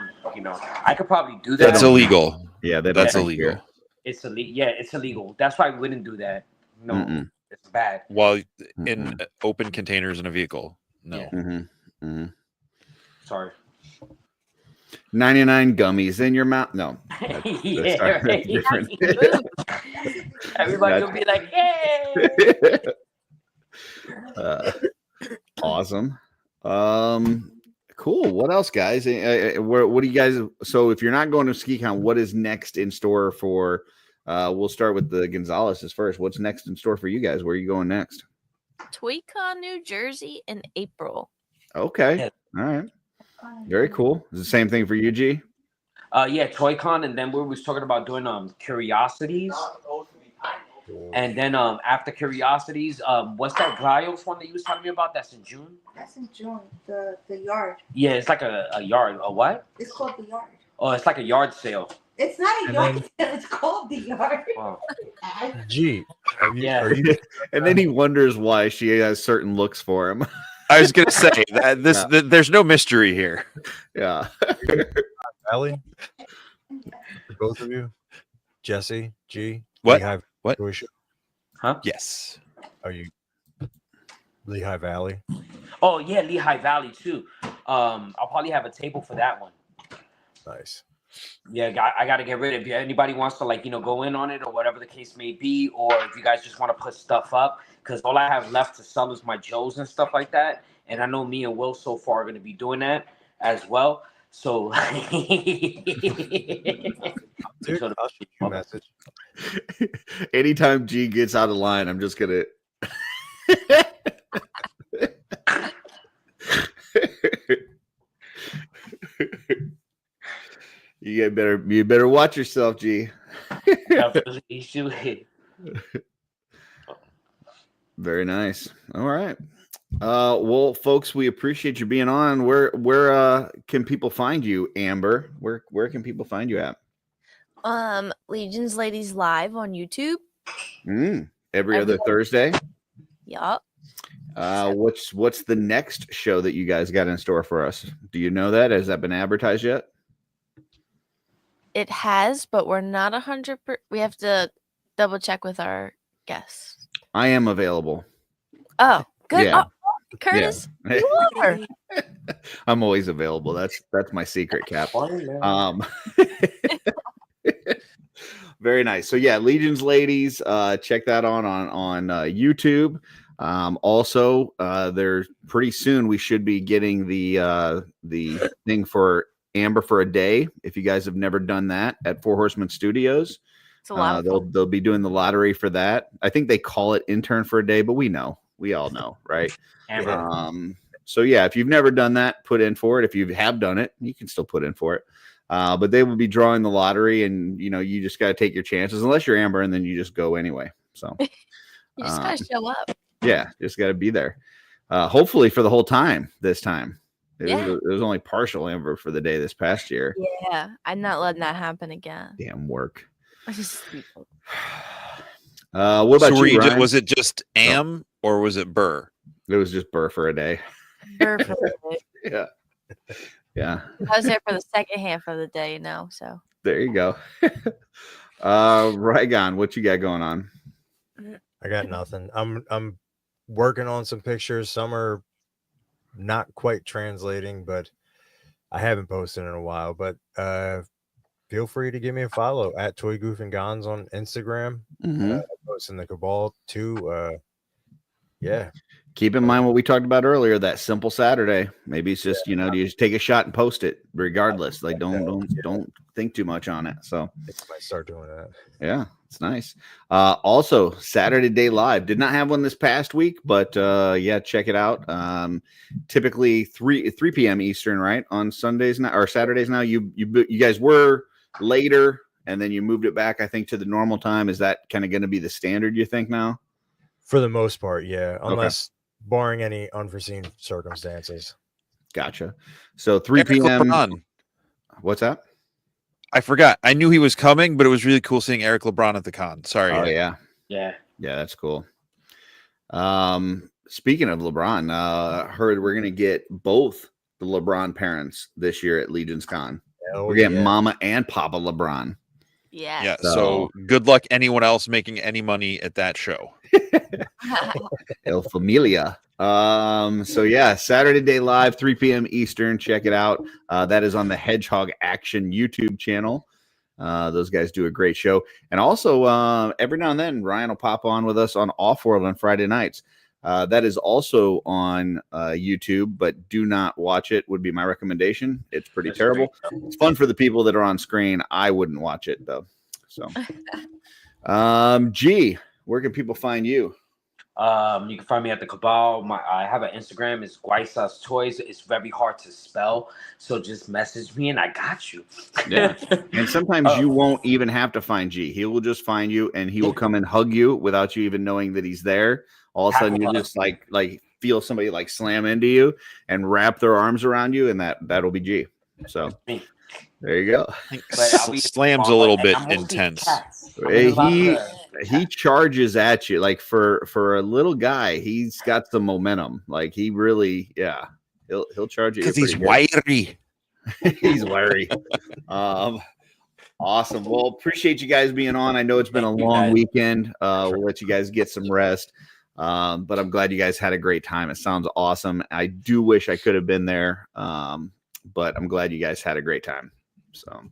I could probably do that. That's illegal. Yeah, that's illegal. Beer. It's illegal. Yeah, it's illegal. That's why we wouldn't do that. No, it's bad. While in open containers in a vehicle, no. Yeah. Sorry. 99 gummies in your mouth. No. Yeah, right. Different. Everybody will be like, "Hey!" Awesome. Cool. What else, guys? What do you guys? So, if you're not going to SkiCon, what is next in store for? We'll start with the Gonzalez's first. What's next in store for you guys? Where are you going next? TwayCon, New Jersey in April. Okay. All right. Very cool. Is the same thing for you, G? Yeah, ToyCon, and then we was talking about doing Curiosities. And then after Curiosities, what's that Glyos one that you was telling me about? That's in June? That's in June. The yard. Yeah, it's like a yard. A what? It's called the yard. Oh, it's like a yard sale. It's not a yard sale. It's called the yard. Wow. Gee. Are you, And then he wonders why she has certain looks for him. I was gonna say that there's no mystery here. Yeah. Allie? Both of you? Jesse, G? What? Lehigh What? Valley? Huh? Yes. Are you Lehigh Valley? Oh, yeah, Lehigh Valley, too. I'll probably have a table for that one. Nice. Yeah, I got to get rid of it. If anybody wants to, like, go in on it or whatever the case may be, or if you guys just want to put stuff up, because all I have left to sell is my Joes and stuff like that. And I know me and Will so far are going to be doing that as well. So, Dude, I'll shoot you a message. Anytime G gets out of line, I'm just gonna. You better watch yourself, G. Very nice. All right. Well, folks, we appreciate you being on. Where can people find you, Amber? Where can people find you at? Legion's Ladies Live on YouTube. Every other Thursday. Yup. What's the next show that you guys got in store for us? Do you know that? Has that been advertised yet? It has, but we're not 100%. We have to double check with our guests. I am available. Oh, good. Yeah. Oh, Curtis, Yeah. you are. I'm always available. That's my secret, Cap. Very nice. So yeah, Legion's Ladies. Check that on YouTube. Also, there pretty soon we should be getting the thing for Amber for a day. If you guys have never done that at Four Horsemen Studios, It's a lot of fun. they'll be doing the lottery for that. I think they call it intern for a day, but we all know, right? Amber. So yeah, if you've never done that, put in for it. If you have done it, you can still put in for it. But they will be drawing the lottery, and you just got to take your chances, unless you're Amber, and then you just go anyway. So You just gotta show up. yeah, just got to be there. Hopefully for the whole time this time. It Yeah. was only partial Amber for the day this past year. Yeah, I'm not letting that happen again. Damn work. Stupid. What about So you, Ryan? was it just Am or was it Burr? It was just Burr for a day. Perfect. Yeah. Yeah. I was there for the second half of the day, so There you go. Rygon, what you got going on? I got nothing. I'm working on some pictures. Some are not quite translating, but I haven't posted in a while. But feel free to give me a follow at Toy Goof and Gons on Instagram. Mhm. I post in the Cabal too. Yeah. Keep in mind what we talked about earlier, that simple Saturday. Maybe it's just, you just take a shot and post it regardless. Like don't think too much on it. So I might start doing that. yeah, it's nice. Also Saturday Day Live. Did not have one this past week, but yeah, check it out. Typically 3 p.m. Eastern, right? On Sundays now or Saturdays now. You guys were later and then you moved it back, I think, to the normal time. Is that kind of going to be the standard, you think, now? For the most part, yeah. Unless barring any unforeseen circumstances. Gotcha. So 3 Eric p.m. LeBron. What's that? I forgot. I knew he was coming, but it was really cool seeing Eric LeBron at the con. Sorry. Oh yeah. Yeah. Yeah, that's cool. Speaking of LeBron, heard we're gonna get both the LeBron parents this year at Legion's Con. Hell We're getting yeah. Mama and Papa LeBron. yeah. Yeah. So- So good luck anyone else making any money at that show. El Familia. So yeah, Saturday Day Live, 3 p.m. Eastern. Check it out. That is on the Hedgehog Action YouTube channel. Those guys do a great show. And also, every now and then, Ryan will pop on with us on Off-World on Friday nights. That is also on YouTube, but do not watch it, would be my recommendation. It's pretty terrible. It's fun for the people that are on screen. I wouldn't watch it, though. So, G, where can people find you? You can find me at the Cabal. I have an Instagram. It's Guaisas Toys. It's very hard to spell, so just message me and I got you. Yeah. And sometimes you won't even have to find G. He will just find you and he will come and hug you without you even knowing that he's there. All of a sudden you just like feel somebody like slam into you and wrap their arms around you, and that'll be G. So there you go. But I'll be- Slam's a little and bit I'm mostly intense. cats. I'm in love He with- charges at you like for a little guy. He's got some momentum. Like he really, yeah, he'll charge you Because he's pretty good. wiry. He's wiry. Awesome. Well, appreciate you guys being on. I know it's been a Thank you, long guys. weekend. We'll let you guys get some rest. But I'm glad you guys had a great time. It sounds awesome. I do wish I could have been there. But I'm glad you guys had a great time. So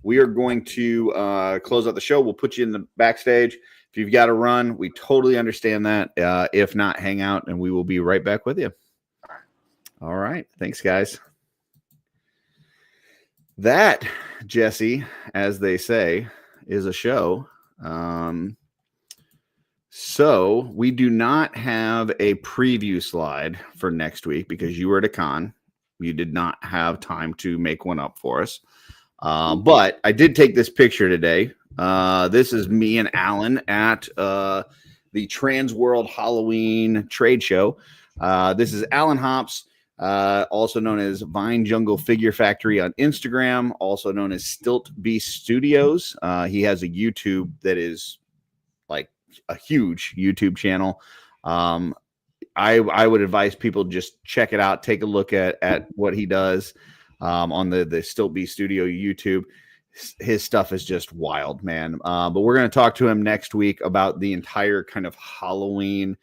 we are going to close out the show. We'll put you in the backstage. If you've got to run, we totally understand that. If not, hang out and we will be right back with you. All right. Thanks, guys. That, Jesse, as they say, is a show. So we do not have a preview slide for next week because you were at a con. You did not have time to make one up for us. But I did take this picture today. This is me and Alan at the Trans World Halloween trade show. This is Alan Hops, also known as Vine Jungle Figure Factory on Instagram, also known as Stilt Beast Studios. He has a YouTube that is like a huge YouTube channel. I would advise people just check it out, take a look at what he does on the Stilt Beast Studio YouTube. His stuff is just wild, man. But we're going to talk to him next week about the entire kind of Halloween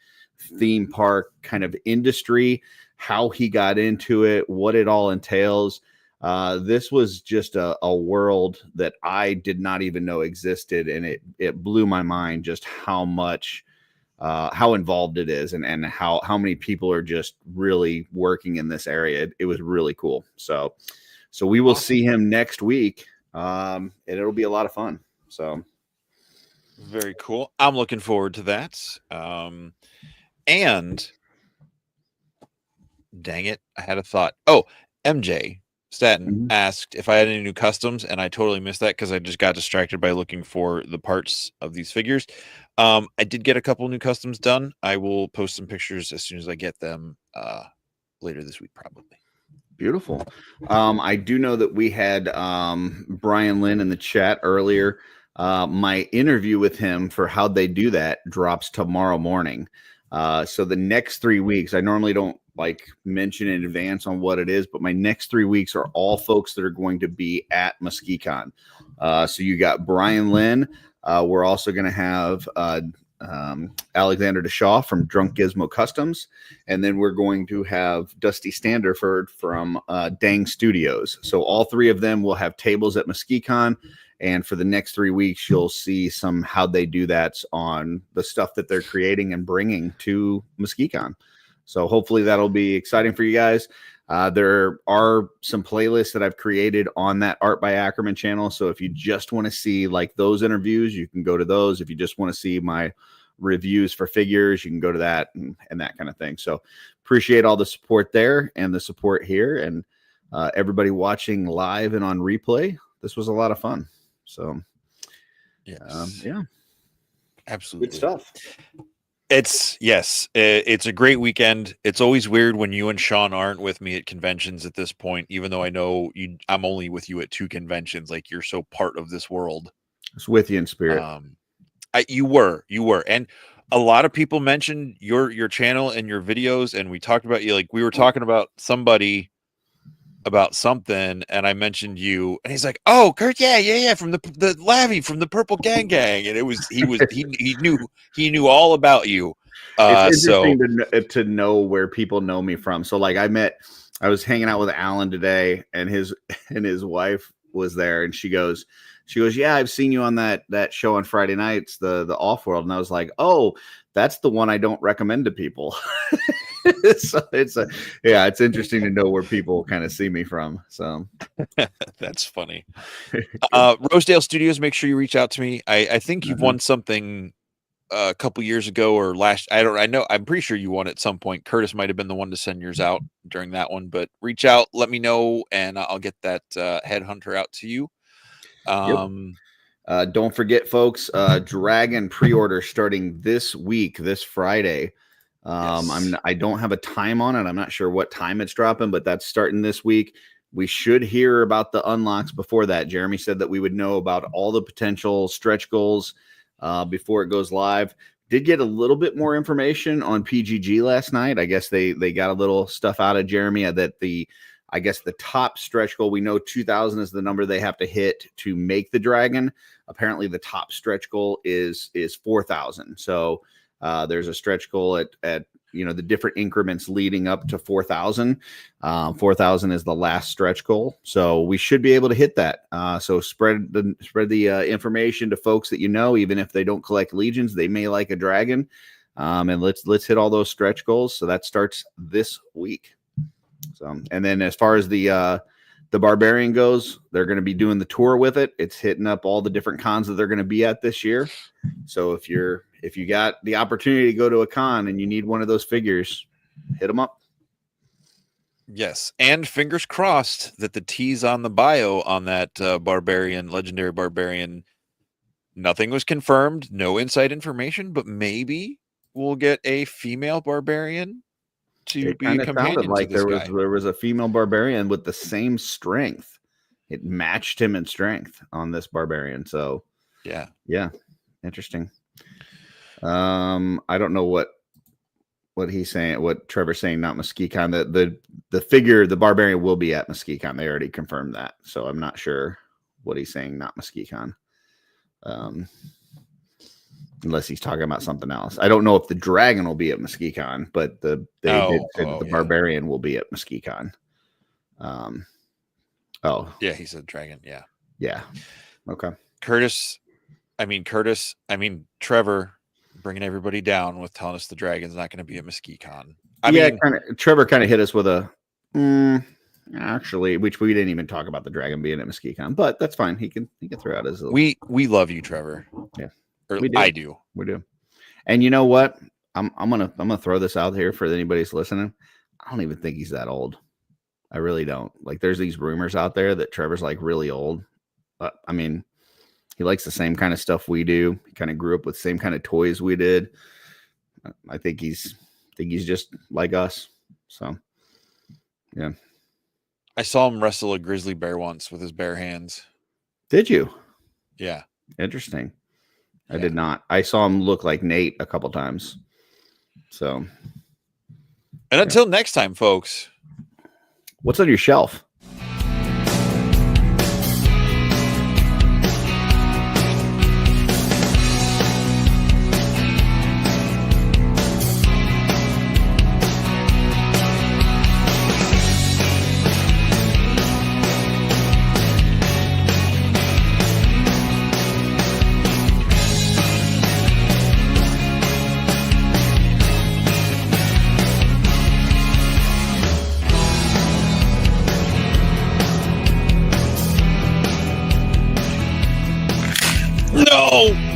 theme park kind of industry, how he got into it, what it all entails. This was just a world that I did not even know existed, and it blew my mind just how much how involved it is and how many people are just really working in this area. It was really cool. So So we will Awesome. see him next week, and it'll be a lot of fun. So Very cool. I'm looking forward to that. And dang it, I had a thought. Oh, MJ Staten asked if I had any new customs, and I totally missed that because I just got distracted by looking for the parts of these figures. I did get a couple new customs done. I will post some pictures as soon as I get them later this week, probably. beautiful. I do know that we had Brian Lynn in the chat earlier. My interview with him for How'd They Do That drops tomorrow morning. So the next 3 weeks, I normally don't like mention in advance on what it is, but my next 3 weeks are all folks that are going to be at MuskeeCon. So you got Brian Lynn. We're also going to have Alexander DeShaw from Drunk Gizmo Customs, and then we're going to have Dusty Standerford from Dang Studios. So all three of them will have tables at MuskeeCon, and for the next 3 weeks, you'll see some How'd They Do That's on the stuff that they're creating and bringing to MuskeeCon. So hopefully that'll be exciting for you guys. There are some playlists that I've created on that Art by Ackerman channel. So if you just want to see like those interviews, you can go to those. If you just want to see my reviews for figures, you can go to that and that kind of thing. So appreciate all the support there and the support here, and everybody watching live and on replay. This was a lot of fun. So yeah, absolutely good stuff. It's a great weekend. It's always weird when you and Sean aren't with me at conventions at this point, even though I know I'm only with you at 2 conventions. Like, you're so part of this world. It's with you in spirit. You were, and a lot of people mentioned your channel and your videos, and we talked about you. Like, we were talking about somebody about something, and I mentioned you, and he's like, "Oh, Kurt, yeah, from the Lavi from the Purple Gang," and he knew all about you. It's interesting to know where people know me from. So like I was hanging out with Alan today, and his wife was there, and she goes, "Yeah, I've seen you on that show on Friday nights, the Off World," and I was like, "Oh, that's the one I don't recommend to people." So it's interesting to know where people kind of see me from. So that's funny. Rosedale Studios, make sure you reach out to me. I think you've won something a couple years ago or last. I know. I'm pretty sure you won at some point. Curtis might have been the one to send yours out during that one, but reach out, let me know, and I'll get that headhunter out to you. Don't forget, folks, Dragon pre-order starting this week, this Friday. I don't have a time on it. I'm not sure what time it's dropping, but that's starting this week. We should hear about the unlocks before that. Jeremy said that we would know about all the potential stretch goals before it goes live. Did get a little bit more information on PGG last night. I guess they got a little stuff out of Jeremy that the top stretch goal, we know 2,000 is the number they have to hit to make the dragon. Apparently the top stretch goal is 4,000. So there's a stretch goal at the different increments leading up to 4,000. 4,000 is the last stretch goal. So we should be able to hit that. So spread the information to folks that even if they don't collect legions, they may like a dragon. And let's hit all those stretch goals. So that starts this week. So, and then as far as the Barbarian goes, they're going to be doing the tour with it. It's hitting up all the different cons that they're going to be at this year. So if you got the opportunity to go to a con and you need one of those figures, hit them up. Yes, and fingers crossed that the T's on the bio on that legendary Barbarian, nothing was confirmed, no inside information, but maybe we'll get a female Barbarian to be a companion to this guy. There was a female Barbarian with the same strength. It matched him in strength on this Barbarian. So yeah, interesting. I don't know what he's saying, what Trevor's saying, not MuskeeCon. The figure, the Barbarian, will be at MuskeeCon. They already confirmed that. So I'm not sure what he's saying, not MuskeeCon. Unless he's talking about something else. I don't know if the dragon will be at MuskeeCon, but they did say that the Barbarian will be at MuskeeCon. Yeah, he said dragon. Yeah. Okay. Trevor bringing everybody down with telling us the dragon's not going to be at MuskeeCon. Trevor kind of hit us with a Actually, which we didn't even talk about the dragon being at MesquiCon, but that's fine. He can throw out his little. We love you, Trevor. Yeah. Or We do. I do. We do. And you know what? I'm gonna throw this out here for anybody who's listening. I don't even think he's that old. I really don't. Like, there's these rumors out there that Trevor's like really old. But I mean, he likes the same kind of stuff we do. He kind of grew up with the same kind of toys we did. I think he's just like us. So yeah. I saw him wrestle a grizzly bear once with his bare hands. Did you? Yeah. Interesting. I Yeah. did not. I saw him look like Nate a couple times. So, And until next time, folks. what's on your shelf? No!